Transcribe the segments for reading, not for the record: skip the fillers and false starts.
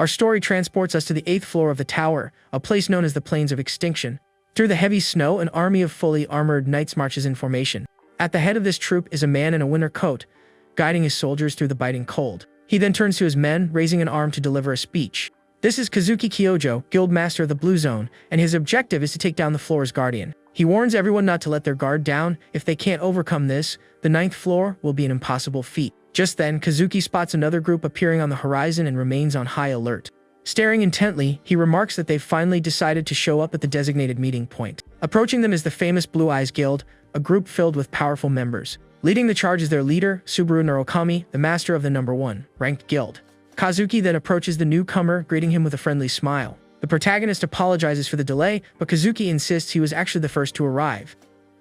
Our story transports us to the 8th floor of the tower, a place known as the Plains of Extinction. Through the heavy snow, an army of fully armored knights marches in formation. At the head of this troop is a man in a winter coat, guiding his soldiers through the biting cold. He then turns to his men, raising an arm to deliver a speech. This is Kazuki Kyojo, guild master of the Blue Zone, and his objective is to take down the floor's guardian. He warns everyone not to let their guard down. If they can't overcome this, the 9th floor will be an impossible feat. Just then, Kazuki spots another group appearing on the horizon and remains on high alert. Staring intently, he remarks that they've finally decided to show up at the designated meeting point. Approaching them is the famous Blue Eyes Guild, a group filled with powerful members. Leading the charge is their leader, Subaru Narukami, the master of the number 1 ranked guild. Kazuki then approaches the newcomer, greeting him with a friendly smile. The protagonist apologizes for the delay, but Kazuki insists he was actually the first to arrive.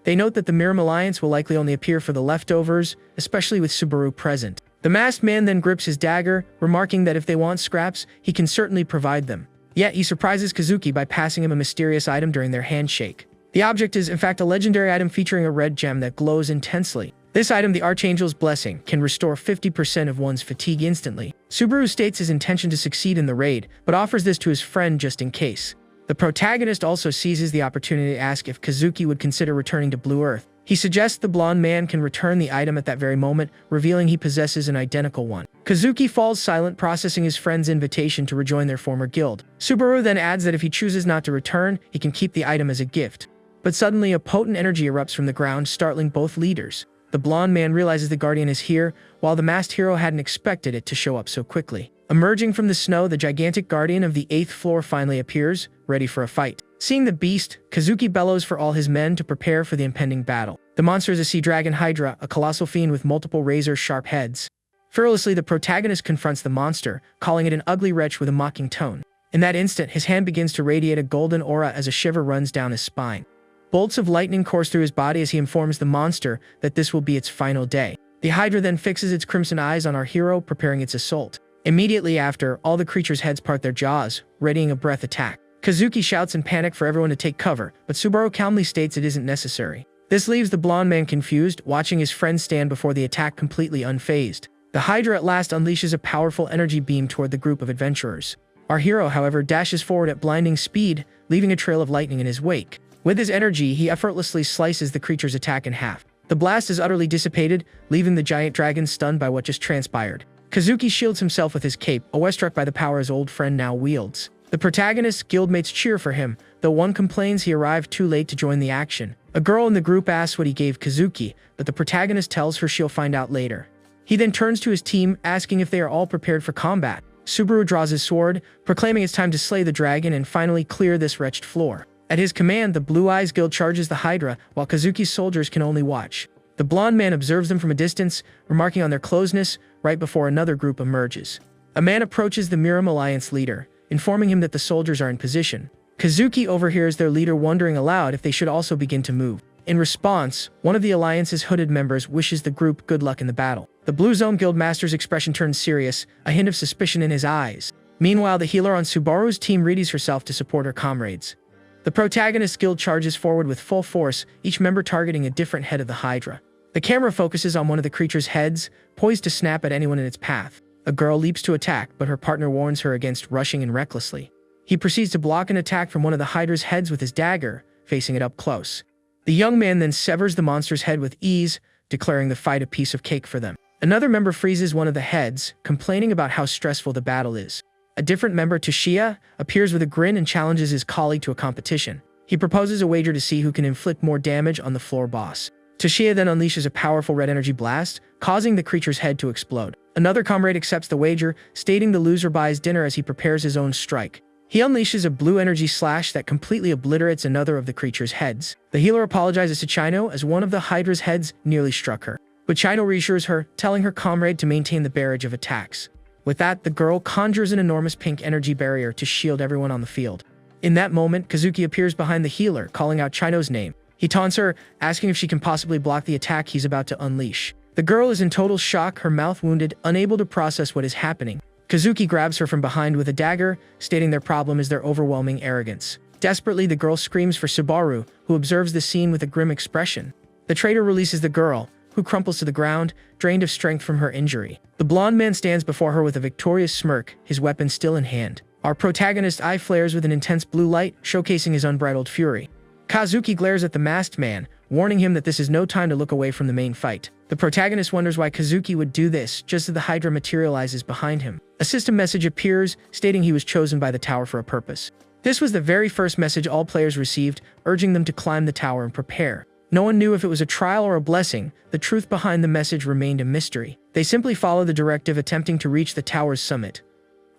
They note that the Miram Alliance will likely only appear for the leftovers, especially with Subaru present. The masked man then grips his dagger, remarking that if they want scraps, he can certainly provide them. Yet he surprises Kazuki by passing him a mysterious item during their handshake. The object is in fact a legendary item featuring a red gem that glows intensely. This item, the Archangel's Blessing, can restore 50% of one's fatigue instantly. Subaru states his intention to succeed in the raid, but offers this to his friend just in case. The protagonist also seizes the opportunity to ask if Kazuki would consider returning to Blue Earth. He suggests the blonde man can return the item at that very moment, revealing he possesses an identical one. Kazuki falls silent, processing his friend's invitation to rejoin their former guild. Subaru then adds that if he chooses not to return, he can keep the item as a gift. But suddenly, a potent energy erupts from the ground, startling both leaders. The blonde man realizes the guardian is here, while the masked hero hadn't expected it to show up so quickly. Emerging from the snow, the gigantic guardian of the 8th floor finally appears, ready for a fight. Seeing the beast, Kazuki bellows for all his men to prepare for the impending battle. The monster is a sea dragon hydra, a colossal fiend with multiple razor-sharp heads. Fearlessly, the protagonist confronts the monster, calling it an ugly wretch with a mocking tone. In that instant, his hand begins to radiate a golden aura as a shiver runs down his spine. Bolts of lightning course through his body as he informs the monster that this will be its final day. The hydra then fixes its crimson eyes on our hero, preparing its assault. Immediately after, all the creature's heads part their jaws, readying a breath attack. Kazuki shouts in panic for everyone to take cover, but Subaru calmly states it isn't necessary. This leaves the blonde man confused, watching his friend stand before the attack completely unfazed. The hydra at last unleashes a powerful energy beam toward the group of adventurers. Our hero, however, dashes forward at blinding speed, leaving a trail of lightning in his wake. With his energy, he effortlessly slices the creature's attack in half. The blast is utterly dissipated, leaving the giant dragon stunned by what just transpired. Kazuki shields himself with his cape, awestruck by the power his old friend now wields. The protagonist's guildmates cheer for him, though one complains he arrived too late to join the action. A girl in the group asks what he gave Kazuki, but the protagonist tells her she'll find out later. He then turns to his team, asking if they are all prepared for combat. Subaru draws his sword, proclaiming it's time to slay the dragon and finally clear this wretched floor. At his command, the Blue Eyes Guild charges the Hydra, while Kazuki's soldiers can only watch. The blonde man observes them from a distance, remarking on their closeness, right before another group emerges. A man approaches the Miram Alliance leader, informing him that the soldiers are in position. Kazuki overhears their leader wondering aloud if they should also begin to move. In response, one of the Alliance's hooded members wishes the group good luck in the battle. The Blue Zone Guild Master's expression turns serious, a hint of suspicion in his eyes. Meanwhile, the healer on Subaru's team readies herself to support her comrades. The protagonist guild charges forward with full force, each member targeting a different head of the Hydra. The camera focuses on one of the creature's heads, poised to snap at anyone in its path. A girl leaps to attack, but her partner warns her against rushing in recklessly. He proceeds to block an attack from one of the Hydra's heads with his dagger, facing it up close. The young man then severs the monster's head with ease, declaring the fight a piece of cake for them. Another member freezes one of the heads, complaining about how stressful the battle is. A different member, Toshiya, appears with a grin and challenges his colleague to a competition. He proposes a wager to see who can inflict more damage on the floor boss. Toshiya then unleashes a powerful red energy blast, causing the creature's head to explode. Another comrade accepts the wager, stating the loser buys dinner as he prepares his own strike. He unleashes a blue energy slash that completely obliterates another of the creature's heads. The healer apologizes to Chino as one of the Hydra's heads nearly struck her. But Chino reassures her, telling her comrade to maintain the barrage of attacks. With that, the girl conjures an enormous pink energy barrier to shield everyone on the field. In that moment, Kazuki appears behind the healer, calling out Chino's name. He taunts her, asking if she can possibly block the attack he's about to unleash. The girl is in total shock, her mouth wounded, unable to process what is happening. Kazuki grabs her from behind with a dagger, stating their problem is their overwhelming arrogance. Desperately, the girl screams for Subaru, who observes the scene with a grim expression. The traitor releases the girl, who crumples to the ground, drained of strength from her injury. The blonde man stands before her with a victorious smirk, his weapon still in hand. Our protagonist's eye flares with an intense blue light, showcasing his unbridled fury. Kazuki glares at the masked man, warning him that this is no time to look away from the main fight. The protagonist wonders why Kazuki would do this, just as the Hydra materializes behind him. A system message appears, stating he was chosen by the tower for a purpose. This was the very first message all players received, urging them to climb the tower and prepare. No one knew if it was a trial or a blessing. The truth behind the message remained a mystery. They simply followed the directive, attempting to reach the tower's summit,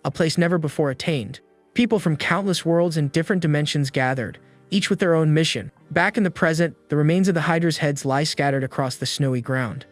a place never before attained. People from countless worlds and different dimensions gathered, each with their own mission. Back in the present, the remains of the Hydra's heads lie scattered across the snowy ground.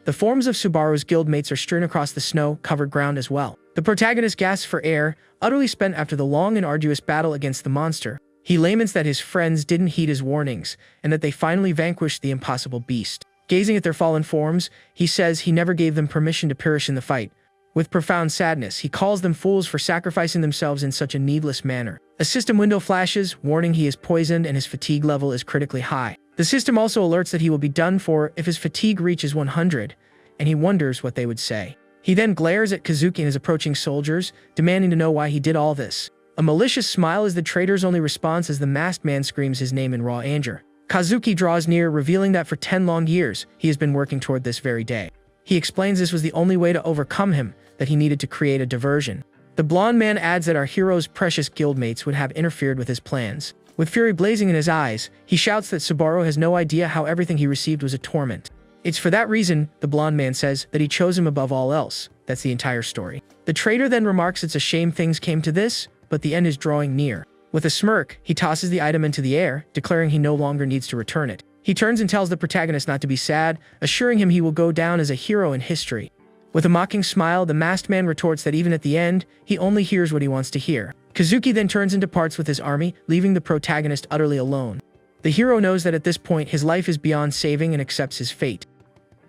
The forms of Subaru's guildmates are strewn across the snow-covered ground as well. The protagonist gasps for air, utterly spent after the long and arduous battle against the monster. He laments that his friends didn't heed his warnings, and that they finally vanquished the impossible beast. Gazing at their fallen forms, he says he never gave them permission to perish in the fight. With profound sadness, he calls them fools for sacrificing themselves in such a needless manner. A system window flashes, warning he is poisoned and his fatigue level is critically high. The system also alerts that he will be done for if his fatigue reaches 100, and he wonders what they would say. He then glares at Kazuki and his approaching soldiers, demanding to know why he did all this. A malicious smile is the traitor's only response as the masked man screams his name in raw anger. Kazuki draws near, revealing that for 10 long years, he has been working toward this very day. He explains this was the only way to overcome him, that he needed to create a diversion. The blonde man adds that our hero's precious guildmates would have interfered with his plans. With fury blazing in his eyes, he shouts that Subaru has no idea how everything he received was a torment. It's for that reason, the blonde man says, that he chose him above all else. That's the entire story. The traitor then remarks it's a shame things came to this, but the end is drawing near. With a smirk, he tosses the item into the air, declaring he no longer needs to return it. He turns and tells the protagonist not to be sad, assuring him he will go down as a hero in history. With a mocking smile, the masked man retorts that even at the end, he only hears what he wants to hear. Kazuki then turns and departs with his army, leaving the protagonist utterly alone. The hero knows that at this point his life is beyond saving and accepts his fate.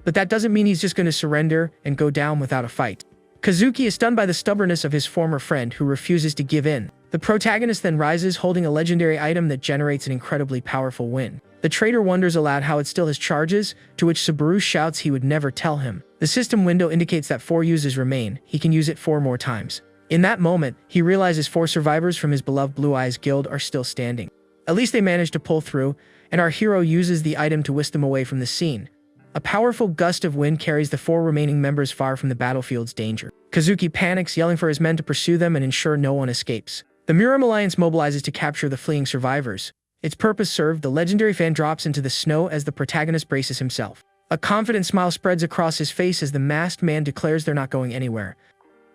But that doesn't mean he's just going to surrender and go down without a fight. Kazuki is stunned by the stubbornness of his former friend who refuses to give in. The protagonist then rises, holding a legendary item that generates an incredibly powerful wind. The traitor wonders aloud how it still has charges, to which Subaru shouts he would never tell him. The system window indicates that 4 uses remain. He can use it 4 more times. In that moment, he realizes 4 survivors from his beloved Blue Eyes Guild are still standing. At least they managed to pull through, and our hero uses the item to whisk them away from the scene. A powerful gust of wind carries the 4 remaining members far from the battlefield's danger. Kazuki panics, yelling for his men to pursue them and ensure no one escapes. The Muram Alliance mobilizes to capture the fleeing survivors. Its purpose served, the legendary fan drops into the snow as the protagonist braces himself. A confident smile spreads across his face as the masked man declares they're not going anywhere.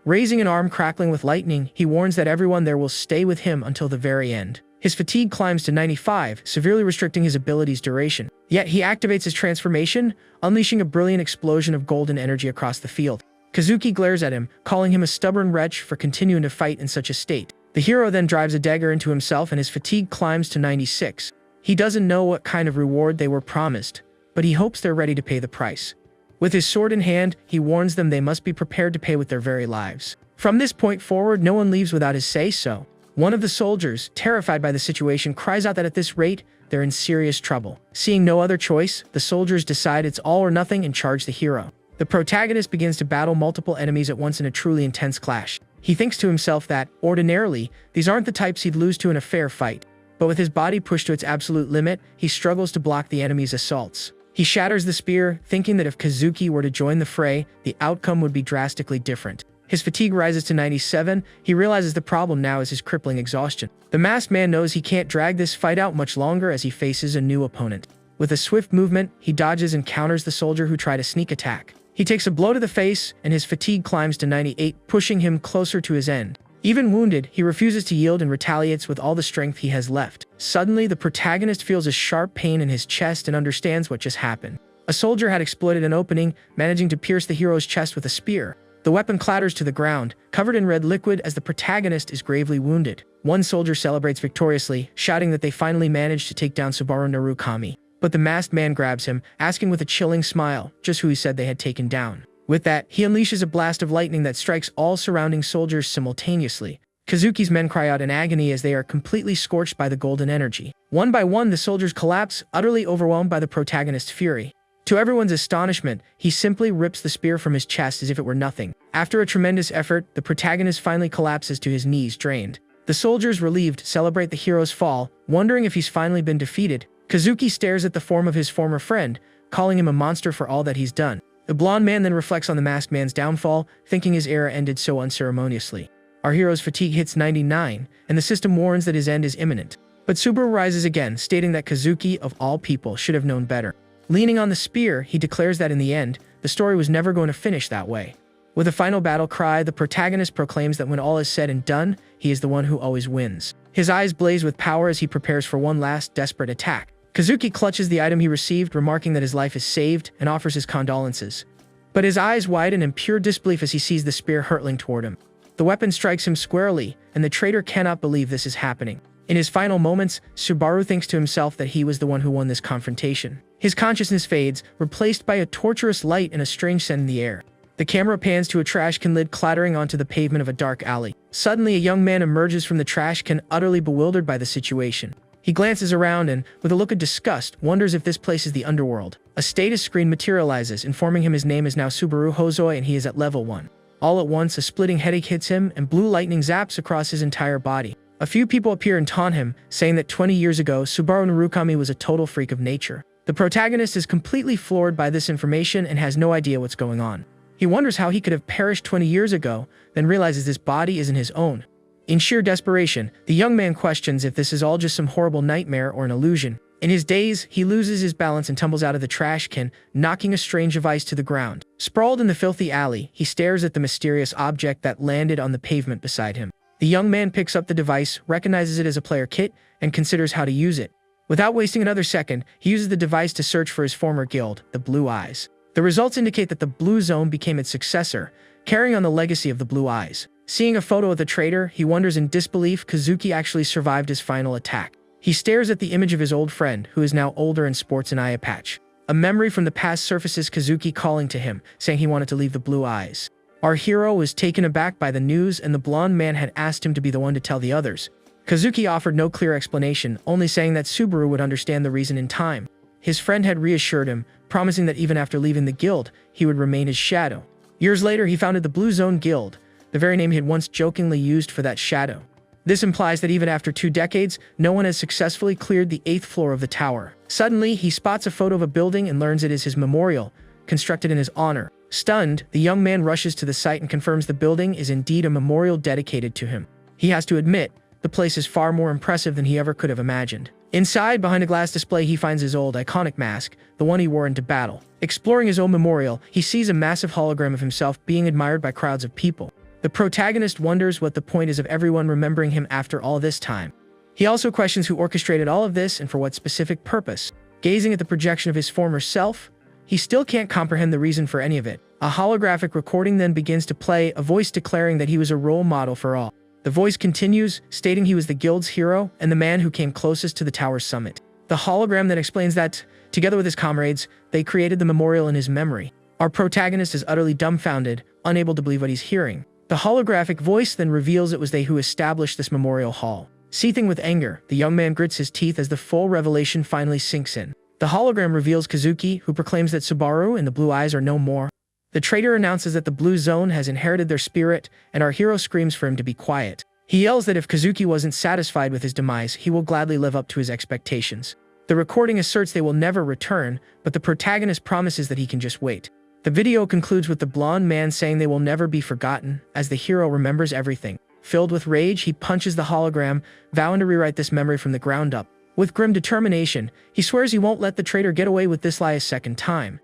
Raising an arm crackling with lightning, he warns that everyone there will stay with him until the very end. His fatigue climbs to 95, severely restricting his ability's duration. Yet he activates his transformation, unleashing a brilliant explosion of golden energy across the field. Kazuki glares at him, calling him a stubborn wretch for continuing to fight in such a state. The hero then drives a dagger into himself and his fatigue climbs to 96. He doesn't know what kind of reward they were promised, but he hopes they're ready to pay the price. With his sword in hand, he warns them they must be prepared to pay with their very lives. From this point forward, no one leaves without his say-so. One of the soldiers, terrified by the situation, cries out that at this rate, they're in serious trouble. Seeing no other choice, the soldiers decide it's all or nothing and charge the hero. The protagonist begins to battle multiple enemies at once in a truly intense clash. He thinks to himself that, ordinarily, these aren't the types he'd lose to in a fair fight. But with his body pushed to its absolute limit, he struggles to block the enemy's assaults. He shatters the spear, thinking that if Kazuki were to join the fray, the outcome would be drastically different. His fatigue rises to 97, he realizes the problem now is his crippling exhaustion. The masked man knows he can't drag this fight out much longer as he faces a new opponent. With a swift movement, he dodges and counters the soldier who tried a sneak attack. He takes a blow to the face, and his fatigue climbs to 98, pushing him closer to his end. Even wounded, he refuses to yield and retaliates with all the strength he has left. Suddenly, the protagonist feels a sharp pain in his chest and understands what just happened. A soldier had exploited an opening, managing to pierce the hero's chest with a spear. The weapon clatters to the ground, covered in red liquid as the protagonist is gravely wounded. One soldier celebrates victoriously, shouting that they finally managed to take down Subaru Narukami. But the masked man grabs him, asking with a chilling smile just who he said they had taken down. With that, he unleashes a blast of lightning that strikes all surrounding soldiers simultaneously. Kazuki's men cry out in agony as they are completely scorched by the golden energy. One by one, the soldiers collapse, utterly overwhelmed by the protagonist's fury. To everyone's astonishment, he simply rips the spear from his chest as if it were nothing. After a tremendous effort, the protagonist finally collapses to his knees, drained. The soldiers, relieved, celebrate the hero's fall, wondering if he's finally been defeated. Kazuki stares at the form of his former friend, calling him a monster for all that he's done. The blonde man then reflects on the masked man's downfall, thinking his era ended so unceremoniously. Our hero's fatigue hits 99, and the system warns that his end is imminent. But Subaru rises again, stating that Kazuki, of all people, should have known better. Leaning on the spear, he declares that in the end, the story was never going to finish that way. With a final battle cry, the protagonist proclaims that when all is said and done, he is the one who always wins. His eyes blaze with power as he prepares for one last desperate attack. Kazuki clutches the item he received, remarking that his life is saved, and offers his condolences. But his eyes widen in pure disbelief as he sees the spear hurtling toward him. The weapon strikes him squarely, and the traitor cannot believe this is happening. In his final moments, Subaru thinks to himself that he was the one who won this confrontation. His consciousness fades, replaced by a torturous light and a strange scent in the air. The camera pans to a trash can lid clattering onto the pavement of a dark alley. Suddenly, a young man emerges from the trash can, utterly bewildered by the situation. He glances around and, with a look of disgust, wonders if this place is the underworld. A status screen materializes, informing him his name is now Subaru Hozoi and he is at level 1. All at once, a splitting headache hits him, and blue lightning zaps across his entire body. A few people appear and taunt him, saying that 20 years ago, Subaru Narukami was a total freak of nature. The protagonist is completely floored by this information and has no idea what's going on. He wonders how he could have perished 20 years ago, then realizes this body isn't his own. In sheer desperation, the young man questions if this is all just some horrible nightmare or an illusion. In his daze, he loses his balance and tumbles out of the trash can, knocking a strange device to the ground. Sprawled in the filthy alley, he stares at the mysterious object that landed on the pavement beside him. The young man picks up the device, recognizes it as a player kit, and considers how to use it. Without wasting another second, he uses the device to search for his former guild, the Blue Eyes. The results indicate that the Blue Zone became its successor, carrying on the legacy of the Blue Eyes. Seeing a photo of the traitor, he wonders in disbelief Kazuki actually survived his final attack. He stares at the image of his old friend, who is now older and sports an eye patch. A memory from the past surfaces, Kazuki calling to him, saying he wanted to leave the Blue Eyes. Our hero was taken aback by the news, and the blonde man had asked him to be the one to tell the others. Kazuki offered no clear explanation, only saying that Subaru would understand the reason in time. His friend had reassured him, promising that even after leaving the guild, he would remain his shadow. Years later, he founded the Blue Zone Guild, the very name he had once jokingly used for that shadow. This implies that even after 2 decades, no one has successfully cleared the 8th floor of the tower. Suddenly, he spots a photo of a building and learns it is his memorial, constructed in his honor. Stunned, the young man rushes to the site and confirms the building is indeed a memorial dedicated to him. He has to admit, the place is far more impressive than he ever could have imagined. Inside, behind a glass display, he finds his old iconic mask, the one he wore into battle. Exploring his own memorial, he sees a massive hologram of himself being admired by crowds of people. The protagonist wonders what the point is of everyone remembering him after all this time. He also questions who orchestrated all of this and for what specific purpose. Gazing at the projection of his former self, he still can't comprehend the reason for any of it. A holographic recording then begins to play, a voice declaring that he was a role model for all. The voice continues, stating he was the guild's hero and the man who came closest to the tower's summit. The hologram then explains that, together with his comrades, they created the memorial in his memory. Our protagonist is utterly dumbfounded, unable to believe what he's hearing. The holographic voice then reveals it was they who established this memorial hall. Seething with anger, the young man grits his teeth as the full revelation finally sinks in. The hologram reveals Kazuki, who proclaims that Subaru and the Blue Eyes are no more. The traitor announces that the Blue Zone has inherited their spirit, and our hero screams for him to be quiet. He yells that if Kazuki wasn't satisfied with his demise, he will gladly live up to his expectations. The recording asserts they will never return, but the protagonist promises that he can just wait. The video concludes with the blonde man saying they will never be forgotten, as the hero remembers everything. Filled with rage, he punches the hologram, vowing to rewrite this memory from the ground up. With grim determination, he swears he won't let the traitor get away with this lie a second time.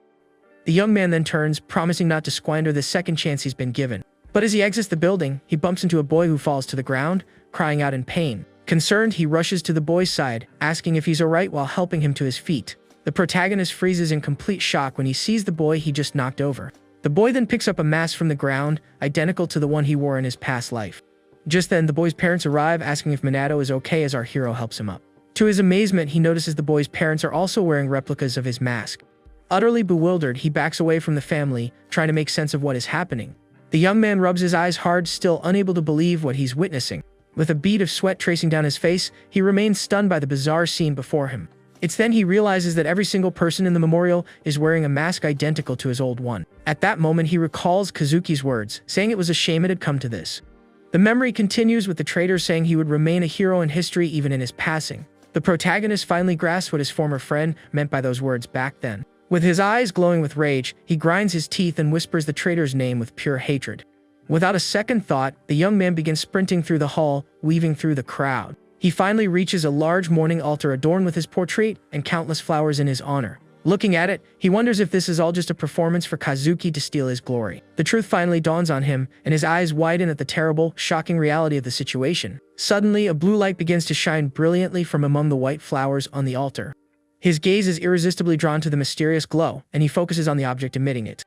The young man then turns, promising not to squander the second chance he's been given. But as he exits the building, he bumps into a boy who falls to the ground, crying out in pain. Concerned, he rushes to the boy's side, asking if he's alright while helping him to his feet. The protagonist freezes in complete shock when he sees the boy he just knocked over. The boy then picks up a mask from the ground, identical to the one he wore in his past life. Just then, the boy's parents arrive, asking if Minato is okay as our hero helps him up. To his amazement, he notices the boy's parents are also wearing replicas of his mask. Utterly bewildered, he backs away from the family, trying to make sense of what is happening. The young man rubs his eyes hard, still unable to believe what he's witnessing. With a bead of sweat tracing down his face, he remains stunned by the bizarre scene before him. It's then he realizes that every single person in the memorial is wearing a mask identical to his old one. At that moment, he recalls Kazuki's words, saying it was a shame it had come to this. The memory continues with the traitor saying he would remain a hero in history even in his passing. The protagonist finally grasps what his former friend meant by those words back then. With his eyes glowing with rage, he grinds his teeth and whispers the traitor's name with pure hatred. Without a second thought, the young man begins sprinting through the hall, weaving through the crowd. He finally reaches a large mourning altar adorned with his portrait and countless flowers in his honor. Looking at it, he wonders if this is all just a performance for Kazuki to steal his glory. The truth finally dawns on him, and his eyes widen at the terrible, shocking reality of the situation. Suddenly, a blue light begins to shine brilliantly from among the white flowers on the altar. His gaze is irresistibly drawn to the mysterious glow, and he focuses on the object emitting it.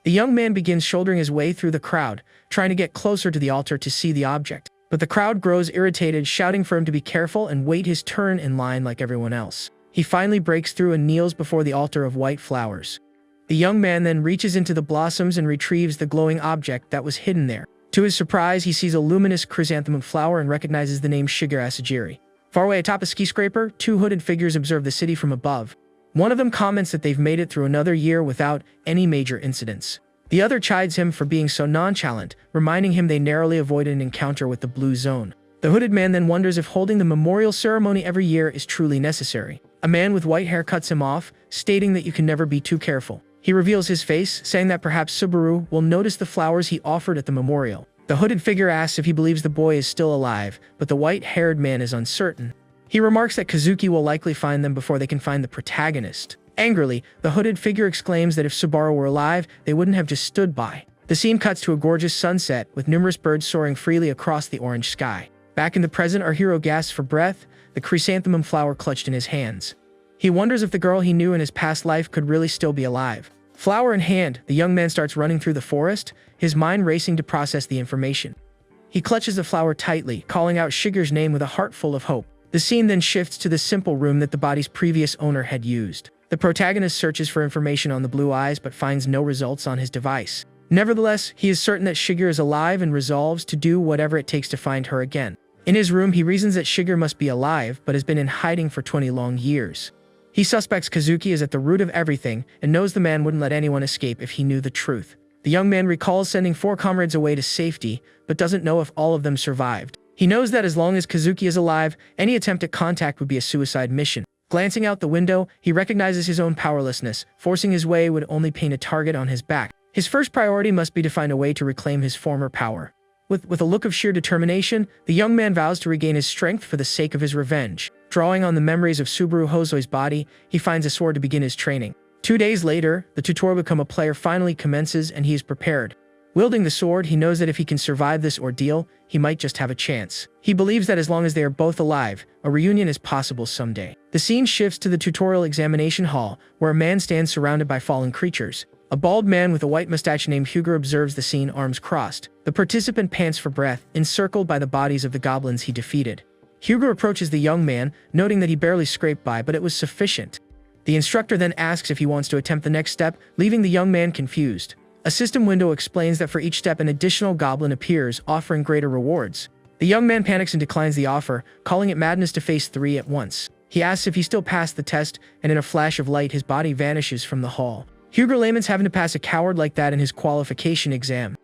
The young man begins shouldering his way through the crowd, trying to get closer to the altar to see the object. But the crowd grows irritated, shouting for him to be careful and wait his turn in line like everyone else. He finally breaks through and kneels before the altar of white flowers. The young man then reaches into the blossoms and retrieves the glowing object that was hidden there. To his surprise, he sees a luminous chrysanthemum flower and recognizes the name Shigeru Asajiri. Far away atop a skyscraper, two hooded figures observe the city from above. One of them comments that they've made it through another year without any major incidents. The other chides him for being so nonchalant, reminding him they narrowly avoided an encounter with the Blue Zone. The hooded man then wonders if holding the memorial ceremony every year is truly necessary. A man with white hair cuts him off, stating that you can never be too careful. He reveals his face, saying that perhaps Subaru will notice the flowers he offered at the memorial. The hooded figure asks if he believes the boy is still alive, but the white-haired man is uncertain. He remarks that Kazuki will likely find them before they can find the protagonist. Angrily, the hooded figure exclaims that if Subaru were alive, they wouldn't have just stood by. The scene cuts to a gorgeous sunset, with numerous birds soaring freely across the orange sky. Back in the present, our hero gasps for breath, the chrysanthemum flower clutched in his hands. He wonders if the girl he knew in his past life could really still be alive. Flower in hand, the young man starts running through the forest, his mind racing to process the information. He clutches the flower tightly, calling out Shigeru's name with a heart full of hope. The scene then shifts to the simple room that the body's previous owner had used. The protagonist searches for information on the blue eyes but finds no results on his device. Nevertheless, he is certain that Shigeru is alive and resolves to do whatever it takes to find her again. In his room, he reasons that Shigeru must be alive but has been in hiding for 20 long years. He suspects Kazuki is at the root of everything and knows the man wouldn't let anyone escape if he knew the truth. The young man recalls sending 4 comrades away to safety, but doesn't know if all of them survived. He knows that as long as Kazuki is alive, any attempt at contact would be a suicide mission. Glancing out the window, he recognizes his own powerlessness. Forcing his way would only paint a target on his back. His first priority must be to find a way to reclaim his former power. With a look of sheer determination, the young man vows to regain his strength for the sake of his revenge. Drawing on the memories of Subaru Hosoi's body, he finds a sword to begin his training. 2 days later, the tutorial to become a player finally commences and he is prepared. Wielding the sword, he knows that if he can survive this ordeal, he might just have a chance. He believes that as long as they are both alive, a reunion is possible someday. The scene shifts to the tutorial examination hall, where a man stands surrounded by fallen creatures. A bald man with a white mustache named Hugo observes the scene, arms crossed. The participant pants for breath, encircled by the bodies of the goblins he defeated. Hugo approaches the young man, noting that he barely scraped by, but it was sufficient. The instructor then asks if he wants to attempt the next step, leaving the young man confused. A system window explains that for each step an additional goblin appears, offering greater rewards. The young man panics and declines the offer, calling it madness to face 3 at once. He asks if he still passed the test, and in a flash of light his body vanishes from the hall. Hugo laments having to pass a coward like that in his qualification exam.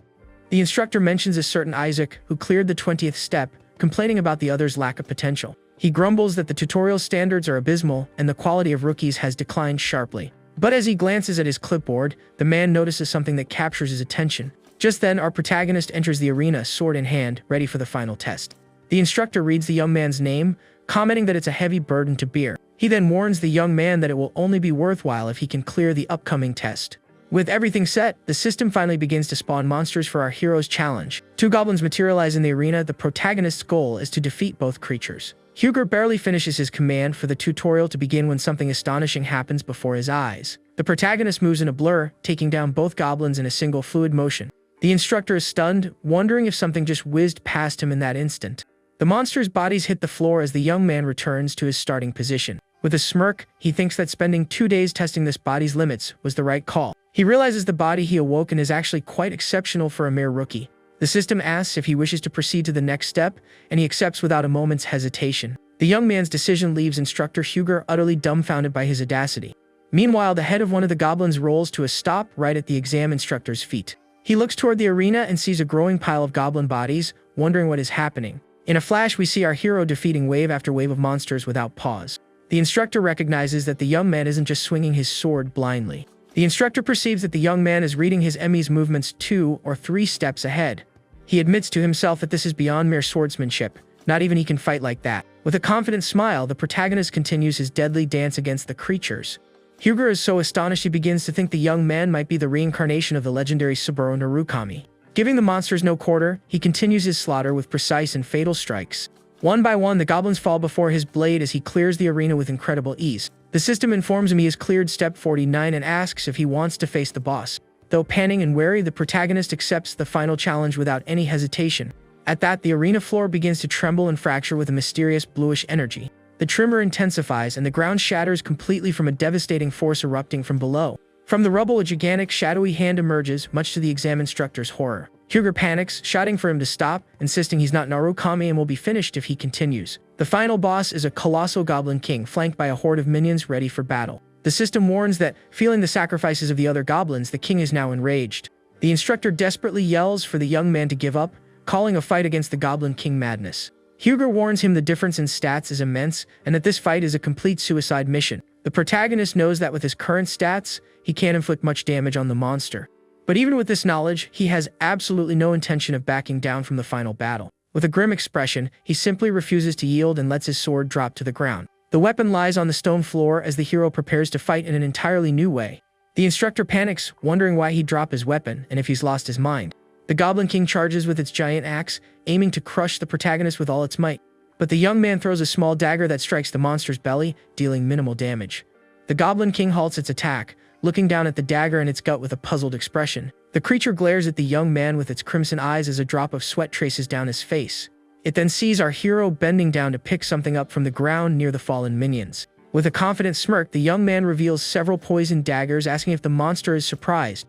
The instructor mentions a certain Isaac, who cleared the 20th step, complaining about the other's lack of potential. He grumbles that the tutorial standards are abysmal and the quality of rookies has declined sharply. But as he glances at his clipboard, the man notices something that captures his attention. Just then, our protagonist enters the arena, sword in hand, ready for the final test. The instructor reads the young man's name, commenting that it's a heavy burden to bear. He then warns the young man that it will only be worthwhile if he can clear the upcoming test. With everything set, the system finally begins to spawn monsters for our hero's challenge. 2 goblins materialize in the arena. The protagonist's goal is to defeat both creatures. Hugo barely finishes his command for the tutorial to begin when something astonishing happens before his eyes. The protagonist moves in a blur, taking down both goblins in a single fluid motion. The instructor is stunned, wondering if something just whizzed past him in that instant. The monster's bodies hit the floor as the young man returns to his starting position. With a smirk, he thinks that spending 2 days testing this body's limits was the right call. He realizes the body he awoke in is actually quite exceptional for a mere rookie. The system asks if he wishes to proceed to the next step, and he accepts without a moment's hesitation. The young man's decision leaves instructor Huger utterly dumbfounded by his audacity. Meanwhile, the head of one of the goblins rolls to a stop right at the exam instructor's feet. He looks toward the arena and sees a growing pile of goblin bodies, wondering what is happening. In a flash, we see our hero defeating wave after wave of monsters without pause. The instructor recognizes that the young man isn't just swinging his sword blindly. The instructor perceives that the young man is reading his enemy's movements 2 or 3 steps ahead. He admits to himself that this is beyond mere swordsmanship. Not even he can fight like that. With a confident smile, the protagonist continues his deadly dance against the creatures. Huger is so astonished he begins to think the young man might be the reincarnation of the legendary Saburo Narukami. Giving the monsters no quarter, he continues his slaughter with precise and fatal strikes. One by one, the goblins fall before his blade as he clears the arena with incredible ease. The system informs him he has cleared step 49 and asks if he wants to face the boss. Though panting and wary, the protagonist accepts the final challenge without any hesitation. At that, the arena floor begins to tremble and fracture with a mysterious bluish energy. The tremor intensifies and the ground shatters completely from a devastating force erupting from below. From the rubble, a gigantic, shadowy hand emerges, much to the exam instructor's horror. Huger panics, shouting for him to stop, insisting he's not Narukami and will be finished if he continues. The final boss is a colossal goblin king, flanked by a horde of minions ready for battle. The system warns that, feeling the sacrifices of the other goblins, the king is now enraged. The instructor desperately yells for the young man to give up, calling a fight against the goblin king madness. Huger warns him the difference in stats is immense and that this fight is a complete suicide mission. The protagonist knows that with his current stats, he can't inflict much damage on the monster. But even with this knowledge, he has absolutely no intention of backing down from the final battle. With a grim expression, he simply refuses to yield and lets his sword drop to the ground. The weapon lies on the stone floor as the hero prepares to fight in an entirely new way. The instructor panics, wondering why he'd drop his weapon and if he's lost his mind. The Goblin King charges with its giant axe, aiming to crush the protagonist with all its might. But the young man throws a small dagger that strikes the monster's belly, dealing minimal damage. The Goblin King halts its attack, looking down at the dagger in its gut with a puzzled expression. The creature glares at the young man with its crimson eyes as a drop of sweat traces down his face. It then sees our hero bending down to pick something up from the ground near the fallen minions. With a confident smirk, the young man reveals several poisoned daggers, asking if the monster is surprised.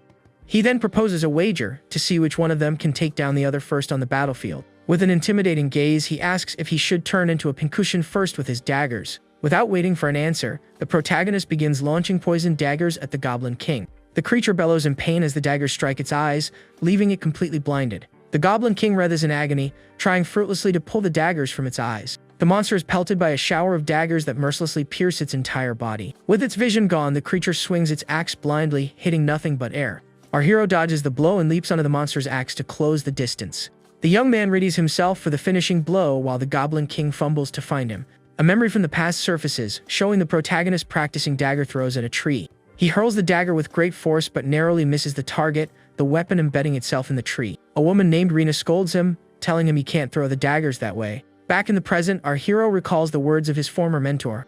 He then proposes a wager to see which one of them can take down the other first on the battlefield. With an intimidating gaze, he asks if he should turn into a pincushion first with his daggers. Without waiting for an answer, the protagonist begins launching poisoned daggers at the Goblin King. The creature bellows in pain as the daggers strike its eyes, leaving it completely blinded. The Goblin King writhes in agony, trying fruitlessly to pull the daggers from its eyes. The monster is pelted by a shower of daggers that mercilessly pierce its entire body. With its vision gone, the creature swings its axe blindly, hitting nothing but air. Our hero dodges the blow and leaps onto the monster's axe to close the distance. The young man readies himself for the finishing blow while the Goblin King fumbles to find him. A memory from the past surfaces, showing the protagonist practicing dagger throws at a tree. He hurls the dagger with great force but narrowly misses the target, the weapon embedding itself in the tree. A woman named Rena scolds him, telling him he can't throw the daggers that way. Back in the present, our hero recalls the words of his former mentor.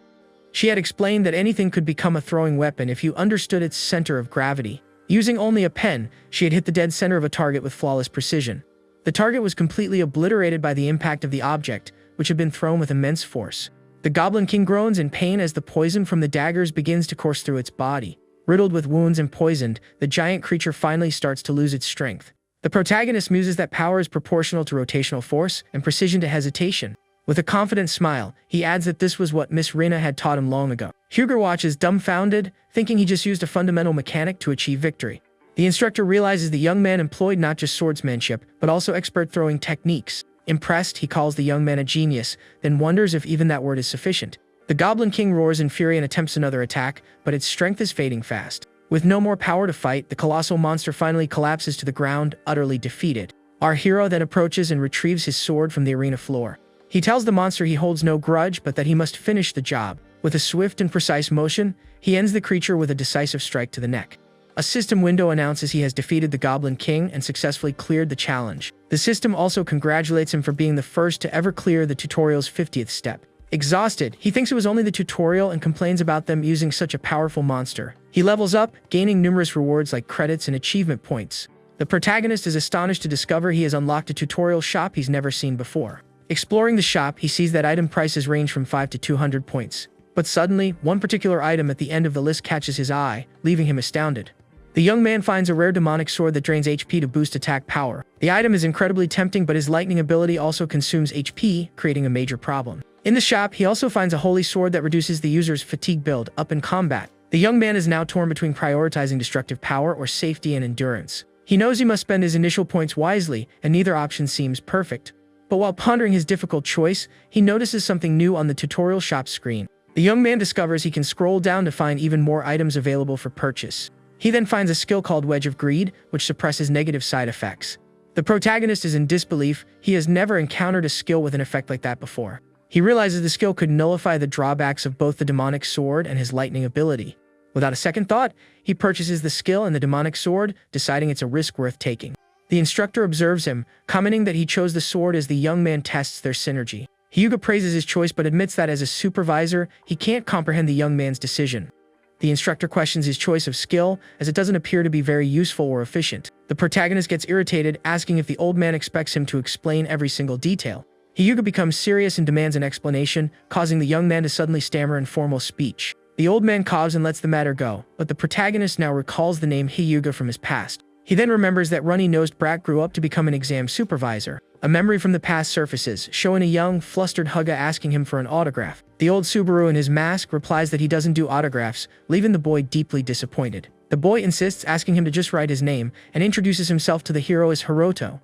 She had explained that anything could become a throwing weapon if you understood its center of gravity. Using only a pen, she had hit the dead center of a target with flawless precision. The target was completely obliterated by the impact of the object, which had been thrown with immense force. The Goblin King groans in pain as the poison from the daggers begins to course through its body. Riddled with wounds and poisoned, the giant creature finally starts to lose its strength. The protagonist muses that power is proportional to rotational force and precision to hesitation. With a confident smile, he adds that this was what Miss Rena had taught him long ago. Huger watches dumbfounded, thinking he just used a fundamental mechanic to achieve victory. The instructor realizes the young man employed not just swordsmanship, but also expert throwing techniques. Impressed, he calls the young man a genius, then wonders if even that word is sufficient. The Goblin King roars in fury and attempts another attack, but its strength is fading fast. With no more power to fight, the colossal monster finally collapses to the ground, utterly defeated. Our hero then approaches and retrieves his sword from the arena floor. He tells the monster he holds no grudge, but that he must finish the job. With a swift and precise motion, he ends the creature with a decisive strike to the neck. A system window announces he has defeated the Goblin King and successfully cleared the challenge. The system also congratulates him for being the first to ever clear the tutorial's 50th step. Exhausted, he thinks it was only the tutorial and complains about them using such a powerful monster. He levels up, gaining numerous rewards like credits and achievement points. The protagonist is astonished to discover he has unlocked a tutorial shop he's never seen before. Exploring the shop, he sees that item prices range from 5 to 200 points. But suddenly, one particular item at the end of the list catches his eye, leaving him astounded. The young man finds a rare demonic sword that drains HP to boost attack power. The item is incredibly tempting, but his lightning ability also consumes HP, creating a major problem. In the shop, he also finds a holy sword that reduces the user's fatigue build up in combat. The young man is now torn between prioritizing destructive power or safety and endurance. He knows he must spend his initial points wisely, and neither option seems perfect. But while pondering his difficult choice, he notices something new on the tutorial shop screen. The young man discovers he can scroll down to find even more items available for purchase. He then finds a skill called Wedge of Greed, which suppresses negative side effects. The protagonist is in disbelief. He has never encountered a skill with an effect like that before. He realizes the skill could nullify the drawbacks of both the demonic sword and his lightning ability. Without a second thought, he purchases the skill and the demonic sword, deciding it's a risk worth taking. The instructor observes him, commenting that he chose the sword as the young man tests their synergy. Hyuga praises his choice but admits that as a supervisor, he can't comprehend the young man's decision. The instructor questions his choice of skill, as it doesn't appear to be very useful or efficient. The protagonist gets irritated, asking if the old man expects him to explain every single detail. Hyuga becomes serious and demands an explanation, causing the young man to suddenly stammer in formal speech. The old man coughs and lets the matter go, but the protagonist now recalls the name Hyuga from his past. He then remembers that runny-nosed brat grew up to become an exam supervisor. A memory from the past surfaces, showing a young, flustered Hyuga asking him for an autograph. The old Subaru in his mask replies that he doesn't do autographs, leaving the boy deeply disappointed. The boy insists, asking him to just write his name, and introduces himself to the hero as Hiroto.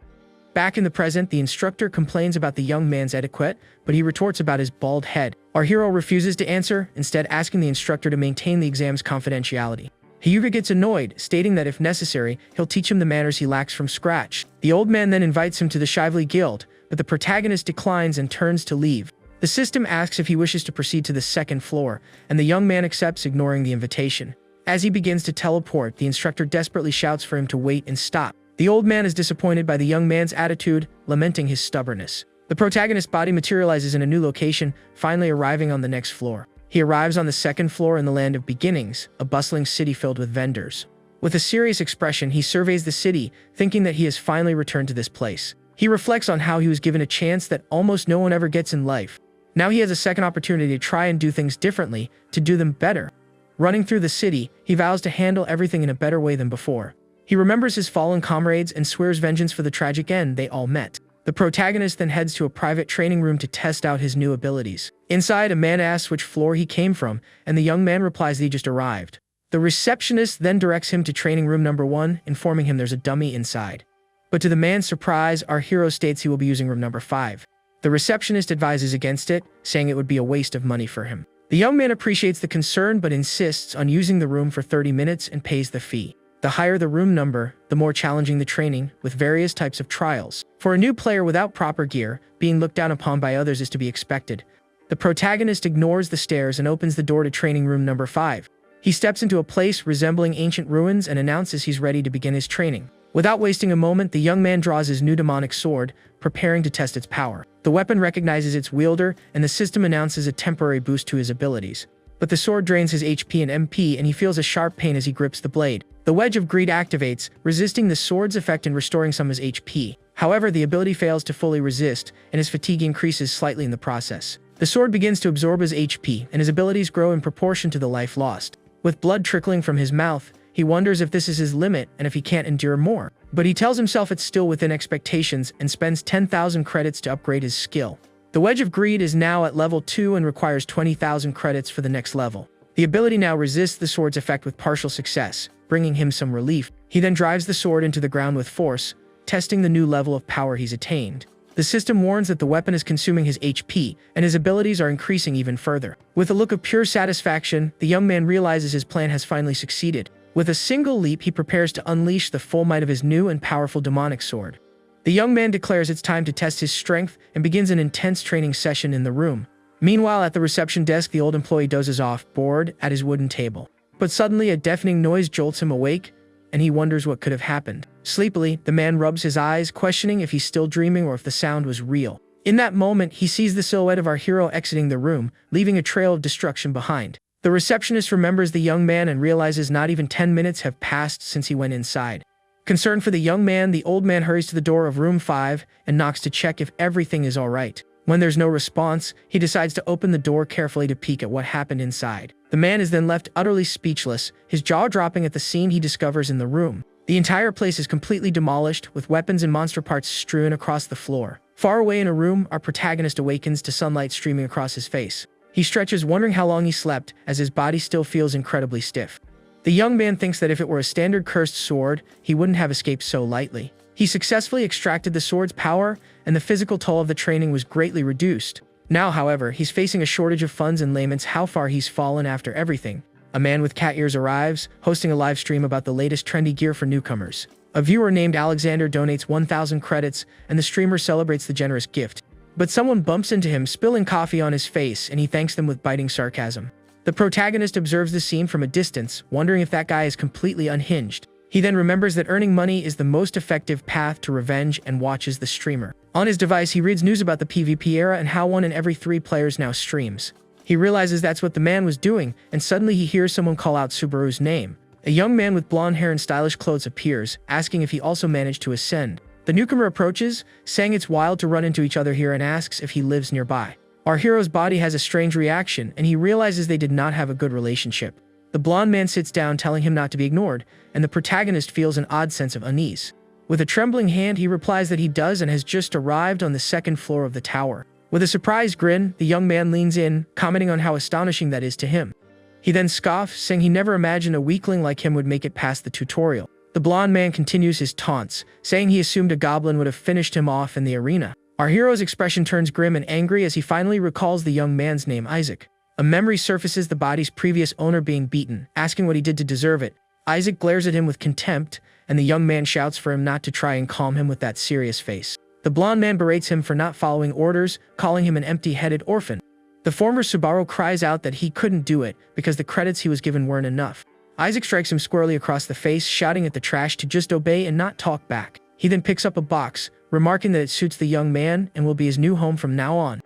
Back in the present, the instructor complains about the young man's etiquette, but he retorts about his bald head. Our hero refuses to answer, instead asking the instructor to maintain the exam's confidentiality. Hyuga gets annoyed, stating that if necessary, he'll teach him the manners he lacks from scratch. The old man then invites him to the Shively Guild, but the protagonist declines and turns to leave. The system asks if he wishes to proceed to the second floor, and the young man accepts, ignoring the invitation. As he begins to teleport, the instructor desperately shouts for him to wait and stop. The old man is disappointed by the young man's attitude, lamenting his stubbornness. The protagonist's body materializes in a new location, finally arriving on the next floor. He arrives on the second floor in the Land of Beginnings, a bustling city filled with vendors. With a serious expression, he surveys the city, thinking that he has finally returned to this place. He reflects on how he was given a chance that almost no one ever gets in life. Now he has a second opportunity to try and do things differently, to do them better. Running through the city, he vows to handle everything in a better way than before. He remembers his fallen comrades and swears vengeance for the tragic end they all met. The protagonist then heads to a private training room to test out his new abilities. Inside, a man asks which floor he came from, and the young man replies that he just arrived. The receptionist then directs him to training room number 1, informing him there's a dummy inside. But to the man's surprise, our hero states he will be using room number 5. The receptionist advises against it, saying it would be a waste of money for him. The young man appreciates the concern but insists on using the room for 30 minutes and pays the fee. The higher the room number, the more challenging the training, with various types of trials. For a new player without proper gear, being looked down upon by others is to be expected. The protagonist ignores the stairs and opens the door to training room number 5. He steps into a place resembling ancient ruins and announces he's ready to begin his training. Without wasting a moment, the young man draws his new demonic sword, preparing to test its power. The weapon recognizes its wielder, and the system announces a temporary boost to his abilities. But the sword drains his HP and MP, and he feels a sharp pain as he grips the blade. The Wedge of Greed activates, resisting the sword's effect and restoring some of his HP. However, the ability fails to fully resist, and his fatigue increases slightly in the process. The sword begins to absorb his HP, and his abilities grow in proportion to the life lost. With blood trickling from his mouth, he wonders if this is his limit and if he can't endure more. But he tells himself it's still within expectations and spends 10,000 credits to upgrade his skill. The Wedge of Greed is now at level 2 and requires 20,000 credits for the next level. The ability now resists the sword's effect with partial success, bringing him some relief. He then drives the sword into the ground with force, testing the new level of power he's attained. The system warns that the weapon is consuming his HP, and his abilities are increasing even further. With a look of pure satisfaction, the young man realizes his plan has finally succeeded. With a single leap, he prepares to unleash the full might of his new and powerful demonic sword. The young man declares it's time to test his strength and begins an intense training session in the room. Meanwhile, at the reception desk, the old employee dozes off, bored, at his wooden table. But suddenly, a deafening noise jolts him awake, and he wonders what could have happened. Sleepily, the man rubs his eyes, questioning if he's still dreaming or if the sound was real. In that moment, he sees the silhouette of our hero exiting the room, leaving a trail of destruction behind. The receptionist remembers the young man and realizes not even 10 minutes have passed since he went inside. Concerned for the young man, the old man hurries to the door of room 5 and knocks to check if everything is all right. When there's no response, he decides to open the door carefully to peek at what happened inside. The man is then left utterly speechless, his jaw dropping at the scene he discovers in the room. The entire place is completely demolished, with weapons and monster parts strewn across the floor. Far away in a room, our protagonist awakens to sunlight streaming across his face. He stretches, wondering how long he slept, as his body still feels incredibly stiff. The young man thinks that if it were a standard cursed sword, he wouldn't have escaped so lightly. He successfully extracted the sword's power, and the physical toll of the training was greatly reduced. Now, however, he's facing a shortage of funds and laments how far he's fallen after everything. A man with cat ears arrives, hosting a live stream about the latest trendy gear for newcomers. A viewer named Alexander donates 1,000 credits, and the streamer celebrates the generous gift. But someone bumps into him, spilling coffee on his face, and he thanks them with biting sarcasm. The protagonist observes the scene from a distance, wondering if that guy is completely unhinged. He then remembers that earning money is the most effective path to revenge and watches the streamer. On his device, he reads news about the PvP era and how 1 in every 3 players now streams. He realizes that's what the man was doing, and suddenly he hears someone call out Subaru's name. A young man with blonde hair and stylish clothes appears, asking if he also managed to ascend. The newcomer approaches, saying it's wild to run into each other here, and asks if he lives nearby. Our hero's body has a strange reaction, and he realizes they did not have a good relationship. The blonde man sits down, telling him not to be ignored, and the protagonist feels an odd sense of unease. With a trembling hand, he replies that he does and has just arrived on the 2nd floor of the tower. With a surprised grin, the young man leans in, commenting on how astonishing that is to him. He then scoffs, saying he never imagined a weakling like him would make it past the tutorial. The blonde man continues his taunts, saying he assumed a goblin would have finished him off in the arena. Our hero's expression turns grim and angry as he finally recalls the young man's name, Isaac. A memory surfaces, the body's previous owner being beaten, asking what he did to deserve it. Isaac glares at him with contempt, and the young man shouts for him not to try and calm him with that serious face. The blonde man berates him for not following orders, calling him an empty-headed orphan. The former Subaru cries out that he couldn't do it because the credits he was given weren't enough. Isaac strikes him squarely across the face, shouting at the trash to just obey and not talk back. He then picks up a box, remarking that it suits the young man and will be his new home from now on.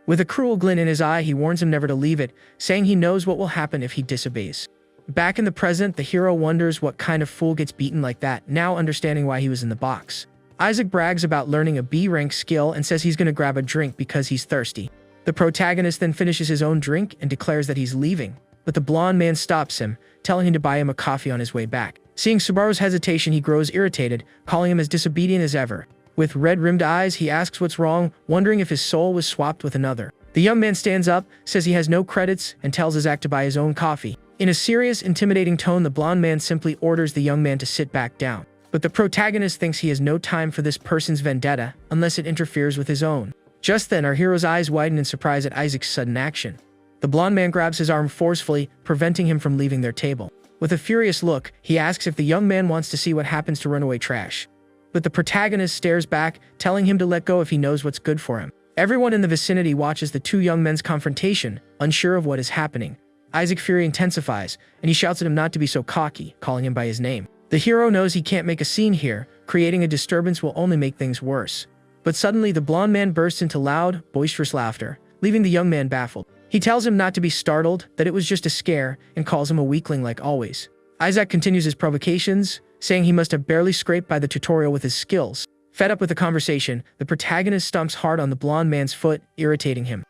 With a cruel glint in his eye, he warns him never to leave it, saying he knows what will happen if he disobeys. Back in the present, the hero wonders what kind of fool gets beaten like that, now understanding why he was in the box. Isaac brags about learning a B-rank skill and says he's going to grab a drink because he's thirsty. The protagonist then finishes his own drink and declares that he's leaving, but the blonde man stops him, telling him to buy him a coffee on his way back. Seeing Subaru's hesitation, he grows irritated, calling him as disobedient as ever. With red-rimmed eyes, he asks what's wrong, wondering if his soul was swapped with another. The young man stands up, says he has no credits, and tells Isaac to buy his own coffee. In a serious, intimidating tone, the blonde man simply orders the young man to sit back down. But the protagonist thinks he has no time for this person's vendetta unless it interferes with his own. Just then, our hero's eyes widen in surprise at Isaac's sudden action. The blonde man grabs his arm forcefully, preventing him from leaving their table. With a furious look, he asks if the young man wants to see what happens to runaway trash. But the protagonist stares back, telling him to let go if he knows what's good for him. Everyone in the vicinity watches the two young men's confrontation, unsure of what is happening. Isaac's fury intensifies, and he shouts at him not to be so cocky, calling him by his name. The hero knows he can't make a scene here, creating a disturbance will only make things worse. But suddenly, the blonde man bursts into loud, boisterous laughter, leaving the young man baffled. He tells him not to be startled, that it was just a scare, and calls him a weakling like always. Isaac continues his provocations, saying he must have barely scraped by the tutorial with his skills. Fed up with the conversation, the protagonist stomps hard on the blonde man's foot, irritating him.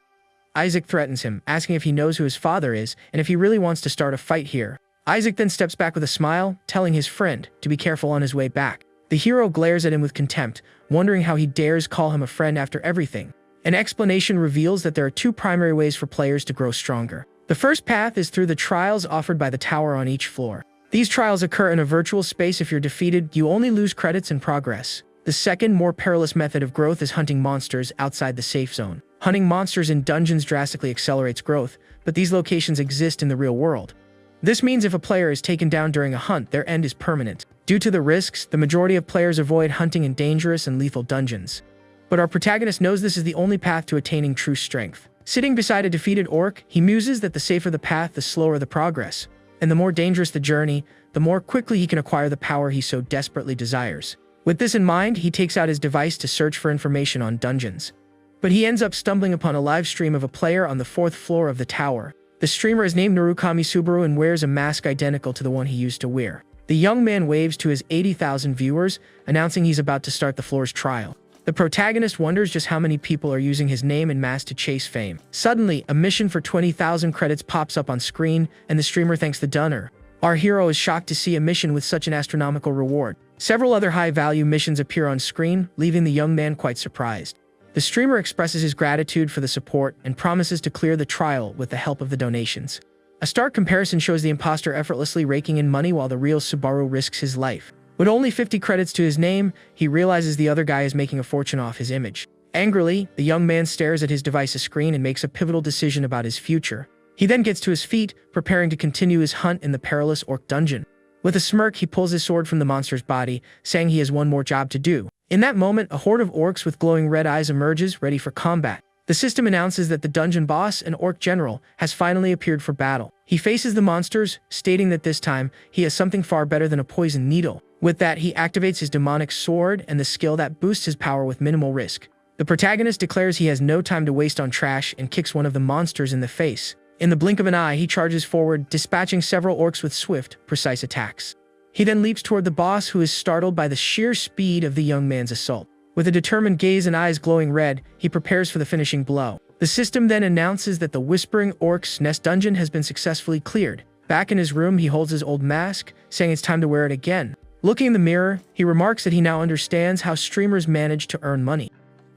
Isaac threatens him, asking if he knows who his father is, and if he really wants to start a fight here. Isaac then steps back with a smile, telling his friend to be careful on his way back. The hero glares at him with contempt, wondering how he dares call him a friend after everything. An explanation reveals that there are two primary ways for players to grow stronger. The first path is through the trials offered by the tower on each floor. These trials occur in a virtual space. If you're defeated, you only lose credits and progress. The second, more perilous method of growth is hunting monsters outside the safe zone. Hunting monsters in dungeons drastically accelerates growth, but these locations exist in the real world. This means if a player is taken down during a hunt, their end is permanent. Due to the risks, the majority of players avoid hunting in dangerous and lethal dungeons. But our protagonist knows this is the only path to attaining true strength. Sitting beside a defeated orc, he muses that the safer the path, the slower the progress. And the more dangerous the journey, the more quickly he can acquire the power he so desperately desires. With this in mind, he takes out his device to search for information on dungeons. But he ends up stumbling upon a live stream of a player on the 4th floor of the tower. The streamer is named Narukami Subaru and wears a mask identical to the one he used to wear. The young man waves to his 80,000 viewers, announcing he's about to start the floor's trial. The protagonist wonders just how many people are using his name and mask to chase fame. Suddenly, a mission for 20,000 credits pops up on screen, and the streamer thanks the donor. Our hero is shocked to see a mission with such an astronomical reward. Several other high-value missions appear on screen, leaving the young man quite surprised. The streamer expresses his gratitude for the support and promises to clear the trial with the help of the donations. A stark comparison shows the imposter effortlessly raking in money while the real Subaru risks his life. With only 50 credits to his name, he realizes the other guy is making a fortune off his image. Angrily, the young man stares at his device's screen and makes a pivotal decision about his future. He then gets to his feet, preparing to continue his hunt in the perilous orc dungeon. With a smirk, he pulls his sword from the monster's body, saying he has one more job to do. In that moment, a horde of orcs with glowing red eyes emerges, ready for combat. The system announces that the dungeon boss, an orc general, has finally appeared for battle. He faces the monsters, stating that this time, he has something far better than a poison needle. With that, he activates his demonic sword and the skill that boosts his power with minimal risk. The protagonist declares he has no time to waste on trash and kicks one of the monsters in the face. In the blink of an eye, he charges forward, dispatching several orcs with swift, precise attacks. He then leaps toward the boss, who is startled by the sheer speed of the young man's assault. With a determined gaze and eyes glowing red, he prepares for the finishing blow. The system then announces that the Whispering Orc's Nest dungeon has been successfully cleared. Back in his room, he holds his old mask, saying it's time to wear it again. Looking in the mirror, he remarks that he now understands how streamers manage to earn money.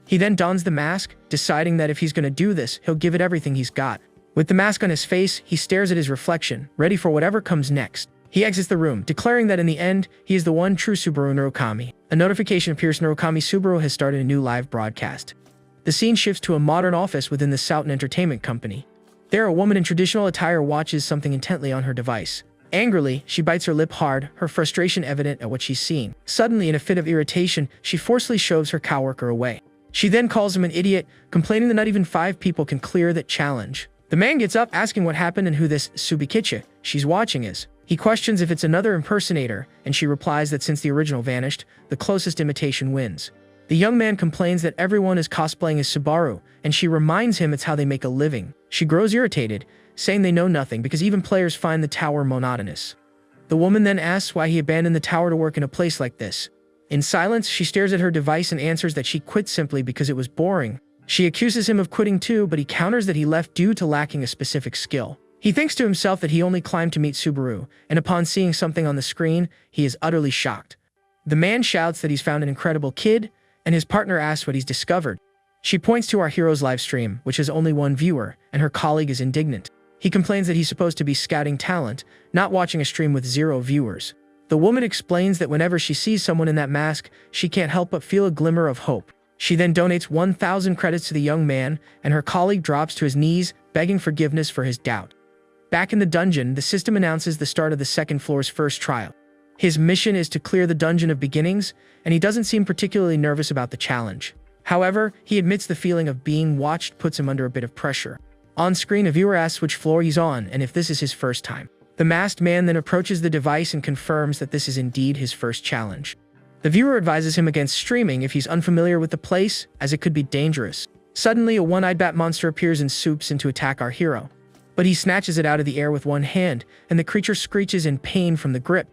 He then dons the mask, deciding that if he's going to do this, he'll give it everything he's got. With the mask on his face, he stares at his reflection, ready for whatever comes next. He exits the room, declaring that in the end, he is the one true Subaru Narukami. A notification appears: Narukami Subaru has started a new live broadcast. The scene shifts to a modern office within the Southern Entertainment Company. There, a woman in traditional attire watches something intently on her device. Angrily, she bites her lip hard, her frustration evident at what she's seeing. Suddenly, in a fit of irritation, she forcefully shoves her coworker away. She then calls him an idiot, complaining that not even 5 people can clear that challenge. The man gets up, asking what happened and who this Subikicha she's watching is. He questions if it's another impersonator, and she replies that since the original vanished, the closest imitation wins. The young man complains that everyone is cosplaying as Subaru, and she reminds him it's how they make a living. She grows irritated, saying they know nothing because even players find the tower monotonous. The woman then asks why he abandoned the tower to work in a place like this. In silence, she stares at her device and answers that she quit simply because it was boring. She accuses him of quitting too, but he counters that he left due to lacking a specific skill. He thinks to himself that he only climbed to meet Subaru, and upon seeing something on the screen, he is utterly shocked. The man shouts that he's found an incredible kid, and his partner asks what he's discovered. She points to our hero's live stream, which has only one viewer, and her colleague is indignant. He complains that he's supposed to be scouting talent, not watching a stream with 0 viewers. The woman explains that whenever she sees someone in that mask, she can't help but feel a glimmer of hope. She then donates 1,000 credits to the young man, and her colleague drops to his knees, begging forgiveness for his doubt. Back in the dungeon, the system announces the start of the second floor's first trial. His mission is to clear the Dungeon of Beginnings, and he doesn't seem particularly nervous about the challenge. However, he admits the feeling of being watched puts him under a bit of pressure. On screen, a viewer asks which floor he's on and if this is his first time. The masked man then approaches the device and confirms that this is indeed his first challenge. The viewer advises him against streaming if he's unfamiliar with the place, as it could be dangerous. Suddenly, a one-eyed bat monster appears and swoops in to attack our hero. But he snatches it out of the air with one hand, and the creature screeches in pain from the grip.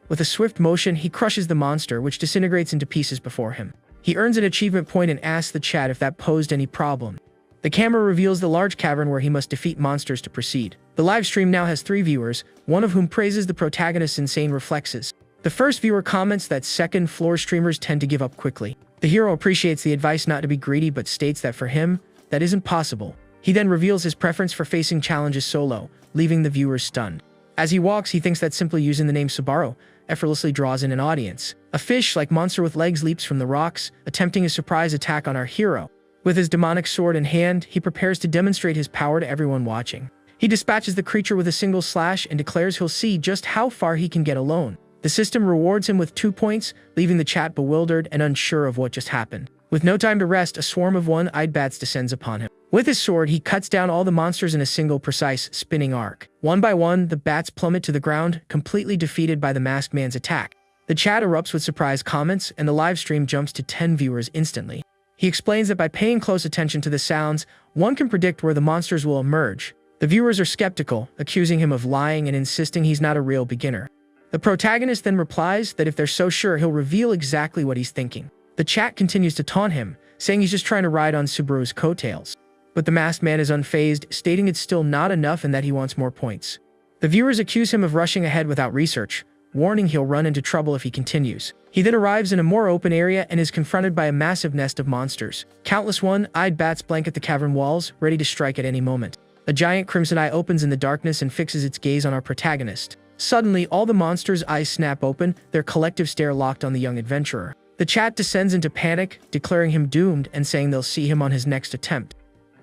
With a swift motion, he crushes the monster, which disintegrates into pieces before him. He earns an achievement point and asks the chat if that posed any problem. The camera reveals the large cavern where he must defeat monsters to proceed. The live stream now has 3 viewers, one of whom praises the protagonist's insane reflexes. The first viewer comments that second-floor streamers tend to give up quickly. The hero appreciates the advice not to be greedy but states that for him, that isn't possible. He then reveals his preference for facing challenges solo, leaving the viewers stunned. As he walks, he thinks that simply using the name Subaru effortlessly draws in an audience. A fish-like monster with legs leaps from the rocks, attempting a surprise attack on our hero. With his demonic sword in hand, he prepares to demonstrate his power to everyone watching. He dispatches the creature with a single slash and declares he'll see just how far he can get alone. The system rewards him with 2 points, leaving the chat bewildered and unsure of what just happened. With no time to rest, a swarm of one-eyed bats descends upon him. With his sword, he cuts down all the monsters in a single precise, spinning arc. One by one, the bats plummet to the ground, completely defeated by the masked man's attack. The chat erupts with surprise comments, and the live stream jumps to 10 viewers instantly. He explains that by paying close attention to the sounds, one can predict where the monsters will emerge. The viewers are skeptical, accusing him of lying and insisting he's not a real beginner. The protagonist then replies that if they're so sure, he'll reveal exactly what he's thinking. The chat continues to taunt him, saying he's just trying to ride on Subaru's coattails. But the masked man is unfazed, stating it's still not enough and that he wants more points. The viewers accuse him of rushing ahead without research, warning he'll run into trouble if he continues. He then arrives in a more open area and is confronted by a massive nest of monsters. Countless one-eyed bats blanket the cavern walls, ready to strike at any moment. A giant crimson eye opens in the darkness and fixes its gaze on our protagonist. Suddenly, all the monsters' eyes snap open, their collective stare locked on the young adventurer. The chat descends into panic, declaring him doomed and saying they'll see him on his next attempt.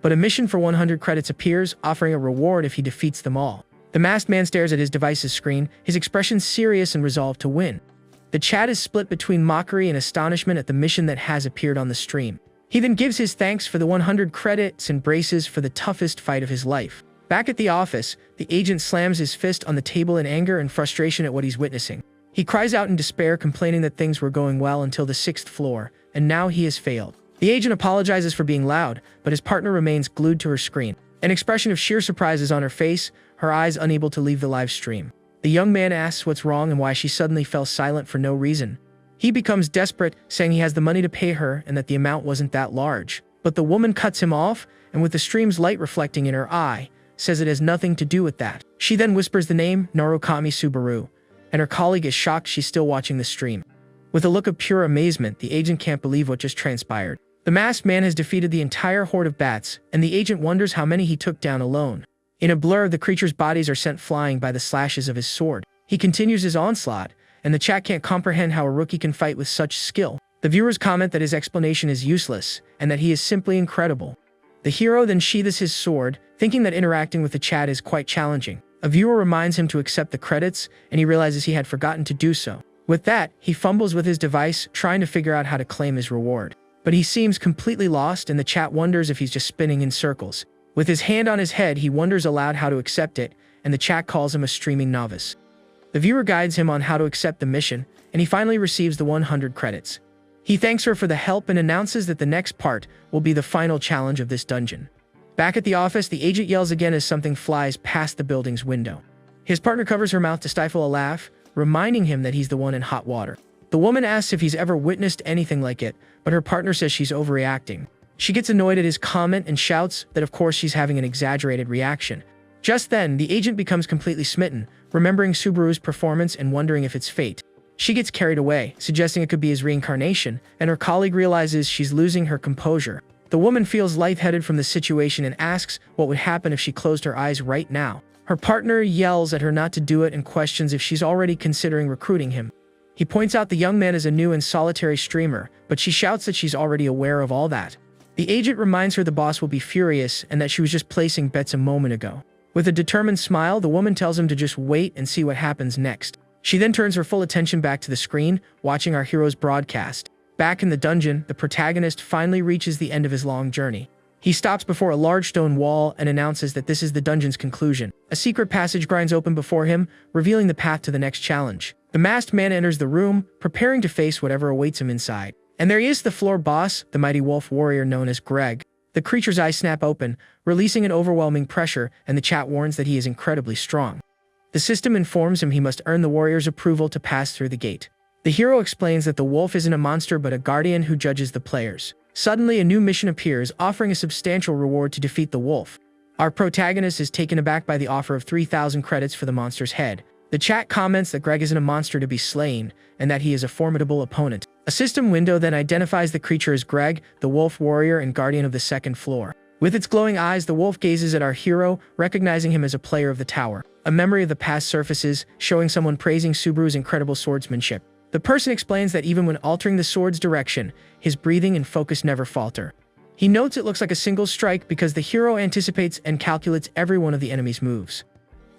But a mission for 100 credits appears, offering a reward if he defeats them all. The masked man stares at his device's screen, his expression serious and resolved to win. The chat is split between mockery and astonishment at the mission that has appeared on the stream. He then gives his thanks for the 100 credits and braces for the toughest fight of his life. Back at the office, the agent slams his fist on the table in anger and frustration at what he's witnessing. He cries out in despair, complaining that things were going well until the 6th floor, and now he has failed. The agent apologizes for being loud, but his partner remains glued to her screen. An expression of sheer surprise is on her face, her eyes unable to leave the live stream. The young man asks what's wrong and why she suddenly fell silent for no reason. He becomes desperate, saying he has the money to pay her and that the amount wasn't that large. But the woman cuts him off, and with the stream's light reflecting in her eye, says it has nothing to do with that. She then whispers the name Narukami Subaru, and her colleague is shocked she's still watching the stream. With a look of pure amazement, the agent can't believe what just transpired. The masked man has defeated the entire horde of bats, and the agent wonders how many he took down alone. In a blur, the creatures' bodies are sent flying by the slashes of his sword. He continues his onslaught, and the chat can't comprehend how a rookie can fight with such skill. The viewers comment that his explanation is useless, and that he is simply incredible. The hero then sheathes his sword, thinking that interacting with the chat is quite challenging. A viewer reminds him to accept the credits, and he realizes he had forgotten to do so. With that, he fumbles with his device, trying to figure out how to claim his reward. But he seems completely lost, and the chat wonders if he's just spinning in circles. With his hand on his head, he wonders aloud how to accept it, and the chat calls him a streaming novice. The viewer guides him on how to accept the mission, and he finally receives the 100 credits. He thanks her for the help and announces that the next part will be the final challenge of this dungeon. Back at the office, the agent yells again as something flies past the building's window. His partner covers her mouth to stifle a laugh, reminding him that he's the one in hot water. The woman asks if he's ever witnessed anything like it, but her partner says she's overreacting. She gets annoyed at his comment and shouts that of course she's having an exaggerated reaction. Just then, the agent becomes completely smitten, remembering Subaru's performance and wondering if it's fate. She gets carried away, suggesting it could be his reincarnation, and her colleague realizes she's losing her composure. The woman feels lightheaded from the situation and asks what would happen if she closed her eyes right now. Her partner yells at her not to do it and questions if she's already considering recruiting him. He points out the young man is a new and solitary streamer, but she shouts that she's already aware of all that. The agent reminds her the boss will be furious and that she was just placing bets a moment ago. With a determined smile, the woman tells him to just wait and see what happens next. She then turns her full attention back to the screen, watching our hero's broadcast. Back in the dungeon, the protagonist finally reaches the end of his long journey. He stops before a large stone wall and announces that this is the dungeon's conclusion. A secret passage grinds open before him, revealing the path to the next challenge. The masked man enters the room, preparing to face whatever awaits him inside. And there he is, the floor boss, the mighty wolf warrior known as Greg. The creature's eyes snap open, releasing an overwhelming pressure, and the chat warns that he is incredibly strong. The system informs him he must earn the warrior's approval to pass through the gate. The hero explains that the wolf isn't a monster but a guardian who judges the players. Suddenly, a new mission appears, offering a substantial reward to defeat the wolf. Our protagonist is taken aback by the offer of 3,000 credits for the monster's head. The chat comments that Greg isn't a monster to be slain, and that he is a formidable opponent. A system window then identifies the creature as Greg, the wolf warrior and guardian of the 2nd floor. With its glowing eyes, the wolf gazes at our hero, recognizing him as a player of the tower. A memory of the past surfaces, showing someone praising Subaru's incredible swordsmanship. The person explains that even when altering the sword's direction, his breathing and focus never falter. He notes it looks like a single strike because the hero anticipates and calculates every one of the enemy's moves.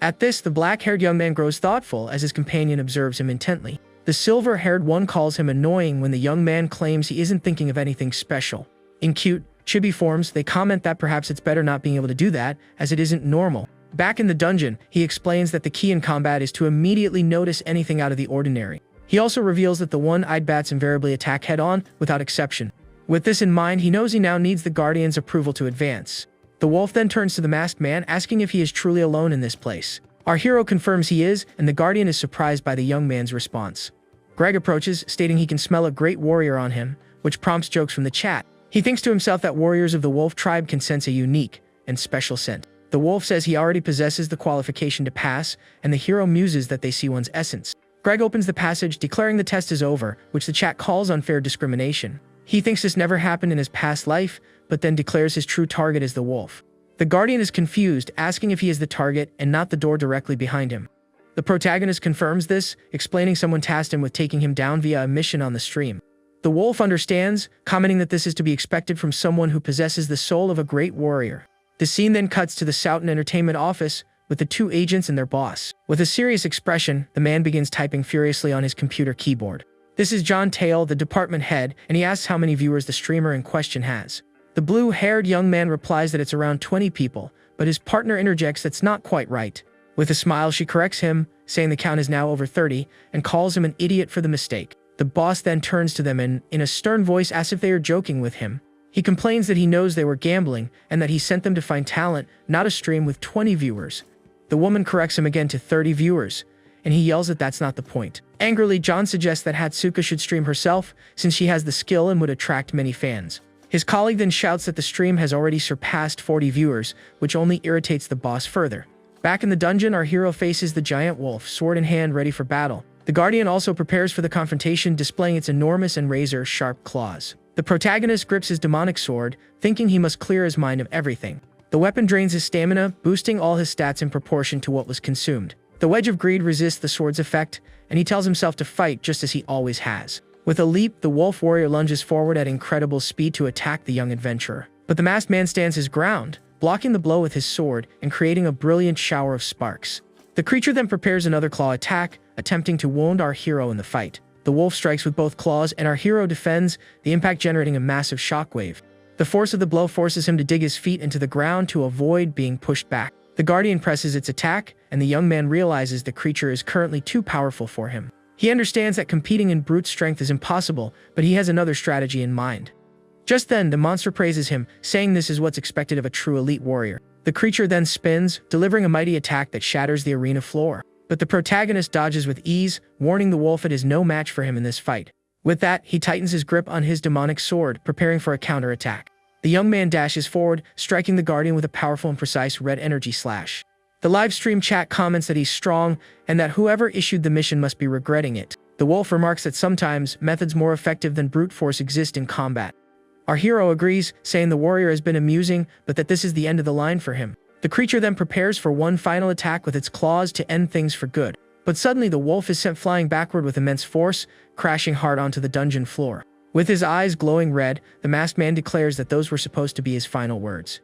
At this, the black-haired young man grows thoughtful as his companion observes him intently. The silver-haired one calls him annoying when the young man claims he isn't thinking of anything special. In cute, chibi forms, they comment that perhaps it's better not being able to do that, as it isn't normal. Back in the dungeon, he explains that the key in combat is to immediately notice anything out of the ordinary. He also reveals that the one-eyed bats invariably attack head-on, without exception. With this in mind, he knows he now needs the Guardian's approval to advance. The wolf then turns to the masked man, asking if he is truly alone in this place. Our hero confirms he is, and the Guardian is surprised by the young man's response. Greg approaches, stating he can smell a great warrior on him, which prompts jokes from the chat. He thinks to himself that warriors of the wolf tribe can sense a unique and special scent. The wolf says he already possesses the qualification to pass, and the hero muses that they see one's essence. Greg opens the passage, declaring the test is over, which the chat calls unfair discrimination. He thinks this never happened in his past life, but then declares his true target is the wolf. The Guardian is confused, asking if he is the target and not the door directly behind him. The protagonist confirms this, explaining someone tasked him with taking him down via a mission on the stream. The wolf understands, commenting that this is to be expected from someone who possesses the soul of a great warrior. The scene then cuts to the Soughton Entertainment office, with the two agents and their boss. With a serious expression, the man begins typing furiously on his computer keyboard. This is John Tail, the department head, and he asks how many viewers the streamer in question has. The blue-haired young man replies that it's around 20 people, but his partner interjects that's not quite right. With a smile, she corrects him, saying the count is now over 30, and calls him an idiot for the mistake. The boss then turns to them and, in a stern voice, asks if they are joking with him. He complains that he knows they were gambling, and that he sent them to find talent, not a stream with 20 viewers. The woman corrects him again to 30 viewers, and he yells that that's not the point. Angrily, John suggests that Hatsuka should stream herself, since she has the skill and would attract many fans. His colleague then shouts that the stream has already surpassed 40 viewers, which only irritates the boss further. Back in the dungeon, our hero faces the giant wolf, sword in hand, ready for battle. The Guardian also prepares for the confrontation, displaying its enormous and razor-sharp claws. The protagonist grips his demonic sword, thinking he must clear his mind of everything. The weapon drains his stamina, boosting all his stats in proportion to what was consumed. The Wedge of Greed resists the sword's effect, and he tells himself to fight just as he always has. With a leap, the wolf warrior lunges forward at incredible speed to attack the young adventurer. But the masked man stands his ground, blocking the blow with his sword and creating a brilliant shower of sparks. The creature then prepares another claw attack, attempting to wound our hero in the fight. The wolf strikes with both claws, and our hero defends, the impact generating a massive shockwave. The force of the blow forces him to dig his feet into the ground to avoid being pushed back. The Guardian presses its attack, and the young man realizes the creature is currently too powerful for him. He understands that competing in brute strength is impossible, but he has another strategy in mind. Just then, the monster praises him, saying this is what's expected of a true elite warrior. The creature then spins, delivering a mighty attack that shatters the arena floor. But the protagonist dodges with ease, warning the wolf it is no match for him in this fight. With that, he tightens his grip on his demonic sword, preparing for a counterattack. The young man dashes forward, striking the Guardian with a powerful and precise red energy slash. The live stream chat comments that he's strong, and that whoever issued the mission must be regretting it. The wolf remarks that sometimes, methods more effective than brute force exist in combat. Our hero agrees, saying the warrior has been amusing, but that this is the end of the line for him. The creature then prepares for one final attack with its claws to end things for good. But suddenly the wolf is sent flying backward with immense force, crashing hard onto the dungeon floor. With his eyes glowing red, the masked man declares that those were supposed to be his final words.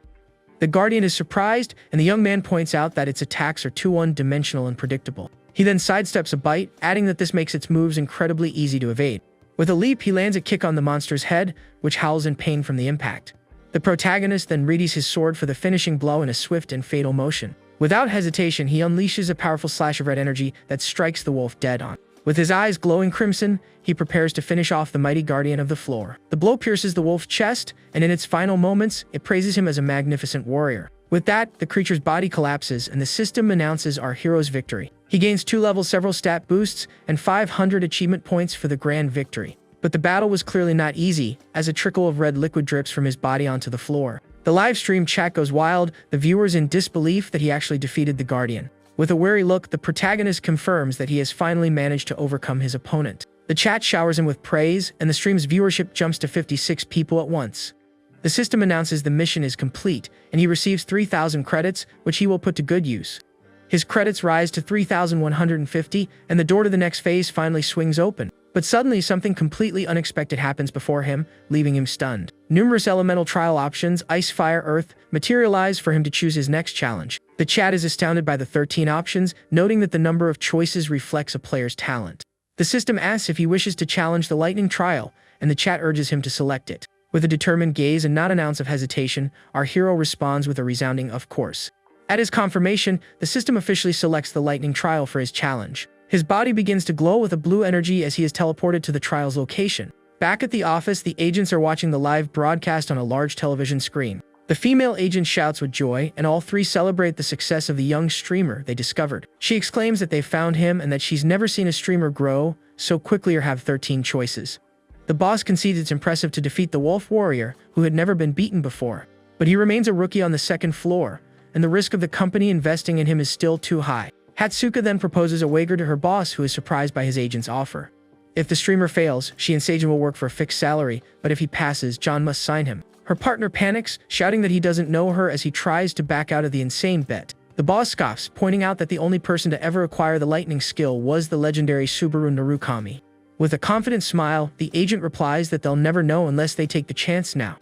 The Guardian is surprised, and the young man points out that its attacks are too one-dimensional and predictable. He then sidesteps a bite, adding that this makes its moves incredibly easy to evade. With a leap, he lands a kick on the monster's head, which howls in pain from the impact. The protagonist then readies his sword for the finishing blow in a swift and fatal motion. Without hesitation, he unleashes a powerful slash of red energy that strikes the wolf dead on. With his eyes glowing crimson, he prepares to finish off the mighty Guardian of the floor. The blow pierces the wolf's chest, and in its final moments, it praises him as a magnificent warrior. With that, the creature's body collapses, and the system announces our hero's victory. He gains 2 levels, several stat boosts, and 500 achievement points for the grand victory. But the battle was clearly not easy, as a trickle of red liquid drips from his body onto the floor. The live stream chat goes wild, the viewers in disbelief that he actually defeated the Guardian. With a wary look, the protagonist confirms that he has finally managed to overcome his opponent. The chat showers him with praise, and the stream's viewership jumps to 56 people at once. The system announces the mission is complete, and he receives 3,000 credits, which he will put to good use. His credits rise to 3,150, and the door to the next phase finally swings open. But suddenly, something completely unexpected happens before him, leaving him stunned. Numerous elemental trial options, ice, fire, earth, materialize for him to choose his next challenge. The chat is astounded by the 13 options, noting that the number of choices reflects a player's talent. The system asks if he wishes to challenge the lightning trial, and the chat urges him to select it. With a determined gaze and not an ounce of hesitation, our hero responds with a resounding "of course." At his confirmation, the system officially selects the lightning trial for his challenge. His body begins to glow with a blue energy as he is teleported to the trial's location. Back at the office, the agents are watching the live broadcast on a large television screen. The female agent shouts with joy, and all three celebrate the success of the young streamer they discovered. She exclaims that they found him and that she's never seen a streamer grow so quickly or have 13 choices. The boss concedes it's impressive to defeat the wolf warrior, who had never been beaten before. But he remains a rookie on the second floor, and the risk of the company investing in him is still too high. Hatsuka then proposes a wager to her boss, who is surprised by his agent's offer. If the streamer fails, she and Seijin will work for a fixed salary, but if he passes, John must sign him. Her partner panics, shouting that he doesn't know her as he tries to back out of the insane bet. The boss scoffs, pointing out that the only person to ever acquire the lightning skill was the legendary Subaru Narukami. With a confident smile, the agent replies that they'll never know unless they take the chance now.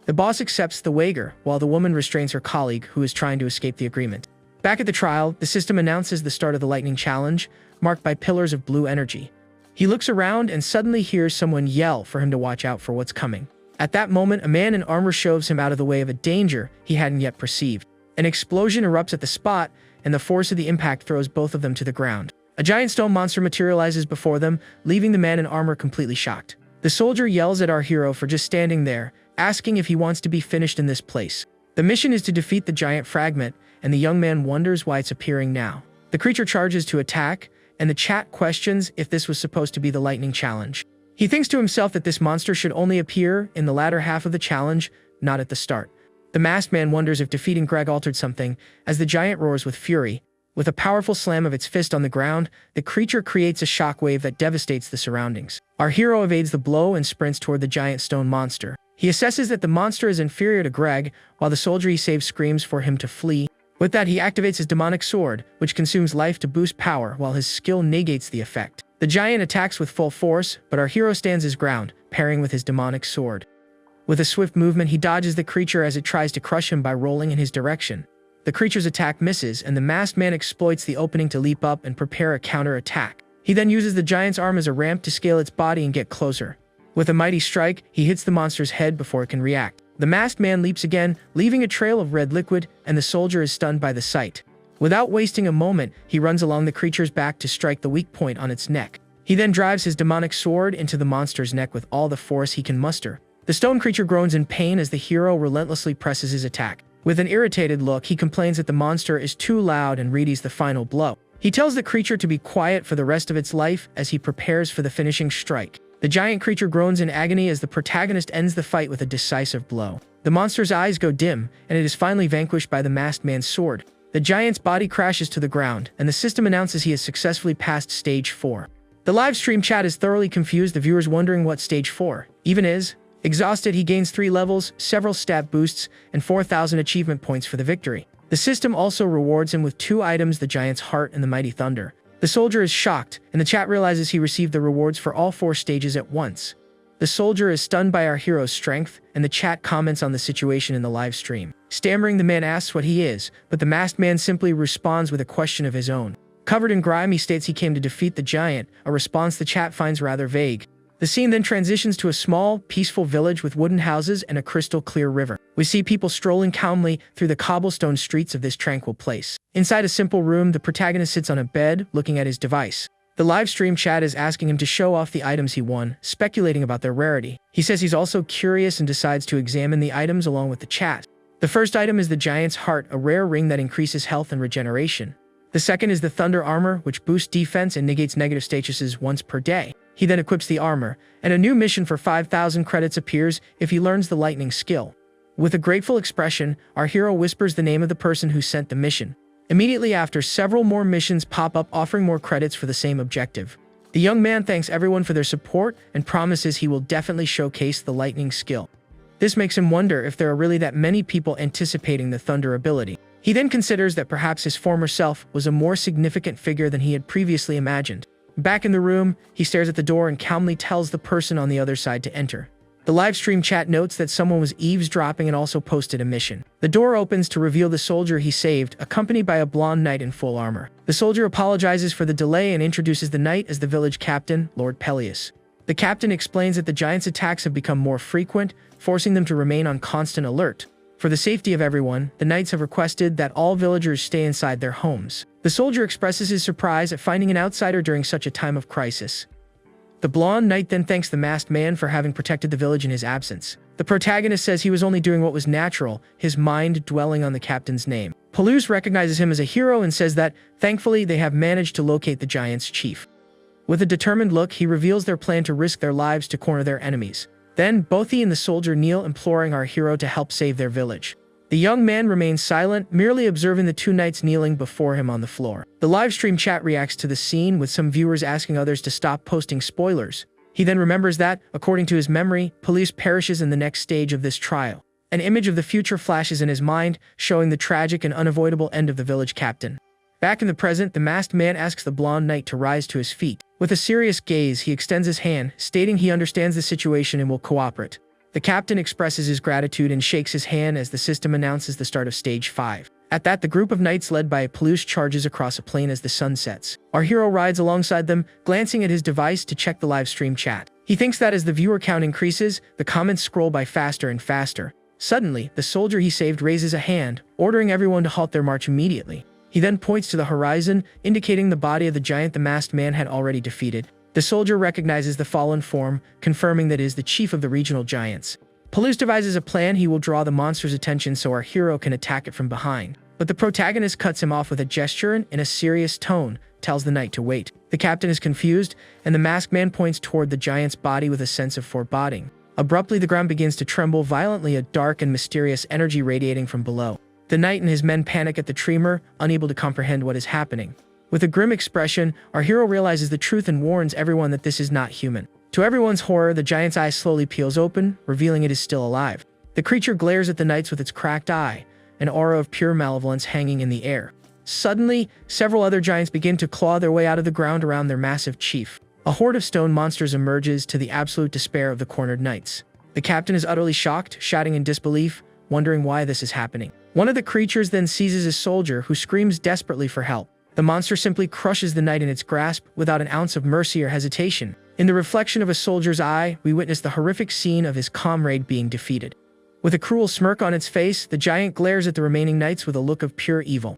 The boss accepts the wager, while the woman restrains her colleague, who is trying to escape the agreement. Back at the trial, the system announces the start of the lightning challenge, marked by pillars of blue energy. He looks around and suddenly hears someone yell for him to watch out for what's coming. At that moment, a man in armor shoves him out of the way of a danger he hadn't yet perceived. An explosion erupts at the spot, and the force of the impact throws both of them to the ground. A giant stone monster materializes before them, leaving the man in armor completely shocked. The soldier yells at our hero for just standing there, asking if he wants to be finished in this place. The mission is to defeat the giant fragment, and the young man wonders why it's appearing now. The creature charges to attack, and the chat questions if this was supposed to be the lightning challenge. He thinks to himself that this monster should only appear in the latter half of the challenge, not at the start. The masked man wonders if defeating Greg altered something, as the giant roars with fury. With a powerful slam of its fist on the ground, the creature creates a shockwave that devastates the surroundings. Our hero evades the blow and sprints toward the giant stone monster. He assesses that the monster is inferior to Greg, while the soldier he saves screams for him to flee. With that, he activates his demonic sword, which consumes life to boost power, while his skill negates the effect. The giant attacks with full force, but our hero stands his ground, parrying with his demonic sword. With a swift movement, he dodges the creature as it tries to crush him by rolling in his direction. The creature's attack misses, and the masked man exploits the opening to leap up and prepare a counter-attack. He then uses the giant's arm as a ramp to scale its body and get closer. With a mighty strike, he hits the monster's head before it can react. The masked man leaps again, leaving a trail of red liquid, and the soldier is stunned by the sight. Without wasting a moment, he runs along the creature's back to strike the weak point on its neck. He then drives his demonic sword into the monster's neck with all the force he can muster. The stone creature groans in pain as the hero relentlessly presses his attack. With an irritated look, he complains that the monster is too loud and readies the final blow. He tells the creature to be quiet for the rest of its life as he prepares for the finishing strike. The giant creature groans in agony as the protagonist ends the fight with a decisive blow. The monster's eyes go dim, and it is finally vanquished by the masked man's sword. The giant's body crashes to the ground, and the system announces he has successfully passed Stage 4. The live stream chat is thoroughly confused, the viewers wondering what Stage 4 even is. Exhausted, he gains 3 levels, several stat boosts, and 4,000 achievement points for the victory. The system also rewards him with 2 items, the giant's heart and the mighty thunder. The soldier is shocked, and the chat realizes he received the rewards for all 4 stages at once. The soldier is stunned by our hero's strength, and the chat comments on the situation in the live stream. Stammering, the man asks what he is, but the masked man simply responds with a question of his own. Covered in grime, he states he came to defeat the giant, a response the chat finds rather vague. The scene then transitions to a small, peaceful village with wooden houses and a crystal-clear river. We see people strolling calmly through the cobblestone streets of this tranquil place. Inside a simple room, the protagonist sits on a bed, looking at his device. The live stream chat is asking him to show off the items he won, speculating about their rarity. He says he's also curious and decides to examine the items along with the chat. The first item is the giant's heart, a rare ring that increases health and regeneration. The second is the thunder armor, which boosts defense and negates negative statuses once per day. He then equips the armor, and a new mission for 5,000 credits appears if he learns the lightning skill. With a grateful expression, our hero whispers the name of the person who sent the mission. Immediately after, several more missions pop up offering more credits for the same objective. The young man thanks everyone for their support and promises he will definitely showcase the lightning skill. This makes him wonder if there are really that many people anticipating the thunder ability. He then considers that perhaps his former self was a more significant figure than he had previously imagined. Back in the room, he stares at the door and calmly tells the person on the other side to enter. The live stream chat notes that someone was eavesdropping and also posted a mission. The door opens to reveal the soldier he saved, accompanied by a blonde knight in full armor. The soldier apologizes for the delay and introduces the knight as the village captain, Lord Peleus. The captain explains that the giant's attacks have become more frequent, forcing them to remain on constant alert. For the safety of everyone, the knights have requested that all villagers stay inside their homes. The soldier expresses his surprise at finding an outsider during such a time of crisis. The blonde knight then thanks the masked man for having protected the village in his absence. The protagonist says he was only doing what was natural, his mind dwelling on the captain's name. Peleus recognizes him as a hero and says that, thankfully, they have managed to locate the giant's chief. With a determined look, he reveals their plan to risk their lives to corner their enemies. Then, both he and the soldier kneel, imploring our hero to help save their village. The young man remains silent, merely observing the two knights kneeling before him on the floor. The live stream chat reacts to the scene, with some viewers asking others to stop posting spoilers. He then remembers that, according to his memory, police perishes in the next stage of this trial. An image of the future flashes in his mind, showing the tragic and unavoidable end of the village captain. Back in the present, the masked man asks the blonde knight to rise to his feet. With a serious gaze, he extends his hand, stating he understands the situation and will cooperate. The captain expresses his gratitude and shakes his hand as the system announces the start of Stage 5. At that, the group of knights led by a Peluche charges across a plain as the sun sets. Our hero rides alongside them, glancing at his device to check the live stream chat. He thinks that as the viewer count increases, the comments scroll by faster and faster. Suddenly, the soldier he saved raises a hand, ordering everyone to halt their march immediately. He then points to the horizon, indicating the body of the giant the masked man had already defeated. The soldier recognizes the fallen form, confirming that it is the chief of the regional giants. Peluche devises a plan. He will draw the monster's attention so our hero can attack it from behind. But the protagonist cuts him off with a gesture and, in a serious tone, tells the knight to wait. The captain is confused, and the masked man points toward the giant's body with a sense of foreboding. Abruptly, the ground begins to tremble violently, a dark and mysterious energy radiating from below. The knight and his men panic at the tremor, unable to comprehend what is happening. With a grim expression, our hero realizes the truth and warns everyone that this is not human. To everyone's horror, the giant's eye slowly peels open, revealing it is still alive. The creature glares at the knights with its cracked eye, an aura of pure malevolence hanging in the air. Suddenly, several other giants begin to claw their way out of the ground around their massive chief. A horde of stone monsters emerges, to the absolute despair of the cornered knights. The captain is utterly shocked, shouting in disbelief, wondering why this is happening. One of the creatures then seizes a soldier, who screams desperately for help. The monster simply crushes the knight in its grasp, without an ounce of mercy or hesitation. In the reflection of a soldier's eye, we witness the horrific scene of his comrade being defeated. With a cruel smirk on its face, the giant glares at the remaining knights with a look of pure evil.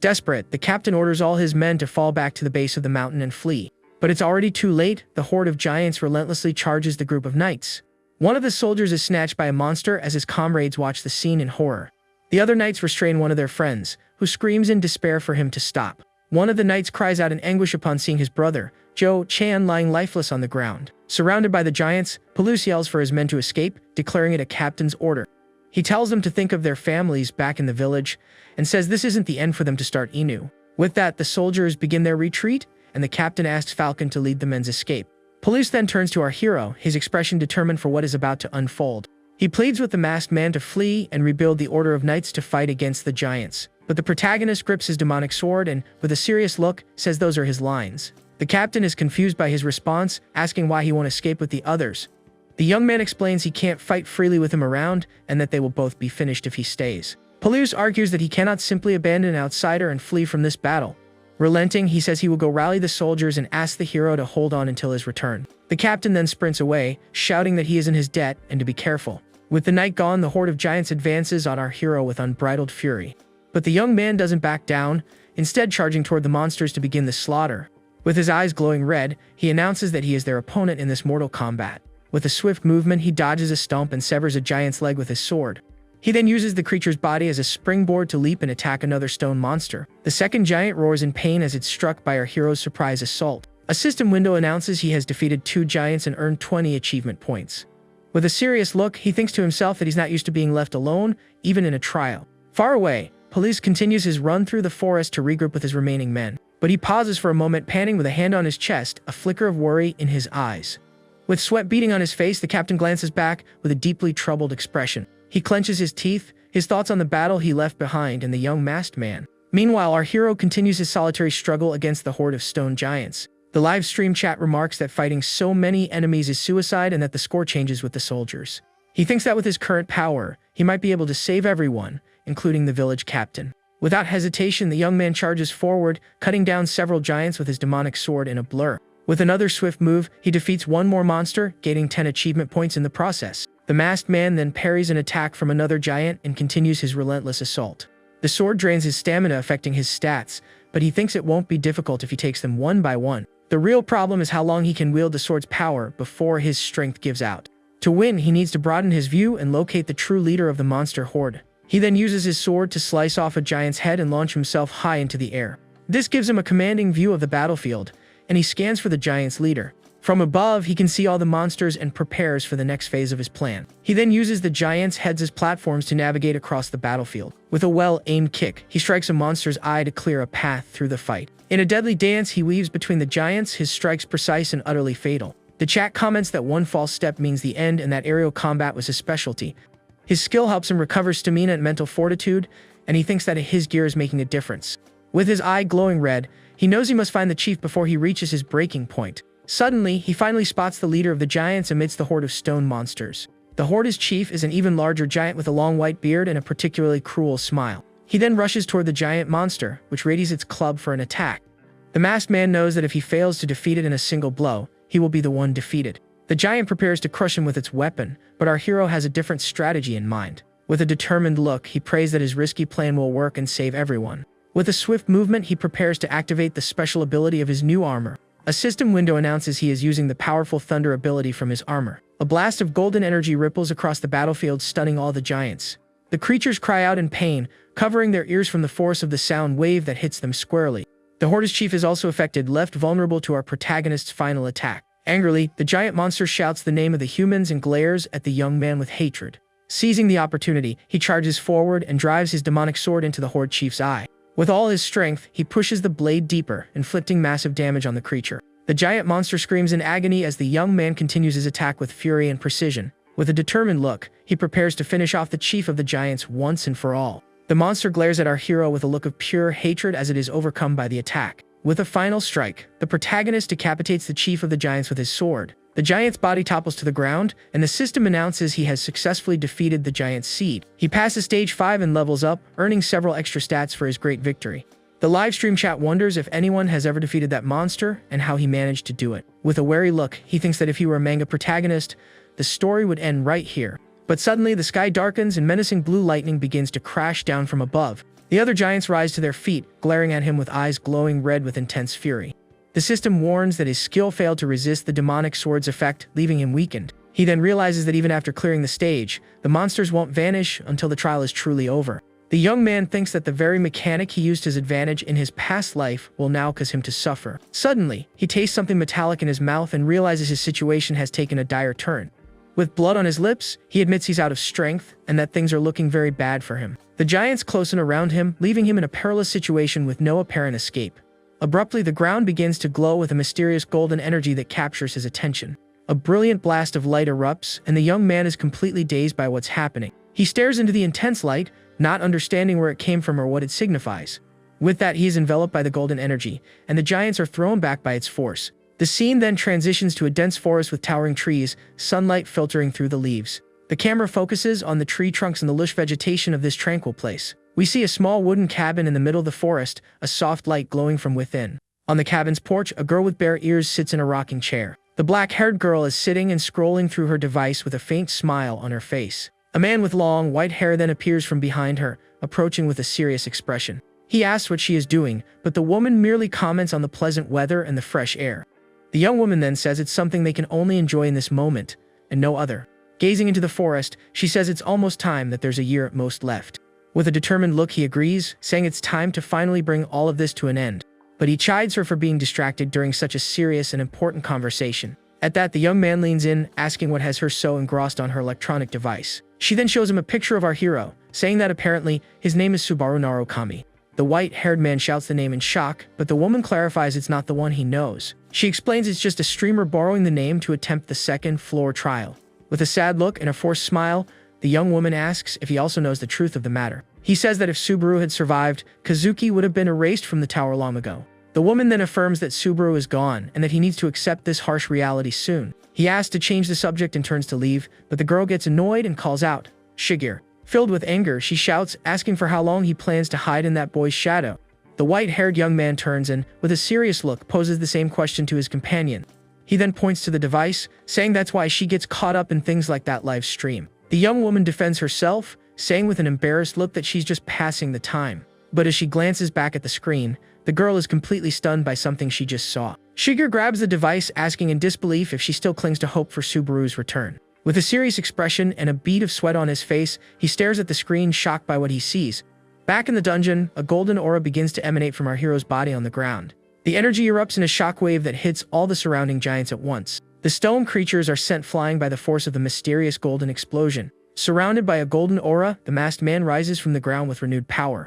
Desperate, the captain orders all his men to fall back to the base of the mountain and flee. But it's already too late. The horde of giants relentlessly charges the group of knights. One of the soldiers is snatched by a monster as his comrades watch the scene in horror. The other knights restrain one of their friends, who screams in despair for him to stop. One of the knights cries out in anguish upon seeing his brother, Joe Chan, lying lifeless on the ground. Surrounded by the giants, Peluche yells for his men to escape, declaring it a captain's order. He tells them to think of their families back in the village, and says this isn't the end for them to start anew. With that, the soldiers begin their retreat, and the captain asks Falcon to lead the men's escape. Peluche then turns to our hero, his expression determined for what is about to unfold. He pleads with the masked man to flee and rebuild the order of knights to fight against the giants. But the protagonist grips his demonic sword and, with a serious look, says those are his lines. The captain is confused by his response, asking why he won't escape with the others. The young man explains he can't fight freely with him around, and that they will both be finished if he stays. Peluche argues that he cannot simply abandon an outsider and flee from this battle. Relenting, he says he will go rally the soldiers and ask the hero to hold on until his return. The captain then sprints away, shouting that he is in his debt and to be careful. With the night gone, the horde of giants advances on our hero with unbridled fury. But the young man doesn't back down, instead charging toward the monsters to begin the slaughter. With his eyes glowing red, he announces that he is their opponent in this mortal combat. With a swift movement, he dodges a stump and severs a giant's leg with his sword. He then uses the creature's body as a springboard to leap and attack another stone monster. The second giant roars in pain as it's struck by our hero's surprise assault. A system window announces he has defeated 2 giants and earned 20 achievement points. With a serious look, he thinks to himself that he's not used to being left alone, even in a trial. Far away, Peluche continues his run through the forest to regroup with his remaining men. But he pauses for a moment, panting with a hand on his chest, a flicker of worry in his eyes. With sweat beading on his face, the captain glances back with a deeply troubled expression. He clenches his teeth, his thoughts on the battle he left behind and the young masked man. Meanwhile, our hero continues his solitary struggle against the horde of stone giants. The live stream chat remarks that fighting so many enemies is suicide and that the score changes with the soldiers. He thinks that with his current power, he might be able to save everyone, including the village captain. Without hesitation, the young man charges forward, cutting down several giants with his demonic sword in a blur. With another swift move, he defeats one more monster, gaining 10 achievement points in the process. The masked man then parries an attack from another giant and continues his relentless assault. The sword drains his stamina, affecting his stats, but he thinks it won't be difficult if he takes them one by one. The real problem is how long he can wield the sword's power before his strength gives out. To win, he needs to broaden his view and locate the true leader of the monster horde. He then uses his sword to slice off a giant's head and launch himself high into the air. This gives him a commanding view of the battlefield, and he scans for the giant's leader. From above, he can see all the monsters and prepares for the next phase of his plan. He then uses the giants' heads as platforms to navigate across the battlefield. With a well-aimed kick, he strikes a monster's eye to clear a path through the fight. In a deadly dance, he weaves between the giants, his strikes precise and utterly fatal. The chat comments that one false step means the end and that aerial combat was his specialty. His skill helps him recover stamina and mental fortitude, and he thinks that his gear is making a difference. With his eye glowing red, he knows he must find the chief before he reaches his breaking point. Suddenly, he finally spots the leader of the giants amidst the horde of stone monsters. The horde's chief is an even larger giant with a long white beard and a particularly cruel smile. He then rushes toward the giant monster, which readies its club for an attack. The masked man knows that if he fails to defeat it in a single blow, he will be the one defeated. The giant prepares to crush him with its weapon, but our hero has a different strategy in mind. With a determined look, he prays that his risky plan will work and save everyone. With a swift movement, he prepares to activate the special ability of his new armor. A system window announces he is using the powerful thunder ability from his armor. A blast of golden energy ripples across the battlefield, stunning all the giants. The creatures cry out in pain, covering their ears from the force of the sound wave that hits them squarely. The horde's chief is also affected, left vulnerable to our protagonist's final attack. Angrily, the giant monster shouts the name of the humans and glares at the young man with hatred. Seizing the opportunity, he charges forward and drives his demonic sword into the horde chief's eye. With all his strength, he pushes the blade deeper, inflicting massive damage on the creature. The giant monster screams in agony as the young man continues his attack with fury and precision. With a determined look, he prepares to finish off the chief of the giants once and for all. The monster glares at our hero with a look of pure hatred as it is overcome by the attack. With a final strike, the protagonist decapitates the chief of the giants with his sword. The giant's body topples to the ground, and the system announces he has successfully defeated the giant's seed. He passes stage 5 and levels up, earning several extra stats for his great victory. The livestream chat wonders if anyone has ever defeated that monster and how he managed to do it. With a wary look, he thinks that if he were a manga protagonist, the story would end right here. But suddenly, the sky darkens and menacing blue lightning begins to crash down from above. The other giants rise to their feet, glaring at him with eyes glowing red with intense fury. The system warns that his skill failed to resist the demonic sword's effect, leaving him weakened. He then realizes that even after clearing the stage, the monsters won't vanish until the trial is truly over. The young man thinks that the very mechanic he used his advantage in his past life will now cause him to suffer. Suddenly, he tastes something metallic in his mouth and realizes his situation has taken a dire turn. With blood on his lips, he admits he's out of strength and that things are looking very bad for him. The giants close in around him, leaving him in a perilous situation with no apparent escape. Abruptly, the ground begins to glow with a mysterious golden energy that captures his attention. A brilliant blast of light erupts, and the young man is completely dazed by what's happening. He stares into the intense light, not understanding where it came from or what it signifies. With that, he is enveloped by the golden energy, and the giants are thrown back by its force. The scene then transitions to a dense forest with towering trees, sunlight filtering through the leaves. The camera focuses on the tree trunks and the lush vegetation of this tranquil place. We see a small wooden cabin in the middle of the forest, a soft light glowing from within. On the cabin's porch, a girl with bare ears sits in a rocking chair. The black-haired girl is sitting and scrolling through her device with a faint smile on her face. A man with long, white hair then appears from behind her, approaching with a serious expression. He asks what she is doing, but the woman merely comments on the pleasant weather and the fresh air. The young woman then says it's something they can only enjoy in this moment, and no other. Gazing into the forest, she says it's almost time, that there's a year at most left. With a determined look, he agrees, saying it's time to finally bring all of this to an end. But he chides her for being distracted during such a serious and important conversation. At that, the young man leans in, asking what has her so engrossed on her electronic device. She then shows him a picture of our hero, saying that apparently his name is Subaru Narukami. The white-haired man shouts the name in shock, but the woman clarifies it's not the one he knows. She explains it's just a streamer borrowing the name to attempt the second-floor trial. With a sad look and a forced smile, the young woman asks if he also knows the truth of the matter. He says that if Subaru had survived, Kazuki would have been erased from the tower long ago. The woman then affirms that Subaru is gone and that he needs to accept this harsh reality soon. He asks to change the subject and turns to leave, but the girl gets annoyed and calls out, "Shigeru." Filled with anger, she shouts, asking for how long he plans to hide in that boy's shadow. The white-haired young man turns and, with a serious look, poses the same question to his companion. He then points to the device, saying that's why she gets caught up in things like that live stream. The young woman defends herself, saying with an embarrassed look that she's just passing the time. But as she glances back at the screen, the girl is completely stunned by something she just saw. Shigeru grabs the device, asking in disbelief if she still clings to hope for Subaru's return. With a serious expression and a bead of sweat on his face, he stares at the screen, shocked by what he sees. Back in the dungeon, a golden aura begins to emanate from our hero's body on the ground. The energy erupts in a shockwave that hits all the surrounding giants at once. The stone creatures are sent flying by the force of the mysterious golden explosion. Surrounded by a golden aura, the masked man rises from the ground with renewed power.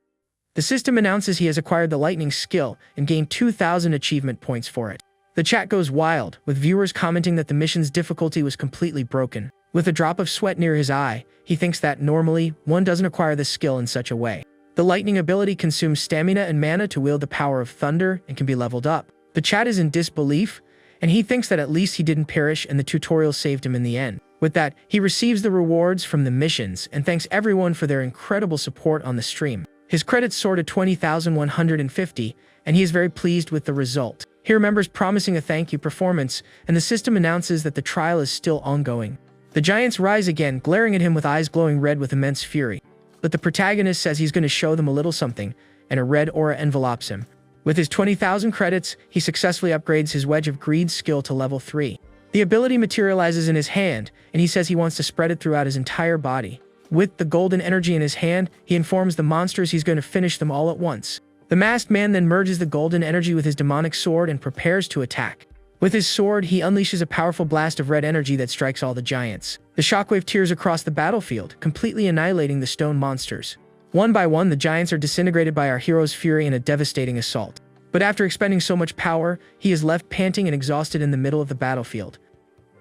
The system announces he has acquired the lightning skill and gained 2,000 achievement points for it. The chat goes wild, with viewers commenting that the mission's difficulty was completely broken. With a drop of sweat near his eye, he thinks that normally, one doesn't acquire this skill in such a way. The lightning ability consumes stamina and mana to wield the power of thunder and can be leveled up. The chat is in disbelief, and he thinks that at least he didn't perish and the tutorial saved him in the end. With that, he receives the rewards from the missions and thanks everyone for their incredible support on the stream. His credits soar to 20,150, and he is very pleased with the result. He remembers promising a thank you performance, and the system announces that the trial is still ongoing. The giants rise again, glaring at him with eyes glowing red with immense fury. But the protagonist says he's going to show them a little something, and a red aura envelopes him. With his 20,000 credits, he successfully upgrades his Wedge of Greed skill to level 3. The ability materializes in his hand, and he says he wants to spread it throughout his entire body. With the golden energy in his hand, he informs the monsters he's going to finish them all at once. The masked man then merges the golden energy with his demonic sword and prepares to attack. With his sword, he unleashes a powerful blast of red energy that strikes all the giants. The shockwave tears across the battlefield, completely annihilating the stone monsters. One by one, the giants are disintegrated by our hero's fury in a devastating assault. But after expending so much power, he is left panting and exhausted in the middle of the battlefield.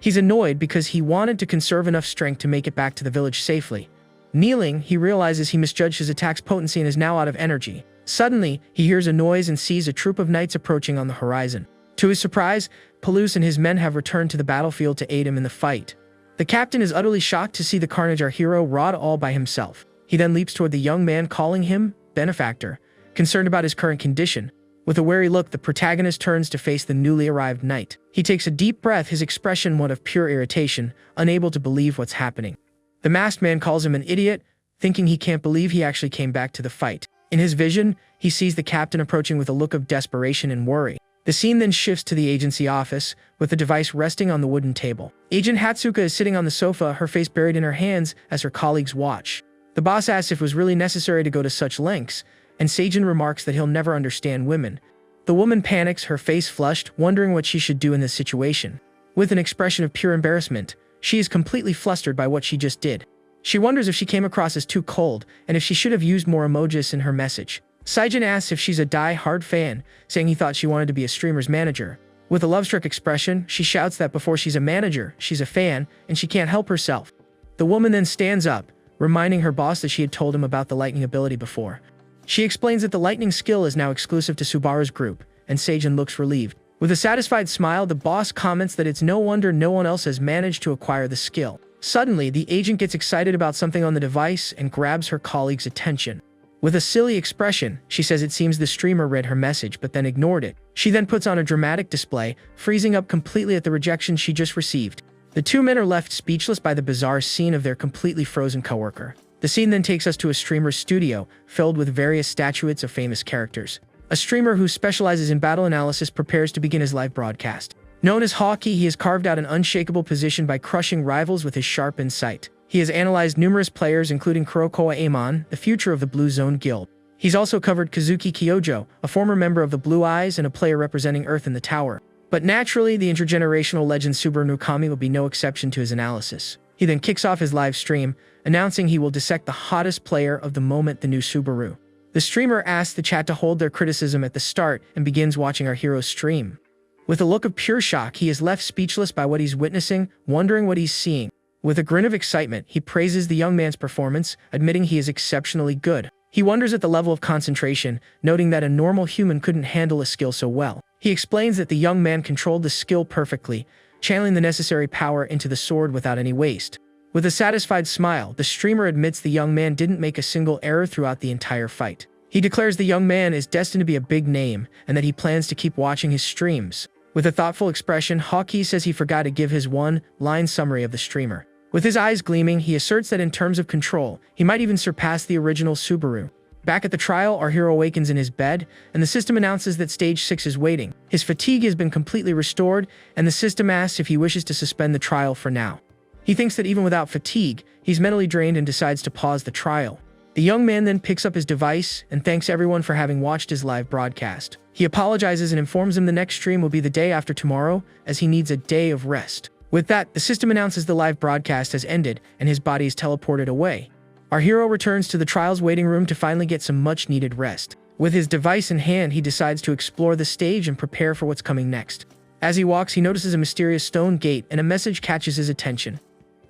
He's annoyed because he wanted to conserve enough strength to make it back to the village safely. Kneeling, he realizes he misjudged his attack's potency and is now out of energy. Suddenly, he hears a noise and sees a troop of knights approaching on the horizon. To his surprise, Palouse and his men have returned to the battlefield to aid him in the fight. The captain is utterly shocked to see the carnage our hero wrought all by himself. He then leaps toward the young man, calling him benefactor, concerned about his current condition. With a wary look, the protagonist turns to face the newly arrived knight. He takes a deep breath, his expression one of pure irritation, unable to believe what's happening. The masked man calls him an idiot, thinking he can't believe he actually came back to the fight. In his vision, he sees the captain approaching with a look of desperation and worry. The scene then shifts to the agency office, with the device resting on the wooden table. Agent Hatsuka is sitting on the sofa, her face buried in her hands as her colleagues watch. The boss asks if it was really necessary to go to such lengths, and Seijin remarks that he'll never understand women. The woman panics, her face flushed, wondering what she should do in this situation. With an expression of pure embarrassment, she is completely flustered by what she just did. She wonders if she came across as too cold, and if she should have used more emojis in her message. Seijin asks if she's a die-hard fan, saying he thought she wanted to be a streamer's manager. With a love-struck expression, she shouts that before she's a manager, she's a fan, and she can't help herself. The woman then stands up, reminding her boss that she had told him about the lightning ability before. She explains that the lightning skill is now exclusive to Subaru's group, and Seijin looks relieved. With a satisfied smile, the boss comments that it's no wonder no one else has managed to acquire the skill. Suddenly, the agent gets excited about something on the device and grabs her colleague's attention. With a silly expression, she says it seems the streamer read her message but then ignored it. She then puts on a dramatic display, freezing up completely at the rejection she just received. The two men are left speechless by the bizarre scene of their completely frozen coworker. The scene then takes us to a streamer's studio, filled with various statuettes of famous characters. A streamer who specializes in battle analysis prepares to begin his live broadcast. Known as Hawkeye, he has carved out an unshakable position by crushing rivals with his sharp insight. He has analyzed numerous players, including Kurokoa Amon, the future of the Blue Zone Guild. He's also covered Kazuki Kyojo, a former member of the Blue Eyes and a player representing Earth in the Tower. But naturally, the intergenerational legend Subaru Nukami will be no exception to his analysis. He then kicks off his live stream, announcing he will dissect the hottest player of the moment, the new Subaru. The streamer asks the chat to hold their criticism at the start and begins watching our hero's stream. With a look of pure shock, he is left speechless by what he's witnessing, wondering what he's seeing. With a grin of excitement, he praises the young man's performance, admitting he is exceptionally good. He wonders at the level of concentration, noting that a normal human couldn't handle a skill so well. He explains that the young man controlled the skill perfectly, channeling the necessary power into the sword without any waste. With a satisfied smile, the streamer admits the young man didn't make a single error throughout the entire fight. He declares the young man is destined to be a big name, and that he plans to keep watching his streams. With a thoughtful expression, Hawkeye says he forgot to give his one-line summary of the streamer. With his eyes gleaming, he asserts that in terms of control, he might even surpass the original Subaru. Back at the trial, our hero awakens in his bed, and the system announces that Stage 6 is waiting. His fatigue has been completely restored, and the system asks if he wishes to suspend the trial for now. He thinks that even without fatigue, he's mentally drained and decides to pause the trial. The young man then picks up his device and thanks everyone for having watched his live broadcast. He apologizes and informs them the next stream will be the day after tomorrow, as he needs a day of rest. With that, the system announces the live broadcast has ended and his body is teleported away. Our hero returns to the trial's waiting room to finally get some much-needed rest. With his device in hand, he decides to explore the stage and prepare for what's coming next. As he walks, he notices a mysterious stone gate and a message catches his attention.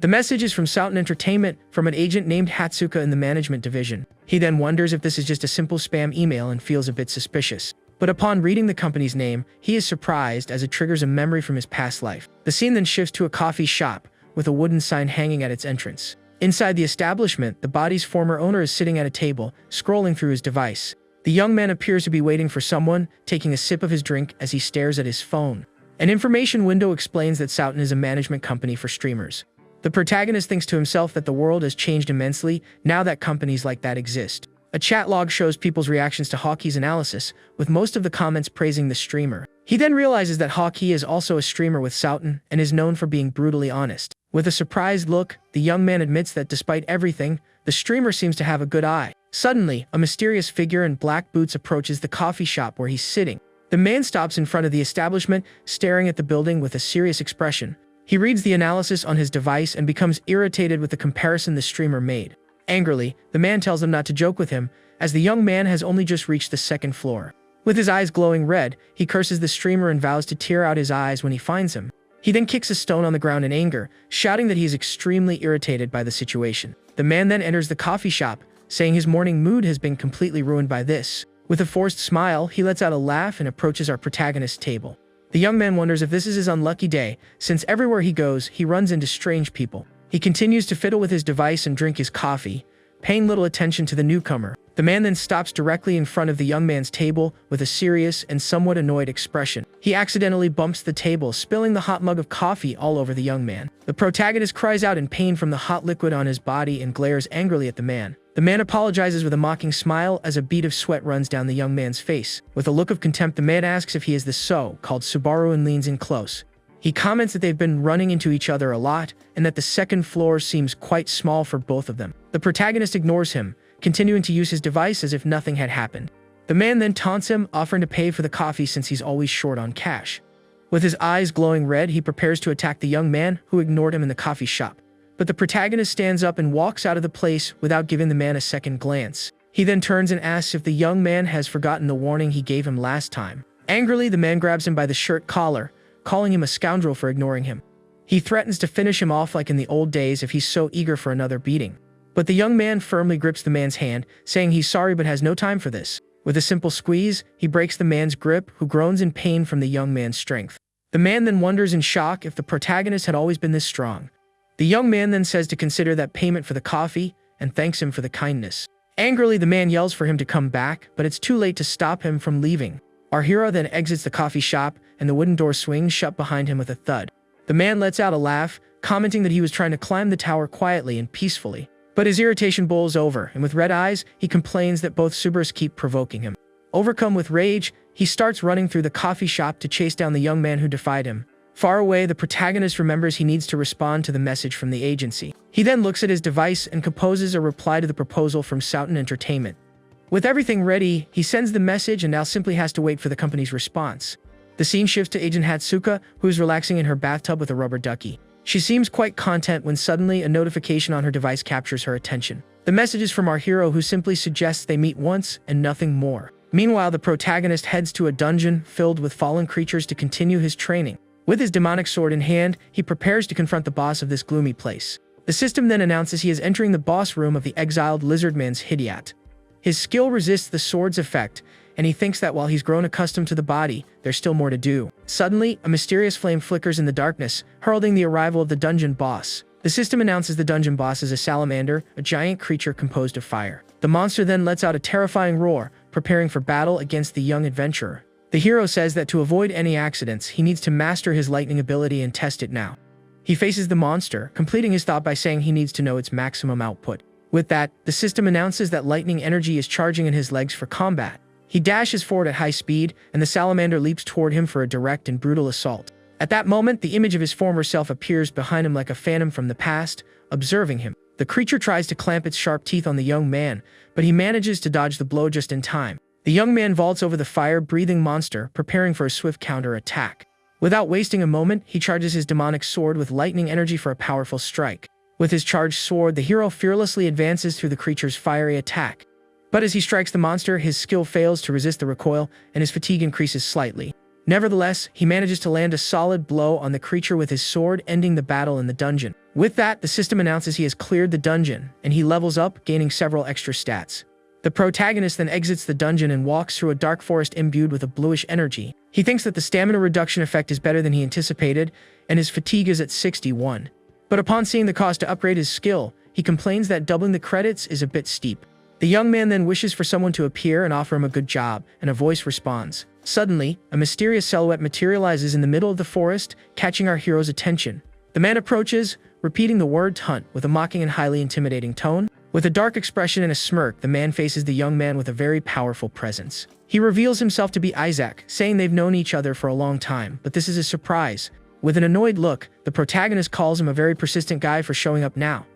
The message is from Souten Entertainment, from an agent named Hatsuka in the management division. He then wonders if this is just a simple spam email and feels a bit suspicious. But upon reading the company's name, he is surprised as it triggers a memory from his past life. The scene then shifts to a coffee shop, with a wooden sign hanging at its entrance. Inside the establishment, the body's former owner is sitting at a table, scrolling through his device. The young man appears to be waiting for someone, taking a sip of his drink as he stares at his phone. An information window explains that Souten is a management company for streamers. The protagonist thinks to himself that the world has changed immensely now that companies like that exist. A chat log shows people's reactions to Hawkeye's analysis, with most of the comments praising the streamer. He then realizes that Hawkeye is also a streamer with Souten and is known for being brutally honest. With a surprised look, the young man admits that despite everything, the streamer seems to have a good eye. Suddenly, a mysterious figure in black boots approaches the coffee shop where he's sitting. The man stops in front of the establishment, staring at the building with a serious expression. He reads the analysis on his device and becomes irritated with the comparison the streamer made. Angrily, the man tells him not to joke with him, as the young man has only just reached the second floor. With his eyes glowing red, he curses the streamer and vows to tear out his eyes when he finds him. He then kicks a stone on the ground in anger, shouting that he is extremely irritated by the situation. The man then enters the coffee shop, saying his morning mood has been completely ruined by this. With a forced smile, he lets out a laugh and approaches our protagonist's table. The young man wonders if this is his unlucky day, since everywhere he goes, he runs into strange people. He continues to fiddle with his device and drink his coffee, paying little attention to the newcomer. The man then stops directly in front of the young man's table with a serious and somewhat annoyed expression. He accidentally bumps the table, spilling the hot mug of coffee all over the young man. The protagonist cries out in pain from the hot liquid on his body and glares angrily at the man. The man apologizes with a mocking smile as a bead of sweat runs down the young man's face. With a look of contempt, the man asks if he is the so-called Subaru and leans in close. He comments that they've been running into each other a lot and that the second floor seems quite small for both of them. The protagonist ignores him, continuing to use his device as if nothing had happened. The man then taunts him, offering to pay for the coffee since he's always short on cash. With his eyes glowing red, he prepares to attack the young man who ignored him in the coffee shop. But the protagonist stands up and walks out of the place without giving the man a second glance. He then turns and asks if the young man has forgotten the warning he gave him last time. Angrily, the man grabs him by the shirt collar, calling him a scoundrel for ignoring him. He threatens to finish him off like in the old days if he's so eager for another beating. But the young man firmly grips the man's hand, saying he's sorry but has no time for this. With a simple squeeze, he breaks the man's grip, who groans in pain from the young man's strength. The man then wonders in shock if the protagonist had always been this strong. The young man then says to consider that payment for the coffee and thanks him for the kindness. Angrily, the man yells for him to come back, but it's too late to stop him from leaving. Our hero then exits the coffee shop and the wooden door swings shut behind him with a thud. The man lets out a laugh, commenting that he was trying to climb the tower quietly and peacefully. But his irritation boils over, and with red eyes, he complains that both Subers keep provoking him. Overcome with rage, he starts running through the coffee shop to chase down the young man who defied him. Far away, the protagonist remembers he needs to respond to the message from the agency. He then looks at his device and composes a reply to the proposal from Souten Entertainment. With everything ready, he sends the message and now simply has to wait for the company's response. The scene shifts to Agent Hatsuka, who is relaxing in her bathtub with a rubber ducky. She seems quite content when suddenly a notification on her device captures her attention. The message is from our hero, who simply suggests they meet once and nothing more. Meanwhile, the protagonist heads to a dungeon filled with fallen creatures to continue his training. With his demonic sword in hand, he prepares to confront the boss of this gloomy place. The system then announces he is entering the boss room of the exiled Lizardman's Hidyat. His skill resists the sword's effect, and he thinks that while he's grown accustomed to the body, there's still more to do. Suddenly, a mysterious flame flickers in the darkness, heralding the arrival of the dungeon boss. The system announces the dungeon boss is a salamander, a giant creature composed of fire. The monster then lets out a terrifying roar, preparing for battle against the young adventurer. The hero says that to avoid any accidents, he needs to master his lightning ability and test it now. He faces the monster, completing his thought by saying he needs to know its maximum output. With that, the system announces that lightning energy is charging in his legs for combat. He dashes forward at high speed, and the salamander leaps toward him for a direct and brutal assault. At that moment, the image of his former self appears behind him like a phantom from the past, observing him. The creature tries to clamp its sharp teeth on the young man, but he manages to dodge the blow just in time. The young man vaults over the fire-breathing monster, preparing for a swift counter-attack. Without wasting a moment, he charges his demonic sword with lightning energy for a powerful strike. With his charged sword, the hero fearlessly advances through the creature's fiery attack. But as he strikes the monster, his skill fails to resist the recoil, and his fatigue increases slightly. Nevertheless, he manages to land a solid blow on the creature with his sword, ending the battle in the dungeon. With that, the system announces he has cleared the dungeon, and he levels up, gaining several extra stats. The protagonist then exits the dungeon and walks through a dark forest imbued with a bluish energy. He thinks that the stamina reduction effect is better than he anticipated, and his fatigue is at 61. But upon seeing the cost to upgrade his skill, he complains that doubling the credits is a bit steep. The young man then wishes for someone to appear and offer him a good job, and a voice responds. Suddenly, a mysterious silhouette materializes in the middle of the forest, catching our hero's attention. The man approaches, repeating the word hunt with a mocking and highly intimidating tone. With a dark expression and a smirk, the man faces the young man with a very powerful presence. He reveals himself to be Isaac, saying they've known each other for a long time, but this is a surprise. With an annoyed look, the protagonist calls him a very persistent guy for showing up now.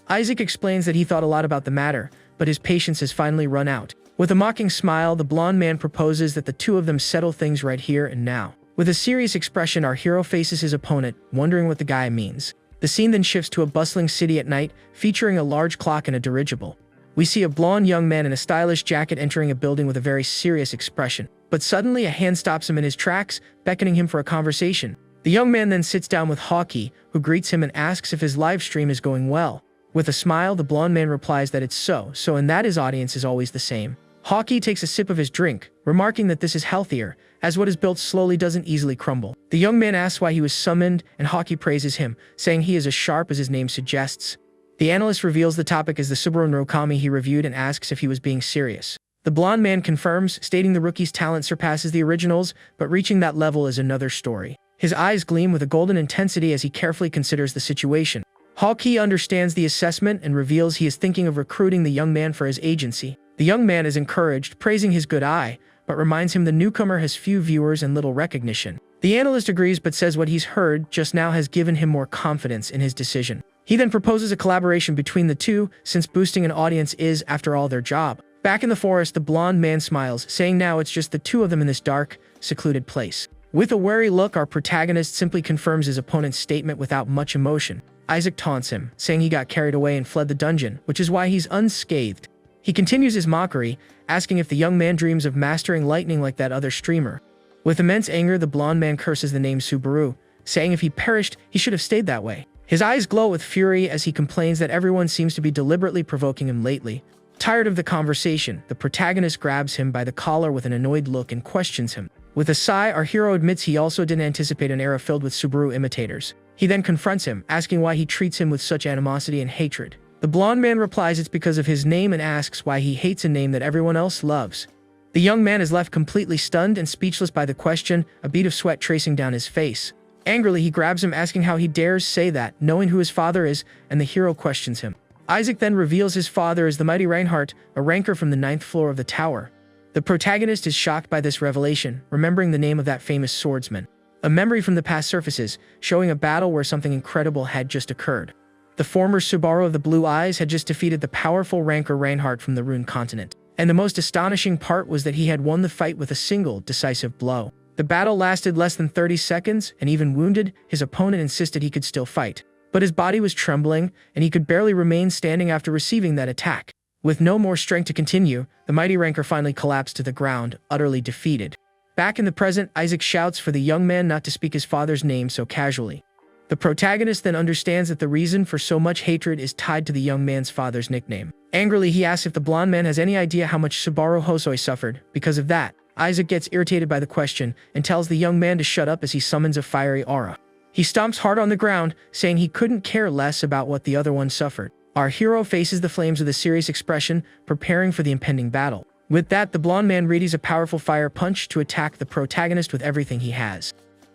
Isaac explains that he thought a lot about the matter, but his patience has finally run out. With a mocking smile, the blonde man proposes that the two of them settle things right here and now. With a serious expression, our hero faces his opponent, wondering what the guy means. The scene then shifts to a bustling city at night, featuring a large clock and a dirigible. We see a blonde young man in a stylish jacket entering a building with a very serious expression. But suddenly, a hand stops him in his tracks, beckoning him for a conversation. The young man then sits down with Hawkeye, who greets him and asks if his live stream is going well. With a smile, the blonde man replies that it's so and that his audience is always the same. Hawkeye takes a sip of his drink, remarking that this is healthier, as what is built slowly doesn't easily crumble. The young man asks why he was summoned, and Hawkeye praises him, saying he is as sharp as his name suggests. The analyst reveals the topic as the Subaru Narukami he reviewed and asks if he was being serious. The blonde man confirms, stating the rookie's talent surpasses the original's, but reaching that level is another story. His eyes gleam with a golden intensity as he carefully considers the situation. Hawkeye understands the assessment and reveals he is thinking of recruiting the young man for his agency. The young man is encouraged, praising his good eye, but reminds him the newcomer has few viewers and little recognition. The analyst agrees but says what he's heard just now has given him more confidence in his decision. He then proposes a collaboration between the two, since boosting an audience is, after all, their job. Back in the forest, the blonde man smiles, saying now it's just the two of them in this dark, secluded place. With a wary look, our protagonist simply confirms his opponent's statement without much emotion. Isaac taunts him, saying he got carried away and fled the dungeon, which is why he's unscathed. He continues his mockery, asking if the young man dreams of mastering lightning like that other streamer. With immense anger, the blonde man curses the name Subaru, saying if he perished, he should have stayed that way. His eyes glow with fury as he complains that everyone seems to be deliberately provoking him lately. Tired of the conversation, the protagonist grabs him by the collar with an annoyed look and questions him. With a sigh, our hero admits he also didn't anticipate an era filled with Subaru imitators. He then confronts him, asking why he treats him with such animosity and hatred. The blonde man replies it's because of his name and asks why he hates a name that everyone else loves. The young man is left completely stunned and speechless by the question, a bead of sweat tracing down his face. Angrily, he grabs him, asking how he dares say that, knowing who his father is, and the hero questions him. Isaac then reveals his father is the mighty Reinhardt, a ranker from the 9th floor of the tower. The protagonist is shocked by this revelation, remembering the name of that famous swordsman. A memory from the past surfaces, showing a battle where something incredible had just occurred. The former Subaru of the Blue Eyes had just defeated the powerful ranker Reinhardt from the Rune continent. And the most astonishing part was that he had won the fight with a single, decisive blow. The battle lasted less than 30 seconds, and even wounded, his opponent insisted he could still fight. But his body was trembling, and he could barely remain standing after receiving that attack. With no more strength to continue, the mighty ranker finally collapsed to the ground, utterly defeated. Back in the present, Isaac shouts for the young man not to speak his father's name so casually. The protagonist then understands that the reason for so much hatred is tied to the young man's father's nickname. Angrily, he asks if the blonde man has any idea how much Subaru Hosoi suffered. Because of that, Isaac gets irritated by the question and tells the young man to shut up as he summons a fiery aura. He stomps hard on the ground, saying he couldn't care less about what the other one suffered. Our hero faces the flames with a serious expression, preparing for the impending battle. With that, the blonde man readies a powerful fire punch to attack the protagonist with everything he has.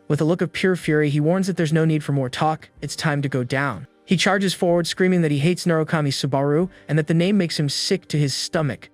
With a look of pure fury, he warns that there's no need for more talk, it's time to go down. He charges forward, screaming that he hates Narukami Subaru and that the name makes him sick to his stomach.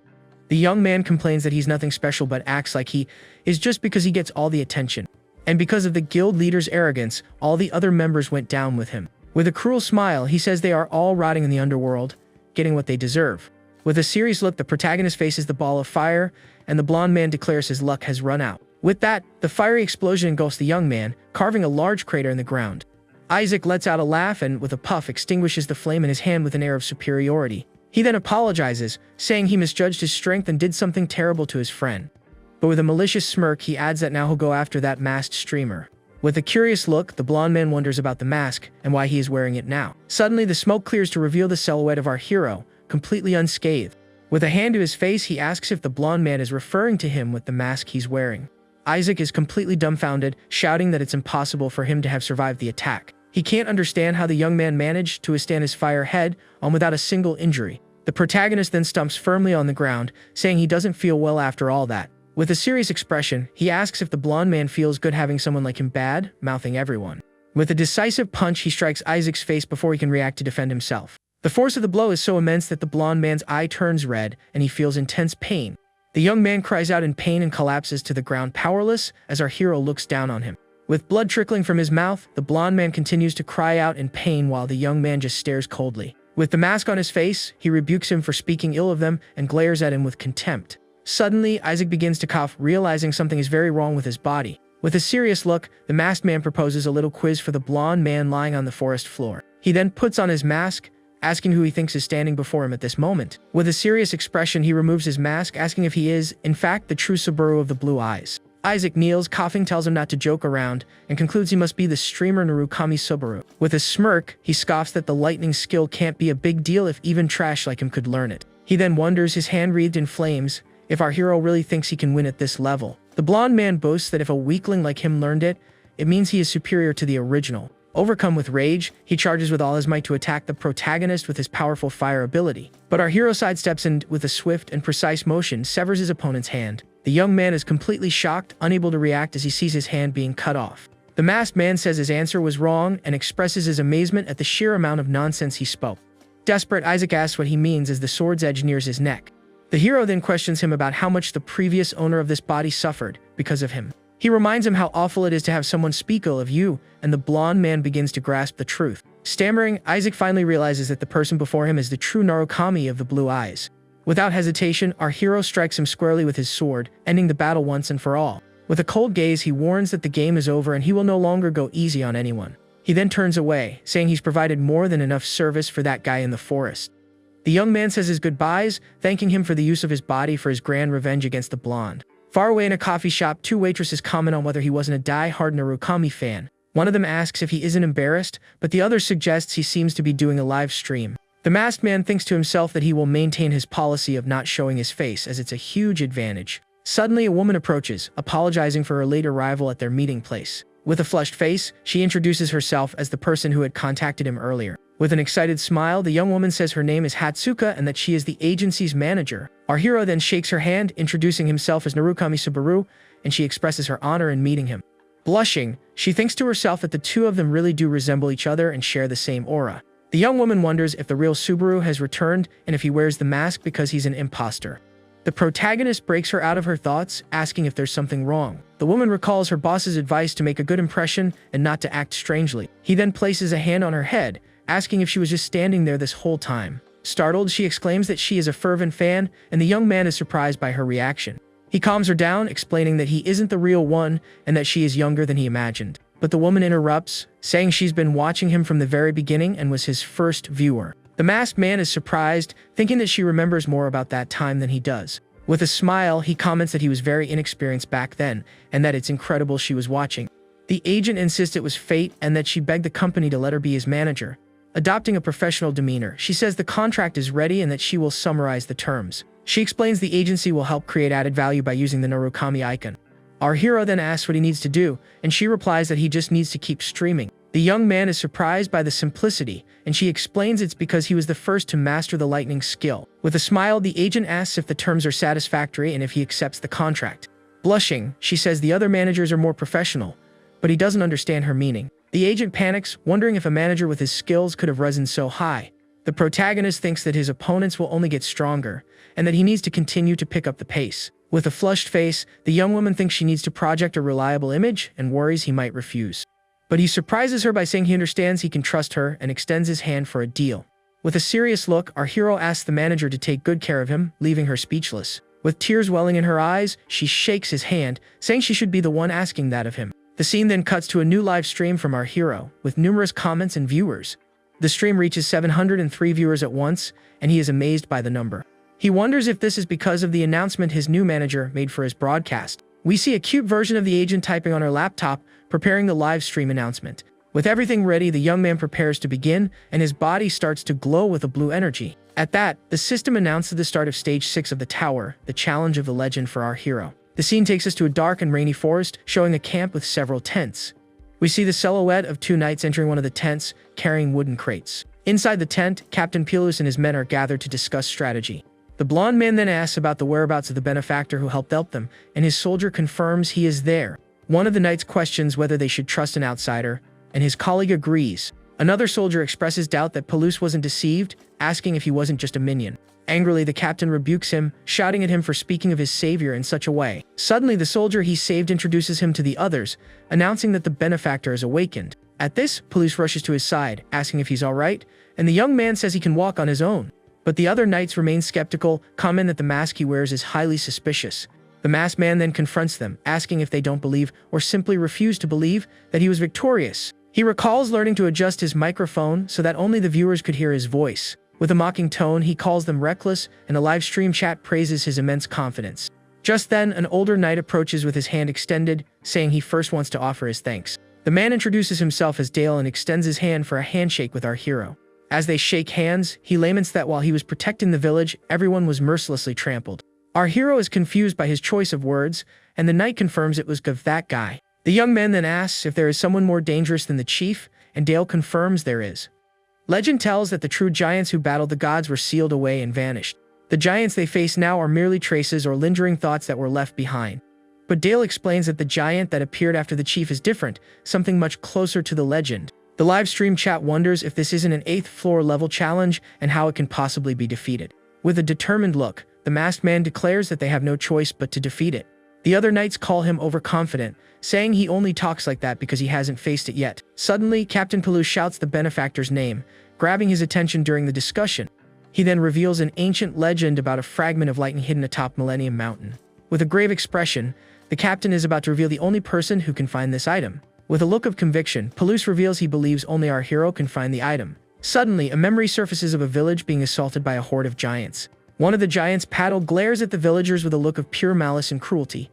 The young man complains that he's nothing special but acts like he is just because he gets all the attention. And because of the guild leader's arrogance, all the other members went down with him. With a cruel smile, he says they are all rotting in the underworld, getting what they deserve. With a serious look, the protagonist faces the ball of fire, and the blonde man declares his luck has run out. With that, the fiery explosion engulfs the young man, carving a large crater in the ground. Isaac lets out a laugh and, with a puff, extinguishes the flame in his hand with an air of superiority. He then apologizes, saying he misjudged his strength and did something terrible to his friend. But with a malicious smirk, he adds that now he'll go after that masked streamer. With a curious look, the blonde man wonders about the mask and why he is wearing it now. Suddenly, the smoke clears to reveal the silhouette of our hero, completely unscathed. With a hand to his face, he asks if the blonde man is referring to him with the mask he's wearing. Isaac is completely dumbfounded, shouting that it's impossible for him to have survived the attack. He can't understand how the young man managed to withstand his fire head-on without a single injury. The protagonist then stumps firmly on the ground, saying he doesn't feel well after all that. With a serious expression, he asks if the blonde man feels good having someone like him bad, mouthing everyone. With a decisive punch, he strikes Isaac's face before he can react to defend himself. The force of the blow is so immense that the blonde man's eye turns red and he feels intense pain. The young man cries out in pain and collapses to the ground powerless as our hero looks down on him. With blood trickling from his mouth, the blonde man continues to cry out in pain while the young man just stares coldly. With the mask on his face, he rebukes him for speaking ill of them and glares at him with contempt. Suddenly, Isaac begins to cough, realizing something is very wrong with his body. With a serious look, the masked man proposes a little quiz for the blonde man lying on the forest floor. He then puts on his mask, asking who he thinks is standing before him at this moment. With a serious expression, he removes his mask, asking if he is, in fact, the true Subaru of the blue eyes. Isaac kneels, coughing, tells him not to joke around, and concludes he must be the streamer Narukami Subaru. With a smirk, he scoffs that the lightning skill can't be a big deal if even trash like him could learn it. He then wonders, his hand wreathed in flames, if our hero really thinks he can win at this level. The blonde man boasts that if a weakling like him learned it, it means he is superior to the original. Overcome with rage, he charges with all his might to attack the protagonist with his powerful fire ability. But our hero sidesteps and, with a swift and precise motion, severs his opponent's hand. The young man is completely shocked, unable to react as he sees his hand being cut off. The masked man says his answer was wrong and expresses his amazement at the sheer amount of nonsense he spoke. Desperate, Isaac asks what he means as the sword's edge nears his neck. The hero then questions him about how much the previous owner of this body suffered because of him. He reminds him how awful it is to have someone speak ill of you, and the blonde man begins to grasp the truth. Stammering, Isaac finally realizes that the person before him is the true Narukami of the blue eyes. Without hesitation, our hero strikes him squarely with his sword, ending the battle once and for all. With a cold gaze, he warns that the game is over and he will no longer go easy on anyone. He then turns away, saying he's provided more than enough service for that guy in the forest. The young man says his goodbyes, thanking him for the use of his body for his grand revenge against the blonde. Far away in a coffee shop, two waitresses comment on whether he wasn't a die-hard Narukami fan. One of them asks if he isn't embarrassed, but the other suggests he seems to be doing a live stream. The masked man thinks to himself that he will maintain his policy of not showing his face, as it's a huge advantage. Suddenly, a woman approaches, apologizing for her late arrival at their meeting place. With a flushed face, she introduces herself as the person who had contacted him earlier. With an excited smile, the young woman says her name is Hatsuka and that she is the agency's manager. Our hero then shakes her hand, introducing himself as Narukami Subaru, and she expresses her honor in meeting him. Blushing, she thinks to herself that the two of them really do resemble each other and share the same aura. The young woman wonders if the real Subaru has returned and if he wears the mask because he's an imposter. The protagonist breaks her out of her thoughts, asking if there's something wrong. The woman recalls her boss's advice to make a good impression and not to act strangely. He then places a hand on her head, asking if she was just standing there this whole time. Startled, she exclaims that she is a fervent fan, and the young man is surprised by her reaction. He calms her down, explaining that he isn't the real one and that she is younger than he imagined. But the woman interrupts, saying she's been watching him from the very beginning and was his first viewer. The masked man is surprised, thinking that she remembers more about that time than he does. With a smile, he comments that he was very inexperienced back then, and that it's incredible she was watching. The agent insists it was fate and that she begged the company to let her be his manager. Adopting a professional demeanor, she says the contract is ready and that she will summarize the terms. She explains the agency will help create added value by using the Narukami icon. Our hero then asks what he needs to do, and she replies that he just needs to keep streaming. The young man is surprised by the simplicity, and she explains it's because he was the first to master the lightning skill. With a smile, the agent asks if the terms are satisfactory and if he accepts the contract. Blushing, she says the other managers are more professional, but he doesn't understand her meaning. The agent panics, wondering if a manager with his skills could have risen so high. The protagonist thinks that his opponents will only get stronger, and that he needs to continue to pick up the pace. With a flushed face, the young woman thinks she needs to project a reliable image and worries he might refuse. But he surprises her by saying he understands he can trust her and extends his hand for a deal. With a serious look, our hero asks the manager to take good care of him, leaving her speechless. With tears welling in her eyes, she shakes his hand, saying she should be the one asking that of him. The scene then cuts to a new live stream from our hero, with numerous comments and viewers. The stream reaches 703 viewers at once, and he is amazed by the number. He wonders if this is because of the announcement his new manager made for his broadcast. We see a cute version of the agent typing on her laptop, preparing the live stream announcement. With everything ready, the young man prepares to begin, and his body starts to glow with a blue energy. At that, the system announces the start of Stage 6 of the tower, the challenge of the legend for our hero. The scene takes us to a dark and rainy forest, showing a camp with several tents. We see the silhouette of two knights entering one of the tents, carrying wooden crates. Inside the tent, Captain Pelus and his men are gathered to discuss strategy. The blonde man then asks about the whereabouts of the benefactor who helped them, and his soldier confirms he is there. One of the knights questions whether they should trust an outsider, and his colleague agrees. Another soldier expresses doubt that Pelus wasn't deceived, asking if he wasn't just a minion. Angrily, the captain rebukes him, shouting at him for speaking of his savior in such a way. Suddenly, the soldier he saved introduces him to the others, announcing that the benefactor is awakened. At this, Pelus rushes to his side, asking if he's alright, and the young man says he can walk on his own. But the other knights remain skeptical, comment that the mask he wears is highly suspicious. The masked man then confronts them, asking if they don't believe, or simply refuse to believe, that he was victorious. He recalls learning to adjust his microphone so that only the viewers could hear his voice. With a mocking tone, he calls them reckless, and a live stream chat praises his immense confidence. Just then, an older knight approaches with his hand extended, saying he first wants to offer his thanks. The man introduces himself as Dale and extends his hand for a handshake with our hero. As they shake hands, he laments that while he was protecting the village, everyone was mercilessly trampled. Our hero is confused by his choice of words, and the knight confirms it was that guy. The young man then asks if there is someone more dangerous than the chief, and Dale confirms there is. Legend tells that the true giants who battled the gods were sealed away and vanished. The giants they face now are merely traces or lingering thoughts that were left behind. But Dale explains that the giant that appeared after the chief is different, something much closer to the legend. The live stream chat wonders if this isn't an 8th floor level challenge and how it can possibly be defeated. With a determined look, the masked man declares that they have no choice but to defeat it. The other knights call him overconfident, saying he only talks like that because he hasn't faced it yet. Suddenly, Captain Pelus shouts the benefactor's name, grabbing his attention during the discussion. He then reveals an ancient legend about a fragment of lightning hidden atop Millennium Mountain. With a grave expression, the captain is about to reveal the only person who can find this item. With a look of conviction, Pelus reveals he believes only our hero can find the item. Suddenly, a memory surfaces of a village being assaulted by a horde of giants. One of the giants' paddle glares at the villagers with a look of pure malice and cruelty.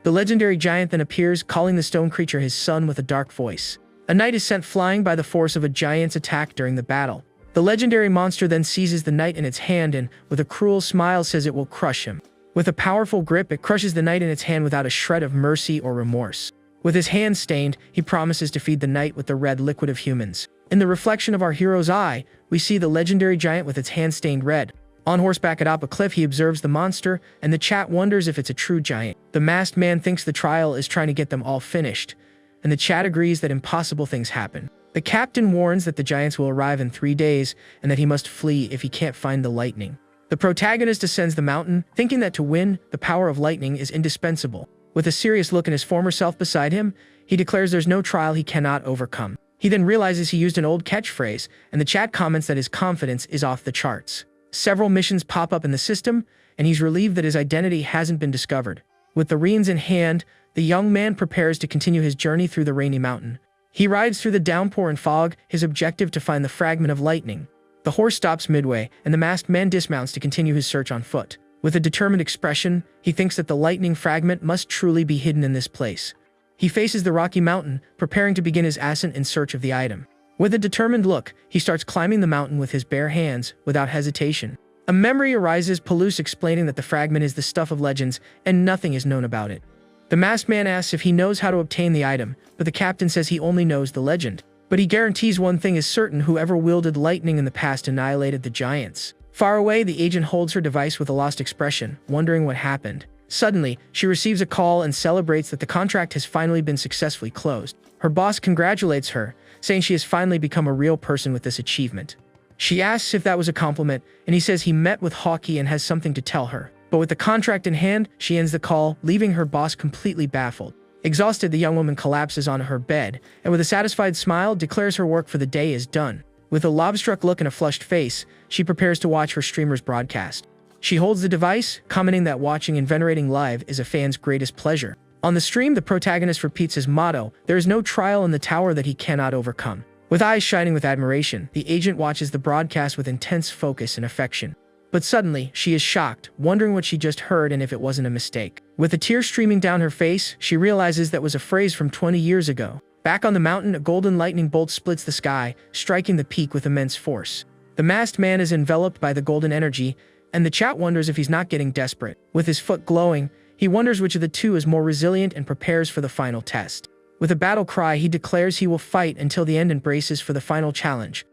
The legendary giant then appears, calling the stone creature his son with a dark voice. A knight is sent flying by the force of a giant's attack during the battle. The legendary monster then seizes the knight in its hand and, with a cruel smile, says it will crush him. With a powerful grip, it crushes the knight in its hand without a shred of mercy or remorse. With his hand stained, he promises to feed the knight with the red liquid of humans. In the reflection of our hero's eye, we see the legendary giant with its hand stained red. On horseback atop a cliff, he observes the monster, and the chat wonders if it's a true giant. The masked man thinks the trial is trying to get them all finished, and the chat agrees that impossible things happen. The captain warns that the giants will arrive in 3 days, and that he must flee if he can't find the lightning. The protagonist ascends the mountain, thinking that to win, the power of lightning is indispensable. With a serious look at his former self beside him, he declares there's no trial he cannot overcome. He then realizes he used an old catchphrase, and the chat comments that his confidence is off the charts. Several missions pop up in the system, and he's relieved that his identity hasn't been discovered. With the reins in hand, the young man prepares to continue his journey through the rainy mountain. He rides through the downpour and fog, his objective to find the fragment of lightning. The horse stops midway, and the masked man dismounts to continue his search on foot. With a determined expression, he thinks that the lightning fragment must truly be hidden in this place. He faces the rocky mountain, preparing to begin his ascent in search of the item. With a determined look, he starts climbing the mountain with his bare hands, without hesitation. A memory arises, Pelus explaining that the fragment is the stuff of legends, and nothing is known about it. The masked man asks if he knows how to obtain the item, but the captain says he only knows the legend. But he guarantees one thing is certain: whoever wielded lightning in the past annihilated the giants. Far away, the agent holds her device with a lost expression, wondering what happened. Suddenly, she receives a call and celebrates that the contract has finally been successfully closed. Her boss congratulates her, saying she has finally become a real person with this achievement. She asks if that was a compliment, and he says he met with Hawkeye and has something to tell her. But with the contract in hand, she ends the call, leaving her boss completely baffled. Exhausted, the young woman collapses on her bed, and with a satisfied smile, declares her work for the day is done. With a love-struck look and a flushed face, she prepares to watch her streamer's broadcast. She holds the device, commenting that watching and venerating live is a fan's greatest pleasure. On the stream, the protagonist repeats his motto, "There is no trial in the tower that he cannot overcome." With eyes shining with admiration, the agent watches the broadcast with intense focus and affection. But suddenly, she is shocked, wondering what she just heard and if it wasn't a mistake. With a tear streaming down her face, she realizes that was a phrase from 20 years ago. Back on the mountain, a golden lightning bolt splits the sky, striking the peak with immense force. The masked man is enveloped by the golden energy, and the chat wonders if he's not getting desperate. With his foot glowing, he wonders which of the two is more resilient and prepares for the final test. With a battle cry, he declares he will fight until the end and braces for the final challenge.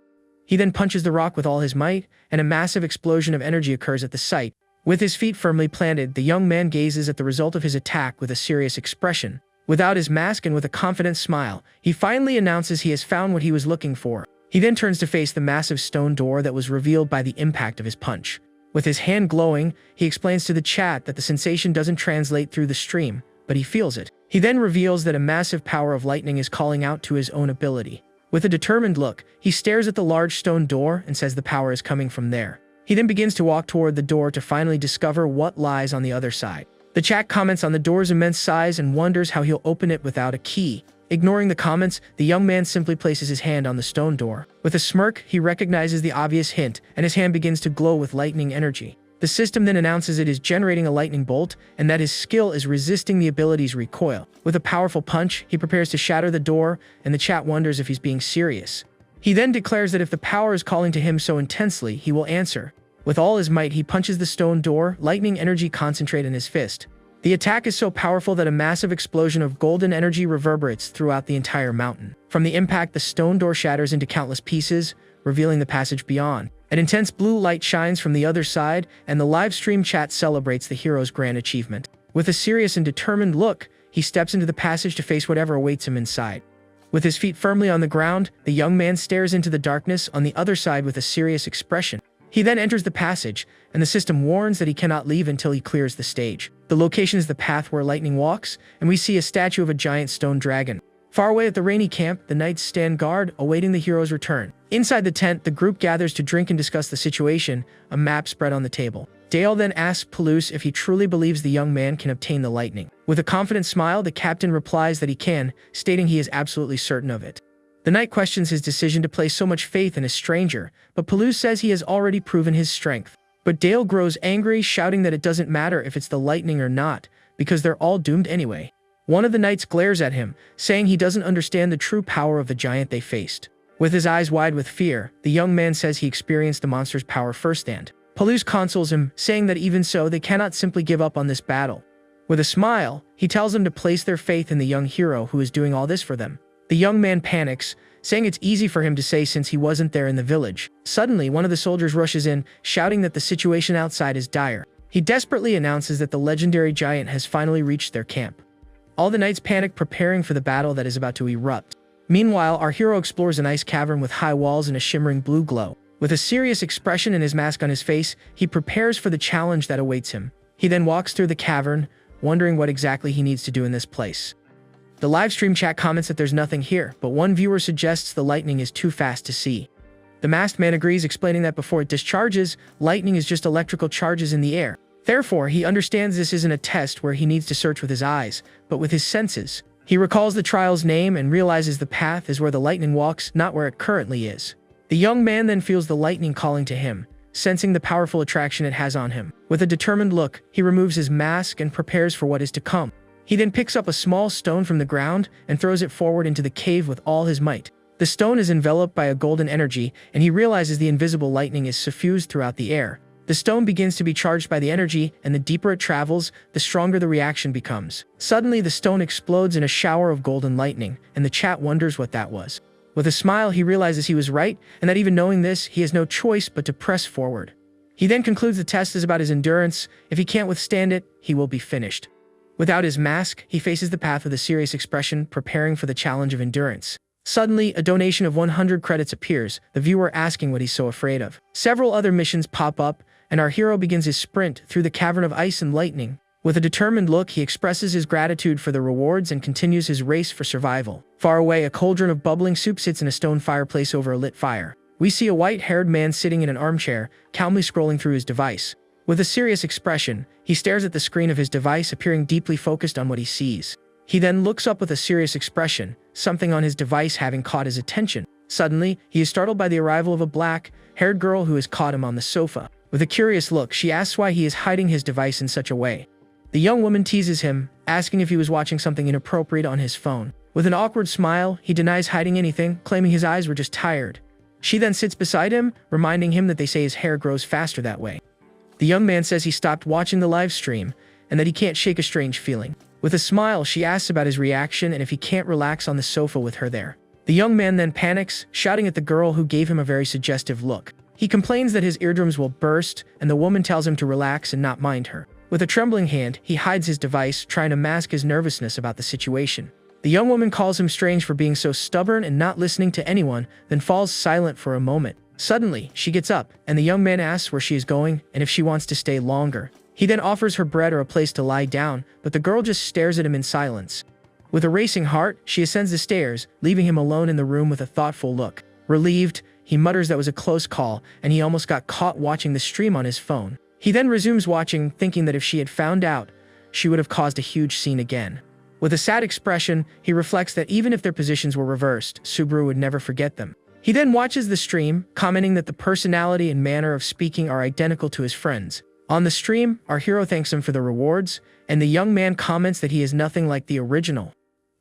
He then punches the rock with all his might, and a massive explosion of energy occurs at the site. With his feet firmly planted, the young man gazes at the result of his attack with a serious expression. Without his mask and with a confident smile, he finally announces he has found what he was looking for. He then turns to face the massive stone door that was revealed by the impact of his punch. With his hand glowing, he explains to the chat that the sensation doesn't translate through the stream, but he feels it. He then reveals that a massive power of lightning is calling out to his own ability. With a determined look, he stares at the large stone door and says the power is coming from there. He then begins to walk toward the door to finally discover what lies on the other side. The chat comments on the door's immense size and wonders how he'll open it without a key. Ignoring the comments, the young man simply places his hand on the stone door. With a smirk, he recognizes the obvious hint, and his hand begins to glow with lightning energy. The system then announces it is generating a lightning bolt, and that his skill is resisting the ability's recoil. With a powerful punch, he prepares to shatter the door, and the chat wonders if he's being serious. He then declares that if the power is calling to him so intensely, he will answer. With all his might, he punches the stone door, lightning energy concentrate in his fist. The attack is so powerful that a massive explosion of golden energy reverberates throughout the entire mountain. From the impact, the stone door shatters into countless pieces, revealing the passage beyond. An intense blue light shines from the other side, and the live stream chat celebrates the hero's grand achievement. With a serious and determined look, he steps into the passage to face whatever awaits him inside. With his feet firmly on the ground, the young man stares into the darkness on the other side with a serious expression. He then enters the passage, and the system warns that he cannot leave until he clears the stage. The location is the path where lightning walks, and we see a statue of a giant stone dragon. Far away at the rainy camp, the knights stand guard, awaiting the hero's return. Inside the tent, the group gathers to drink and discuss the situation, a map spread on the table. Dale then asks Palouse if he truly believes the young man can obtain the lightning. With a confident smile, the captain replies that he can, stating he is absolutely certain of it. The knight questions his decision to place so much faith in a stranger, but Palouse says he has already proven his strength. But Dale grows angry, shouting that it doesn't matter if it's the lightning or not, because they're all doomed anyway. One of the knights glares at him, saying he doesn't understand the true power of the giant they faced. With his eyes wide with fear, the young man says he experienced the monster's power firsthand. Palouse consoles him, saying that even so, they cannot simply give up on this battle. With a smile, he tells them to place their faith in the young hero who is doing all this for them. The young man panics, saying it's easy for him to say since he wasn't there in the village. Suddenly, one of the soldiers rushes in, shouting that the situation outside is dire. He desperately announces that the legendary giant has finally reached their camp. All the knights panic, preparing for the battle that is about to erupt. Meanwhile, our hero explores an ice cavern with high walls and a shimmering blue glow. With a serious expression and his mask on his face, he prepares for the challenge that awaits him. He then walks through the cavern, wondering what exactly he needs to do in this place. The livestream chat comments that there's nothing here, but one viewer suggests the lightning is too fast to see. The masked man agrees, explaining that before it discharges, lightning is just electrical charges in the air. Therefore, he understands this isn't a test where he needs to search with his eyes, but with his senses. He recalls the trial's name and realizes the path is where the lightning walks, not where it currently is. The young man then feels the lightning calling to him, sensing the powerful attraction it has on him. With a determined look, he removes his mask and prepares for what is to come. He then picks up a small stone from the ground and throws it forward into the cave with all his might. The stone is enveloped by a golden energy, and he realizes the invisible lightning is suffused throughout the air. The stone begins to be charged by the energy, and the deeper it travels, the stronger the reaction becomes. Suddenly, the stone explodes in a shower of golden lightning, and the chat wonders what that was. With a smile, he realizes he was right, and that even knowing this, he has no choice but to press forward. He then concludes the test is about his endurance. If he can't withstand it, he will be finished. Without his mask, he faces the path with a serious expression, preparing for the challenge of endurance. Suddenly, a donation of 100 credits appears, the viewer asking what he's so afraid of. Several other missions pop up, and our hero begins his sprint through the cavern of ice and lightning. With a determined look, he expresses his gratitude for the rewards and continues his race for survival. Far away, a cauldron of bubbling soup sits in a stone fireplace over a lit fire. We see a white-haired man sitting in an armchair, calmly scrolling through his device. With a serious expression, he stares at the screen of his device, appearing deeply focused on what he sees. He then looks up with a serious expression, something on his device having caught his attention. Suddenly, he is startled by the arrival of a black-haired girl who has caught him on the sofa. With a curious look, she asks why he is hiding his device in such a way. The young woman teases him, asking if he was watching something inappropriate on his phone. With an awkward smile, he denies hiding anything, claiming his eyes were just tired. She then sits beside him, reminding him that they say his hair grows faster that way. The young man says he stopped watching the live stream, and that he can't shake a strange feeling. With a smile, she asks about his reaction and if he can't relax on the sofa with her there. The young man then panics, shouting at the girl who gave him a very suggestive look. He complains that his eardrums will burst, and the woman tells him to relax and not mind her. With a trembling hand, he hides his device, trying to mask his nervousness about the situation. The young woman calls him strange for being so stubborn and not listening to anyone, then falls silent for a moment. Suddenly, she gets up, and the young man asks where she is going and if she wants to stay longer. He then offers her bread or a place to lie down, but the girl just stares at him in silence. With a racing heart, she ascends the stairs, leaving him alone in the room with a thoughtful look. Relieved, he mutters that was a close call, and he almost got caught watching the stream on his phone. He then resumes watching, thinking that if she had found out, she would have caused a huge scene again. With a sad expression, he reflects that even if their positions were reversed, Subaru would never forget them. He then watches the stream, commenting that the personality and manner of speaking are identical to his friends. On the stream, our hero thanks him for the rewards, and the young man comments that he is nothing like the original.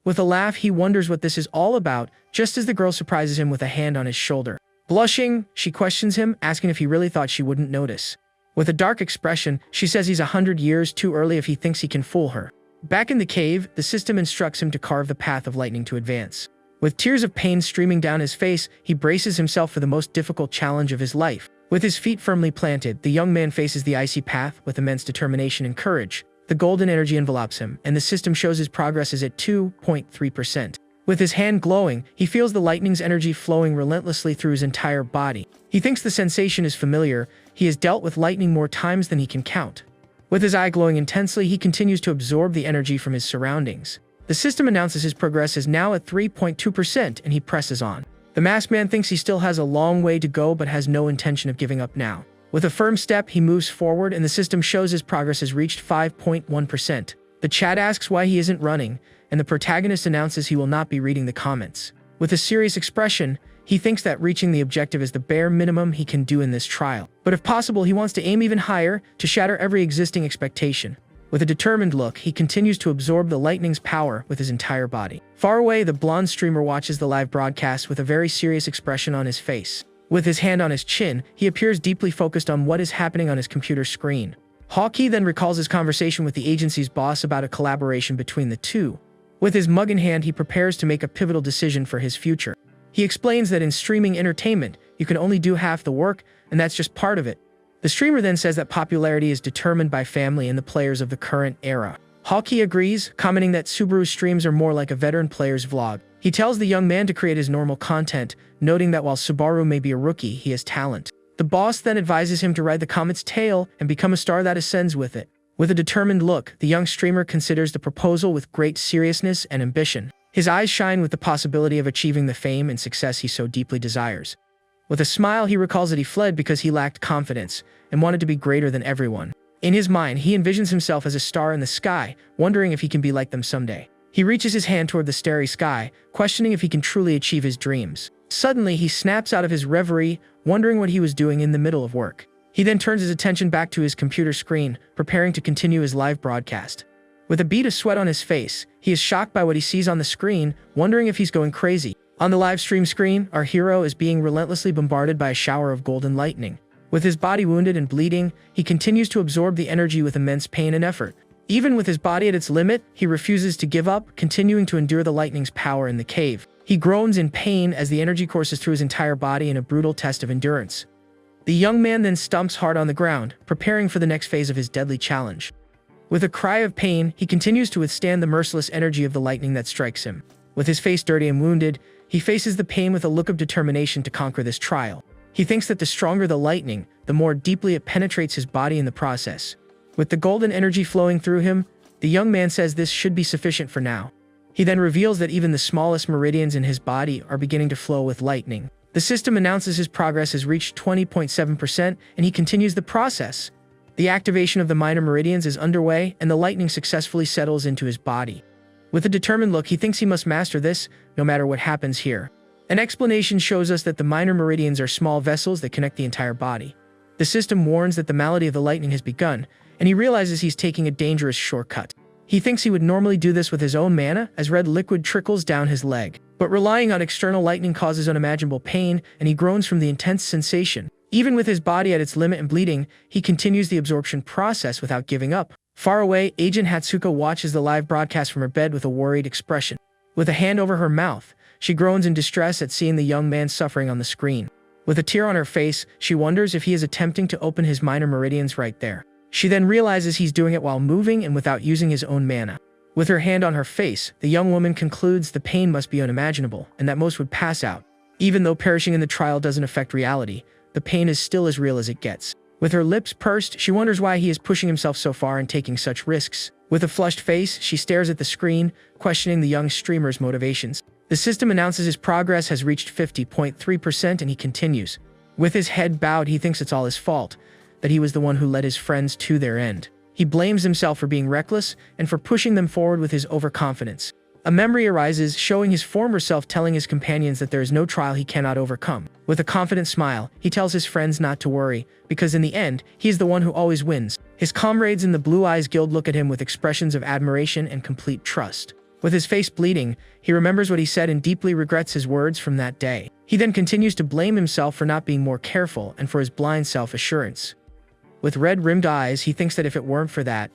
With a laugh, he wonders what this is all about, just as the girl surprises him with a hand on his shoulder. Blushing, she questions him, asking if he really thought she wouldn't notice. With a dark expression, she says he's 100 years too early if he thinks he can fool her. Back in the cave, the system instructs him to carve the path of lightning to advance. With tears of pain streaming down his face, he braces himself for the most difficult challenge of his life. With his feet firmly planted, the young man faces the icy path with immense determination and courage. The golden energy envelops him, and the system shows his progress is at 2.3%. With his hand glowing, he feels the lightning's energy flowing relentlessly through his entire body. He thinks the sensation is familiar. He has dealt with lightning more times than he can count. With his eye glowing intensely, he continues to absorb the energy from his surroundings. The system announces his progress is now at 3.2%, and he presses on. The masked man thinks he still has a long way to go but has no intention of giving up now. With a firm step, he moves forward, and the system shows his progress has reached 5.1%. The chat asks why he isn't running, and the protagonist announces he will not be reading the comments. With a serious expression, he thinks that reaching the objective is the bare minimum he can do in this trial. But if possible, he wants to aim even higher, to shatter every existing expectation. With a determined look, he continues to absorb the lightning's power with his entire body. Far away, the blonde streamer watches the live broadcast with a very serious expression on his face. With his hand on his chin, he appears deeply focused on what is happening on his computer screen. Hawkeye then recalls his conversation with the agency's boss about a collaboration between the two. With his mug in hand, he prepares to make a pivotal decision for his future. He explains that in streaming entertainment, you can only do half the work, and that's just part of it. The streamer then says that popularity is determined by family and the players of the current era. Hawkeye agrees, commenting that Subaru's streams are more like a veteran player's vlog. He tells the young man to create his normal content, noting that while Subaru may be a rookie, he has talent. The boss then advises him to ride the comet's tail and become a star that ascends with it. With a determined look, the young streamer considers the proposal with great seriousness and ambition. His eyes shine with the possibility of achieving the fame and success he so deeply desires. With a smile, he recalls that he fled because he lacked confidence and wanted to be greater than everyone. In his mind, he envisions himself as a star in the sky, wondering if he can be like them someday. He reaches his hand toward the starry sky, questioning if he can truly achieve his dreams. Suddenly, he snaps out of his reverie, wondering what he was doing in the middle of work. He then turns his attention back to his computer screen, preparing to continue his live broadcast. With a bead of sweat on his face, he is shocked by what he sees on the screen, wondering if he's going crazy. On the live stream screen, our hero is being relentlessly bombarded by a shower of golden lightning. With his body wounded and bleeding, he continues to absorb the energy with immense pain and effort. Even with his body at its limit, he refuses to give up, continuing to endure the lightning's power in the cave. He groans in pain as the energy courses through his entire body in a brutal test of endurance. The young man then stumps hard on the ground, preparing for the next phase of his deadly challenge. With a cry of pain, he continues to withstand the merciless energy of the lightning that strikes him. With his face dirty and wounded, he faces the pain with a look of determination to conquer this trial. He thinks that the stronger the lightning, the more deeply it penetrates his body in the process. With the golden energy flowing through him, the young man says this should be sufficient for now. He then reveals that even the smallest meridians in his body are beginning to flow with lightning. The system announces his progress has reached 20.7%, and he continues the process. The activation of the minor meridians is underway, and the lightning successfully settles into his body. With a determined look, he thinks he must master this, no matter what happens here. An explanation shows us that the minor meridians are small vessels that connect the entire body. The system warns that the malady of the lightning has begun, and he realizes he's taking a dangerous shortcut. He thinks he would normally do this with his own mana, as red liquid trickles down his leg. But relying on external lightning causes unimaginable pain, and he groans from the intense sensation. Even with his body at its limit and bleeding, he continues the absorption process without giving up. Far away, Agent Hatsuko watches the live broadcast from her bed with a worried expression. With a hand over her mouth, she groans in distress at seeing the young man suffering on the screen. With a tear on her face, she wonders if he is attempting to open his minor meridians right there. She then realizes he's doing it while moving and without using his own mana. With her hand on her face, the young woman concludes the pain must be unimaginable and that most would pass out. Even though perishing in the trial doesn't affect reality, the pain is still as real as it gets. With her lips pursed, she wonders why he is pushing himself so far and taking such risks. With a flushed face, she stares at the screen, questioning the young streamer's motivations. The system announces his progress has reached 50.3%, and he continues. With his head bowed, he thinks it's all his fault, that he was the one who led his friends to their end. He blames himself for being reckless and for pushing them forward with his overconfidence. A memory arises, showing his former self telling his companions that there is no trial he cannot overcome. With a confident smile, he tells his friends not to worry, because in the end, he is the one who always wins. His comrades in the Blue Eyes Guild look at him with expressions of admiration and complete trust. With his face bleeding, he remembers what he said and deeply regrets his words from that day. He then continues to blame himself for not being more careful and for his blind self-assurance. With red-rimmed eyes, he thinks that if it weren't for that,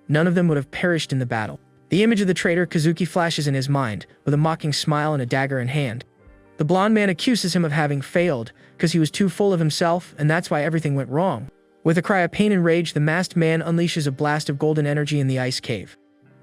none of them would have perished in the battle. The image of the traitor Kazuki flashes in his mind, with a mocking smile and a dagger in hand. The blonde man accuses him of having failed, because he was too full of himself, and that's why everything went wrong. With a cry of pain and rage, the masked man unleashes a blast of golden energy in the ice cave.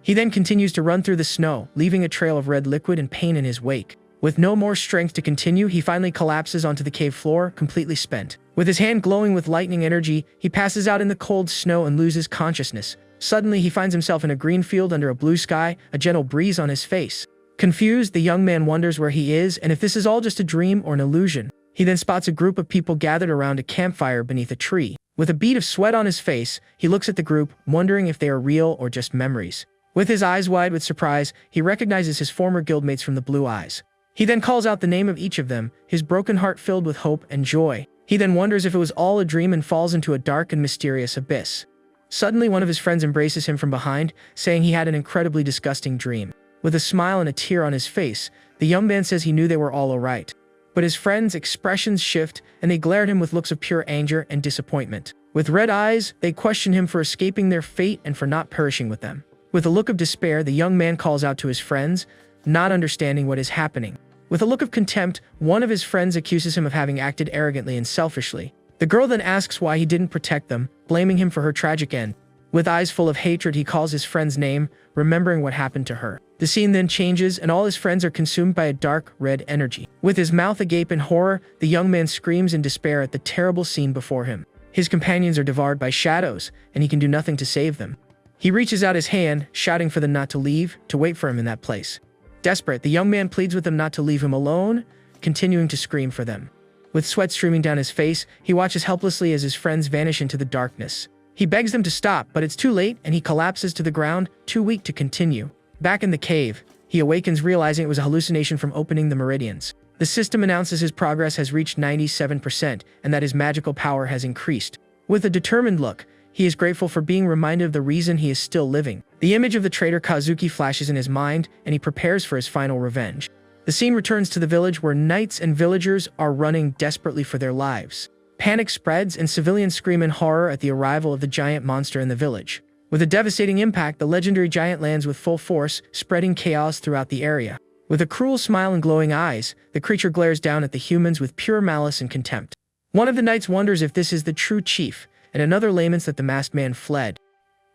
He then continues to run through the snow, leaving a trail of red liquid and pain in his wake. With no more strength to continue, he finally collapses onto the cave floor, completely spent. With his hand glowing with lightning energy, he passes out in the cold snow and loses consciousness. Suddenly, he finds himself in a green field under a blue sky, a gentle breeze on his face. Confused, the young man wonders where he is and if this is all just a dream or an illusion. He then spots a group of people gathered around a campfire beneath a tree. With a bead of sweat on his face, he looks at the group, wondering if they are real or just memories. With his eyes wide with surprise, he recognizes his former guildmates from the Blue Eyes. He then calls out the name of each of them, his broken heart filled with hope and joy. He then wonders if it was all a dream and falls into a dark and mysterious abyss. Suddenly, one of his friends embraces him from behind, saying he had an incredibly disgusting dream. With a smile and a tear on his face, the young man says he knew they were all alright. But his friends' expressions shift, and they glare at him with looks of pure anger and disappointment. With red eyes, they question him for escaping their fate and for not perishing with them. With a look of despair, the young man calls out to his friends, not understanding what is happening. With a look of contempt, one of his friends accuses him of having acted arrogantly and selfishly. The girl then asks why he didn't protect them, blaming him for her tragic end. With eyes full of hatred, he calls his friend's name, remembering what happened to her. The scene then changes, and all his friends are consumed by a dark, red energy. With his mouth agape in horror, the young man screams in despair at the terrible scene before him. His companions are devoured by shadows, and he can do nothing to save them. He reaches out his hand, shouting for them not to leave, to wait for him in that place. Desperate, the young man pleads with them not to leave him alone, continuing to scream for them. With sweat streaming down his face, he watches helplessly as his friends vanish into the darkness. He begs them to stop, but it's too late, and he collapses to the ground, too weak to continue. Back in the cave, he awakens, realizing it was a hallucination from opening the meridians. The system announces his progress has reached 97%, and that his magical power has increased. With a determined look, he is grateful for being reminded of the reason he is still living. The image of the traitor Kazuki flashes in his mind, and he prepares for his final revenge. The scene returns to the village where knights and villagers are running desperately for their lives. Panic spreads, and civilians scream in horror at the arrival of the giant monster in the village. With a devastating impact, the legendary giant lands with full force, spreading chaos throughout the area. With a cruel smile and glowing eyes, the creature glares down at the humans with pure malice and contempt. One of the knights wonders if this is the true chief, and another laments that the masked man fled.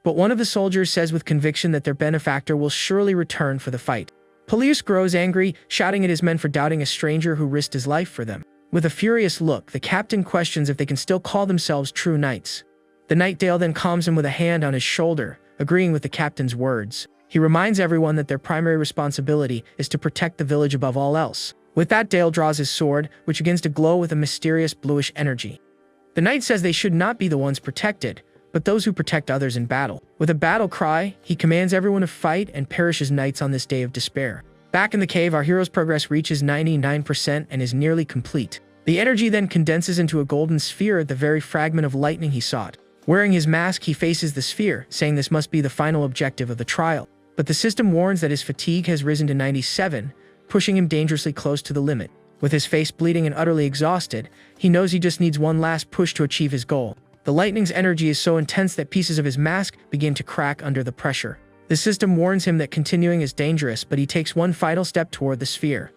But one of the soldiers says with conviction that their benefactor will surely return for the fight. Polius grows angry, shouting at his men for doubting a stranger who risked his life for them. With a furious look, the captain questions if they can still call themselves true knights. The Night Dale then calms him with a hand on his shoulder, agreeing with the captain's words. He reminds everyone that their primary responsibility is to protect the village above all else. With that, Dale draws his sword, which begins to glow with a mysterious bluish energy. The knight says they should not be the ones protected, but those who protect others in battle. With a battle cry, he commands everyone to fight and perish as knights on this day of despair. Back in the cave, our hero's progress reaches 99% and is nearly complete. The energy then condenses into a golden sphere at the very fragment of lightning he sought. Wearing his mask, he faces the sphere, saying this must be the final objective of the trial. But the system warns that his fatigue has risen to 97, pushing him dangerously close to the limit. With his face bleeding and utterly exhausted, he knows he just needs one last push to achieve his goal. The lightning's energy is so intense that pieces of his mask begin to crack under the pressure. The system warns him that continuing is dangerous, but he takes one final step toward the sphere.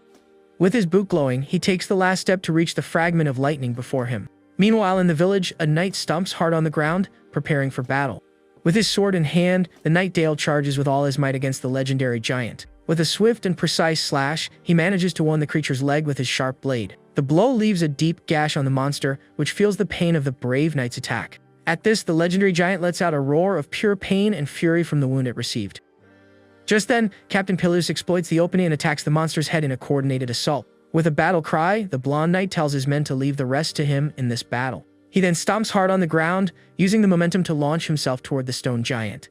With his boot glowing, he takes the last step to reach the fragment of lightning before him. Meanwhile, in the village, a knight stomps hard on the ground, preparing for battle. With his sword in hand, the Night Dale charges with all his might against the legendary giant. With a swift and precise slash, he manages to wound the creature's leg with his sharp blade. The blow leaves a deep gash on the monster, which feels the pain of the brave knight's attack. At this, the legendary giant lets out a roar of pure pain and fury from the wound it received. Just then, Captain Pilus exploits the opening and attacks the monster's head in a coordinated assault. With a battle cry, the blonde knight tells his men to leave the rest to him in this battle. He then stomps hard on the ground, using the momentum to launch himself toward the stone giant.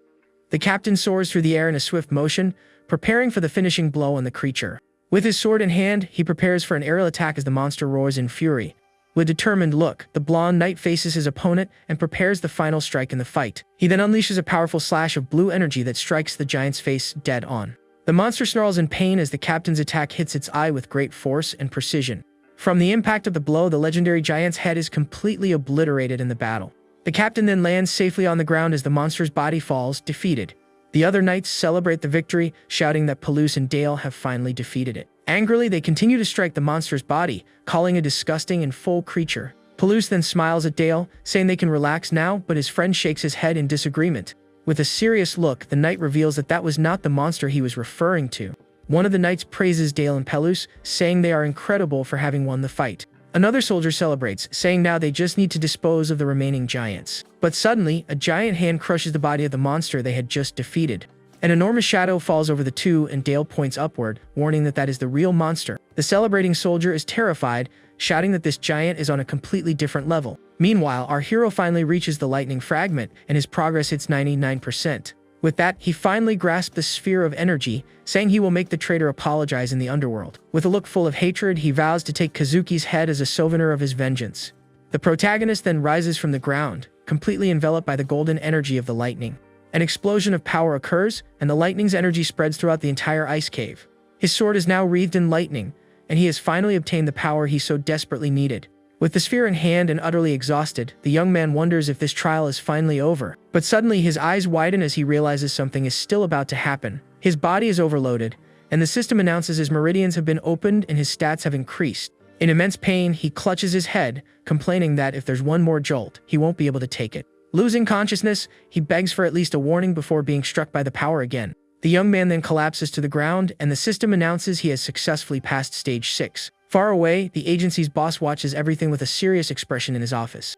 The captain soars through the air in a swift motion, preparing for the finishing blow on the creature. With his sword in hand, he prepares for an aerial attack as the monster roars in fury. With a determined look, the blonde knight faces his opponent and prepares the final strike in the fight. He then unleashes a powerful slash of blue energy that strikes the giant's face dead on. The monster snarls in pain as the captain's attack hits its eye with great force and precision. From the impact of the blow, the legendary giant's head is completely obliterated in the battle. The captain then lands safely on the ground as the monster's body falls, defeated. The other knights celebrate the victory, shouting that Pilus and Dale have finally defeated it. Angrily, they continue to strike the monster's body, calling it a disgusting and foul creature. Pilus then smiles at Dale, saying they can relax now, but his friend shakes his head in disagreement. With a serious look, the knight reveals that that was not the monster he was referring to. One of the knights praises Dale and Pilus, saying they are incredible for having won the fight. Another soldier celebrates, saying now they just need to dispose of the remaining giants. But suddenly, a giant hand crushes the body of the monster they had just defeated. An enormous shadow falls over the two, and Dale points upward, warning that that is the real monster. The celebrating soldier is terrified, shouting that this giant is on a completely different level. Meanwhile, our hero finally reaches the lightning fragment, and his progress hits 99%. With that, he finally grasps the sphere of energy, saying he will make the traitor apologize in the underworld. With a look full of hatred, he vows to take Kazuki's head as a souvenir of his vengeance. The protagonist then rises from the ground, completely enveloped by the golden energy of the lightning. An explosion of power occurs, and the lightning's energy spreads throughout the entire ice cave. His sword is now wreathed in lightning, and he has finally obtained the power he so desperately needed. With the sphere in hand and utterly exhausted, the young man wonders if this trial is finally over. But suddenly his eyes widen as he realizes something is still about to happen. His body is overloaded, and the system announces his meridians have been opened and his stats have increased. In immense pain, he clutches his head, complaining that if there's one more jolt, he won't be able to take it. Losing consciousness, he begs for at least a warning before being struck by the power again. The young man then collapses to the ground, and the system announces he has successfully passed stage 6. Far away, the agency's boss watches everything with a serious expression in his office.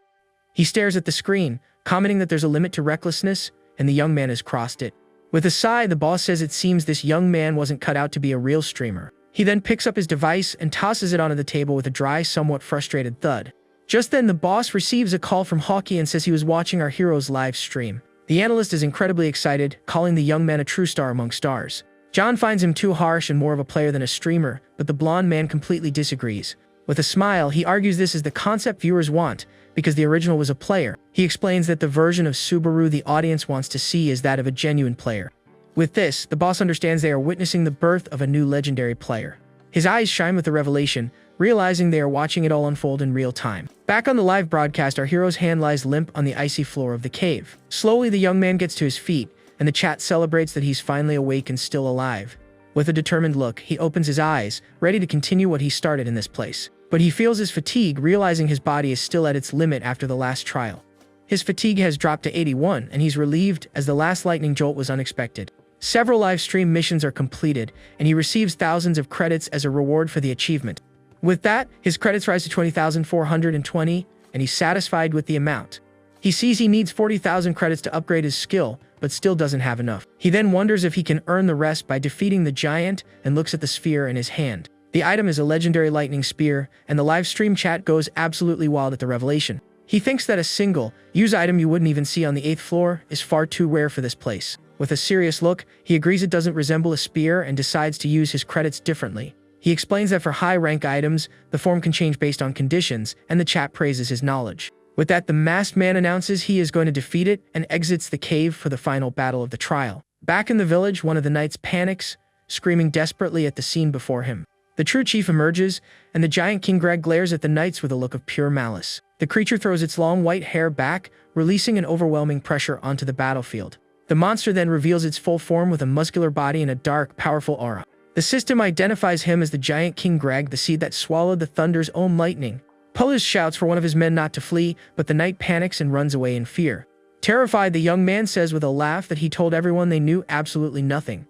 He stares at the screen, commenting that there's a limit to recklessness, and the young man has crossed it. With a sigh, the boss says it seems this young man wasn't cut out to be a real streamer. He then picks up his device and tosses it onto the table with a dry, somewhat frustrated thud. Just then, the boss receives a call from Hawkeye and says he was watching our hero's live stream. The analyst is incredibly excited, calling the young man a true star among stars. John finds him too harsh and more of a player than a streamer, but the blonde man completely disagrees. With a smile, he argues this is the concept viewers want, because the original was a player. He explains that the version of Subaru the audience wants to see is that of a genuine player. With this, the boss understands they are witnessing the birth of a new legendary player. His eyes shine with the revelation, realizing they are watching it all unfold in real time. Back on the live broadcast, our hero's hand lies limp on the icy floor of the cave. Slowly, the young man gets to his feet, and the chat celebrates that he's finally awake and still alive. With a determined look, he opens his eyes, ready to continue what he started in this place. But he feels his fatigue, realizing his body is still at its limit after the last trial. His fatigue has dropped to 81, and he's relieved as the last lightning jolt was unexpected. Several live stream missions are completed, and he receives thousands of credits as a reward for the achievement. With that, his credits rise to 20,420, and he's satisfied with the amount. He sees he needs 40,000 credits to upgrade his skill, but still doesn't have enough. He then wonders if he can earn the rest by defeating the giant and looks at the sphere in his hand. The item is a legendary lightning spear, and the live stream chat goes absolutely wild at the revelation. He thinks that a single, use item you wouldn't even see on the 8th floor is far too rare for this place. With a serious look, he agrees it doesn't resemble a spear and decides to use his credits differently. He explains that for high-rank items, the form can change based on conditions, and the chat praises his knowledge. With that, the masked man announces he is going to defeat it and exits the cave for the final battle of the trial. Back in the village, one of the knights panics, screaming desperately at the scene before him. The true chief emerges, and the giant King Greg glares at the knights with a look of pure malice. The creature throws its long white hair back, releasing an overwhelming pressure onto the battlefield. The monster then reveals its full form with a muscular body and a dark, powerful aura. The system identifies him as the giant King Greg, the seed that swallowed the thunder's own lightning. Pullus shouts for one of his men not to flee, but the knight panics and runs away in fear. Terrified, the young man says with a laugh that he told everyone they knew absolutely nothing.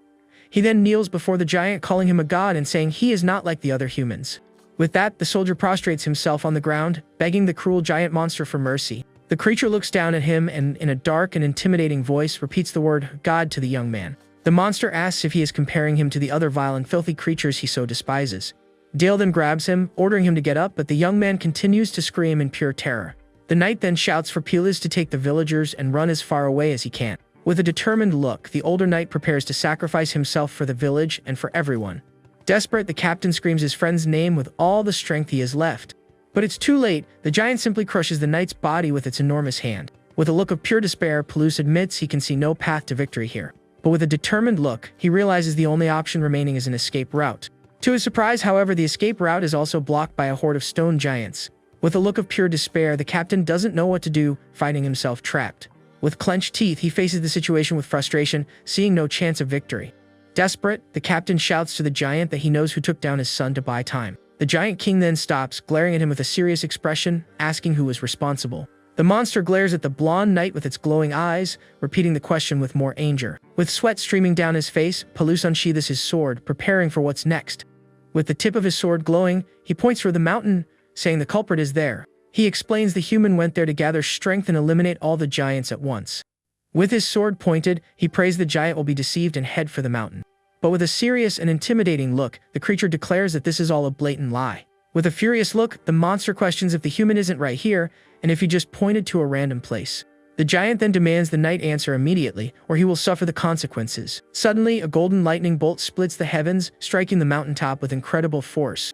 He then kneels before the giant, calling him a god and saying he is not like the other humans. With that, the soldier prostrates himself on the ground, begging the cruel giant monster for mercy. The creature looks down at him and, in a dark and intimidating voice, repeats the word God to the young man. The monster asks if he is comparing him to the other vile and filthy creatures he so despises. Dale then grabs him, ordering him to get up, but the young man continues to scream in pure terror. The knight then shouts for Pulis to take the villagers and run as far away as he can. With a determined look, the older knight prepares to sacrifice himself for the village and for everyone. Desperate, the captain screams his friend's name with all the strength he has left. But it's too late. The giant simply crushes the knight's body with its enormous hand. With a look of pure despair, Pulus admits he can see no path to victory here. But with a determined look, he realizes the only option remaining is an escape route. To his surprise, however, the escape route is also blocked by a horde of stone giants. With a look of pure despair, the captain doesn't know what to do, finding himself trapped. With clenched teeth, he faces the situation with frustration, seeing no chance of victory. Desperate, the captain shouts to the giant that he knows who took down his son to buy time. The giant king then stops, glaring at him with a serious expression, asking who was responsible. The monster glares at the blonde knight with its glowing eyes, repeating the question with more anger. With sweat streaming down his face, Pulus unsheathes his sword, preparing for what's next. With the tip of his sword glowing, he points for the mountain, saying the culprit is there. He explains the human went there to gather strength and eliminate all the giants at once. With his sword pointed, he prays the giant will be deceived and head for the mountain. But with a serious and intimidating look, the creature declares that this is all a blatant lie. With a furious look, the monster questions if the human isn't right here, and if he just pointed to a random place. The giant then demands the knight answer immediately, or he will suffer the consequences. Suddenly, a golden lightning bolt splits the heavens, striking the mountaintop with incredible force.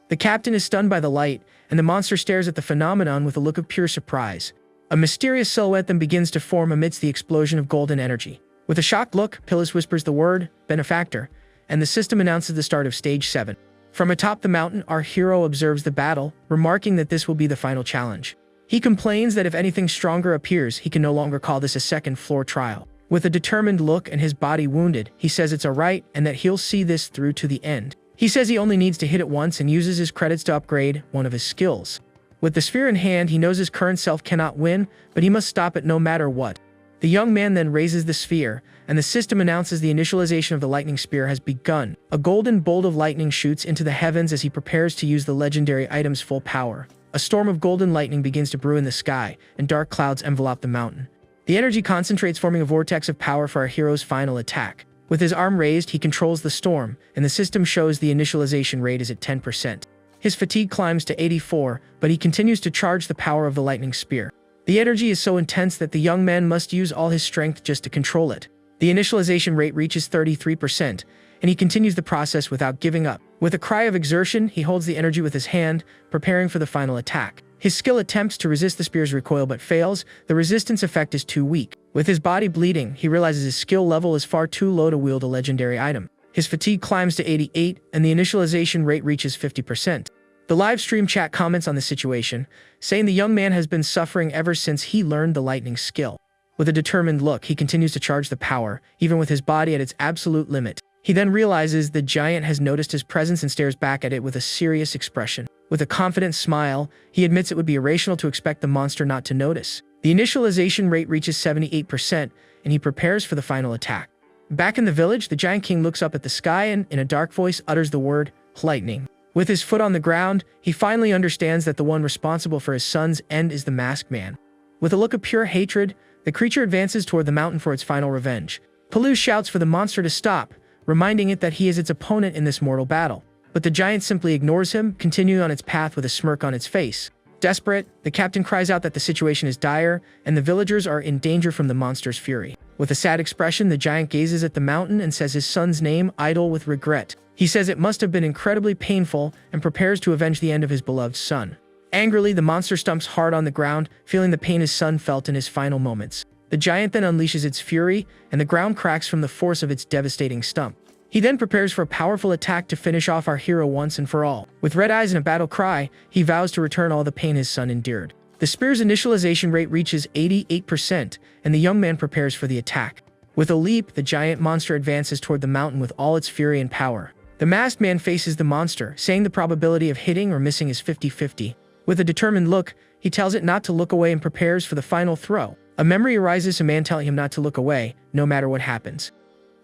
The captain is stunned by the light, and the monster stares at the phenomenon with a look of pure surprise. A mysterious silhouette then begins to form amidst the explosion of golden energy. With a shocked look, Pulus whispers the word, benefactor, and the system announces the start of Stage 7. From atop the mountain, our hero observes the battle, remarking that this will be the final challenge. He complains that if anything stronger appears, he can no longer call this a second-floor trial. With a determined look and his body wounded, he says it's alright and that he'll see this through to the end. He says he only needs to hit it once and uses his credits to upgrade one of his skills. With the sphere in hand, he knows his current self cannot win, but he must stop it no matter what. The young man then raises the sphere, and the system announces the initialization of the lightning spear has begun. A golden bolt of lightning shoots into the heavens as he prepares to use the legendary item's full power. A storm of golden lightning begins to brew in the sky, and dark clouds envelop the mountain. The energy concentrates, forming a vortex of power for our hero's final attack. With his arm raised, he controls the storm, and the system shows the initialization rate is at 10%. His fatigue climbs to 84, but he continues to charge the power of the lightning spear. The energy is so intense that the young man must use all his strength just to control it. The initialization rate reaches 33%, and he continues the process without giving up. With a cry of exertion, he holds the energy with his hand, preparing for the final attack. His skill attempts to resist the spear's recoil but fails. The resistance effect is too weak. With his body bleeding, he realizes his skill level is far too low to wield a legendary item. His fatigue climbs to 88, and the initialization rate reaches 50%. The live stream chat comments on the situation, saying the young man has been suffering ever since he learned the lightning skill. With a determined look, he continues to charge the power, even with his body at its absolute limit. He then realizes the giant has noticed his presence and stares back at it with a serious expression. With a confident smile, he admits it would be irrational to expect the monster not to notice. The initialization rate reaches 78%, and he prepares for the final attack. Back in the village, the giant king looks up at the sky and, in a dark voice, utters the word, lightning. With his foot on the ground, he finally understands that the one responsible for his son's end is the masked man. With a look of pure hatred, the creature advances toward the mountain for its final revenge. Palu shouts for the monster to stop, reminding it that he is its opponent in this mortal battle. But the giant simply ignores him, continuing on its path with a smirk on its face. Desperate, the captain cries out that the situation is dire, and the villagers are in danger from the monster's fury. With a sad expression, the giant gazes at the mountain and says his son's name, idle with regret. He says it must have been incredibly painful and prepares to avenge the end of his beloved son. Angrily, the monster stumps hard on the ground, feeling the pain his son felt in his final moments. The giant then unleashes its fury, and the ground cracks from the force of its devastating stump. He then prepares for a powerful attack to finish off our hero once and for all. With red eyes and a battle cry, he vows to return all the pain his son endured. The spear's initialization rate reaches 88%, and the young man prepares for the attack. With a leap, the giant monster advances toward the mountain with all its fury and power. The masked man faces the monster, saying the probability of hitting or missing is 50-50. With a determined look, he tells it not to look away and prepares for the final throw. A memory arises, a man telling him not to look away, no matter what happens.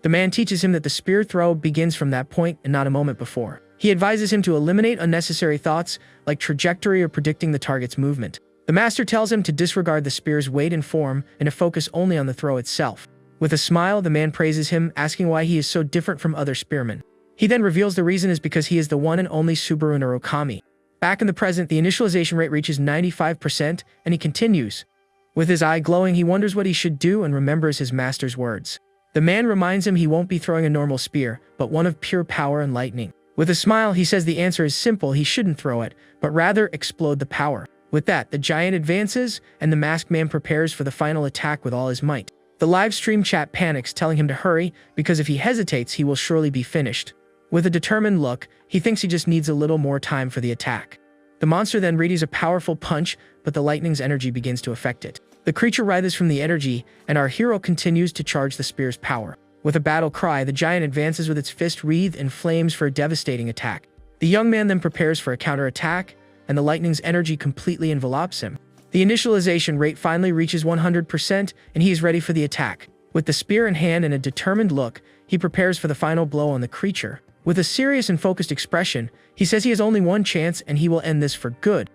The man teaches him that the spear throw begins from that point and not a moment before. He advises him to eliminate unnecessary thoughts, like trajectory or predicting the target's movement. The master tells him to disregard the spear's weight and form and to focus only on the throw itself. With a smile, the man praises him, asking why he is so different from other spearmen. He then reveals the reason is because he is the one and only Subaru Narukami. Back in the present, the initialization rate reaches 95%, and he continues. With his eye glowing, he wonders what he should do and remembers his master's words. The man reminds him he won't be throwing a normal spear, but one of pure power and lightning. With a smile, he says the answer is simple, he shouldn't throw it, but rather explode the power. With that, the giant advances, and the masked man prepares for the final attack with all his might. The live stream chat panics, telling him to hurry, because if he hesitates, he will surely be finished. With a determined look, he thinks he just needs a little more time for the attack. The monster then readies a powerful punch, but the lightning's energy begins to affect it. The creature writhes from the energy, and our hero continues to charge the spear's power. With a battle cry, the giant advances with its fist wreathed in flames for a devastating attack. The young man then prepares for a counterattack, and the lightning's energy completely envelops him. The initialization rate finally reaches 100%, and he is ready for the attack. With the spear in hand and a determined look, he prepares for the final blow on the creature. With a serious and focused expression, he says he has only one chance and he will end this for good.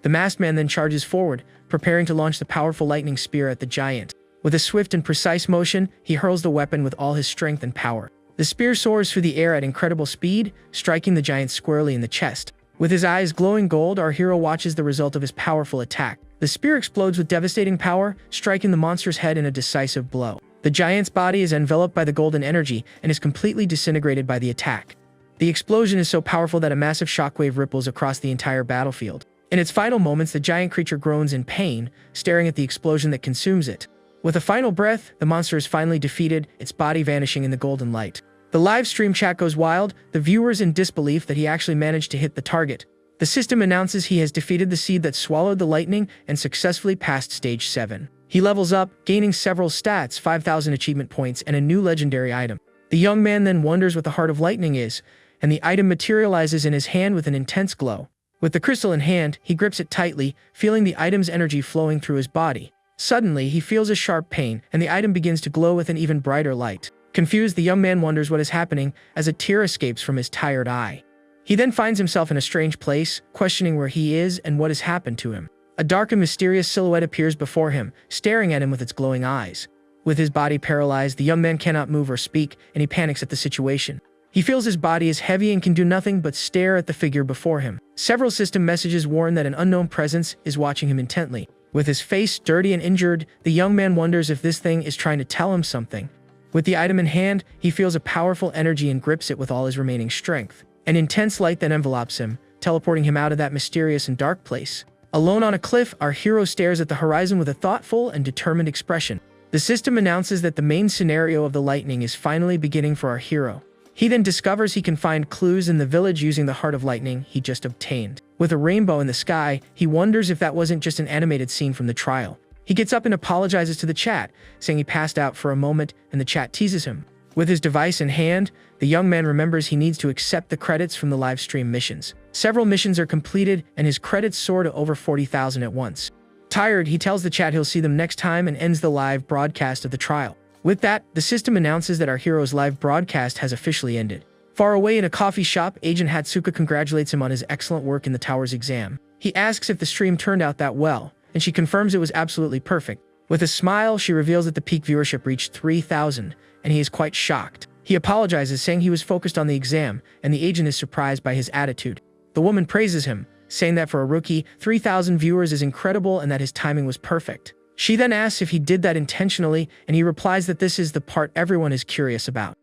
The masked man then charges forward, preparing to launch the powerful lightning spear at the giant. With a swift and precise motion, he hurls the weapon with all his strength and power. The spear soars through the air at incredible speed, striking the giant squarely in the chest. With his eyes glowing gold, our hero watches the result of his powerful attack. The spear explodes with devastating power, striking the monster's head in a decisive blow. The giant's body is enveloped by the golden energy and is completely disintegrated by the attack. The explosion is so powerful that a massive shockwave ripples across the entire battlefield. In its final moments, the giant creature groans in pain, staring at the explosion that consumes it. With a final breath, the monster is finally defeated, its body vanishing in the golden light. The live stream chat goes wild, the viewers in disbelief that he actually managed to hit the target. The system announces he has defeated the seed that swallowed the lightning and successfully passed stage 7. He levels up, gaining several stats, 5,000 achievement points, and a new legendary item. The young man then wonders what the Heart of Lightning is, and the item materializes in his hand with an intense glow. With the crystal in hand, he grips it tightly, feeling the item's energy flowing through his body. Suddenly, he feels a sharp pain, and the item begins to glow with an even brighter light. Confused, the young man wonders what is happening as a tear escapes from his tired eye. He then finds himself in a strange place, questioning where he is and what has happened to him. A dark and mysterious silhouette appears before him, staring at him with its glowing eyes. With his body paralyzed, the young man cannot move or speak, and he panics at the situation. He feels his body is heavy and can do nothing but stare at the figure before him. Several system messages warn that an unknown presence is watching him intently. With his face dirty and injured, the young man wonders if this thing is trying to tell him something. With the item in hand, he feels a powerful energy and grips it with all his remaining strength. An intense light then envelops him, teleporting him out of that mysterious and dark place. Alone on a cliff, our hero stares at the horizon with a thoughtful and determined expression. The system announces that the main scenario of the lightning is finally beginning for our hero. He then discovers he can find clues in the village using the Heart of Lightning he just obtained. With a rainbow in the sky, he wonders if that wasn't just an animated scene from the trial. He gets up and apologizes to the chat, saying he passed out for a moment, and the chat teases him. With his device in hand, the young man remembers he needs to accept the credits from the live stream missions. Several missions are completed, and his credits soar to over 40,000 at once. Tired, he tells the chat he'll see them next time and ends the live broadcast of the trial. With that, the system announces that our hero's live broadcast has officially ended. Far away in a coffee shop, Agent Hatsuka congratulates him on his excellent work in the tower's exam. He asks if the stream turned out that well, and she confirms it was absolutely perfect. With a smile, she reveals that the peak viewership reached 3,000, and he is quite shocked. He apologizes, saying he was focused on the exam, and the agent is surprised by his attitude. The woman praises him, saying that for a rookie, 3,000 viewers is incredible and that his timing was perfect. She then asks if he did that intentionally, and he replies that this is the part everyone is curious about.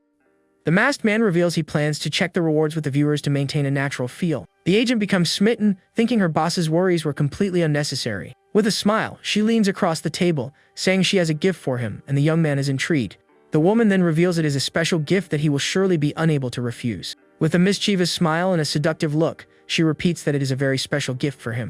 The masked man reveals he plans to check the rewards with the viewers to maintain a natural feel. The agent becomes smitten, thinking her boss's worries were completely unnecessary. With a smile, she leans across the table, saying she has a gift for him, and the young man is intrigued. The woman then reveals it is a special gift that he will surely be unable to refuse. With a mischievous smile and a seductive look, she repeats that it is a very special gift for him.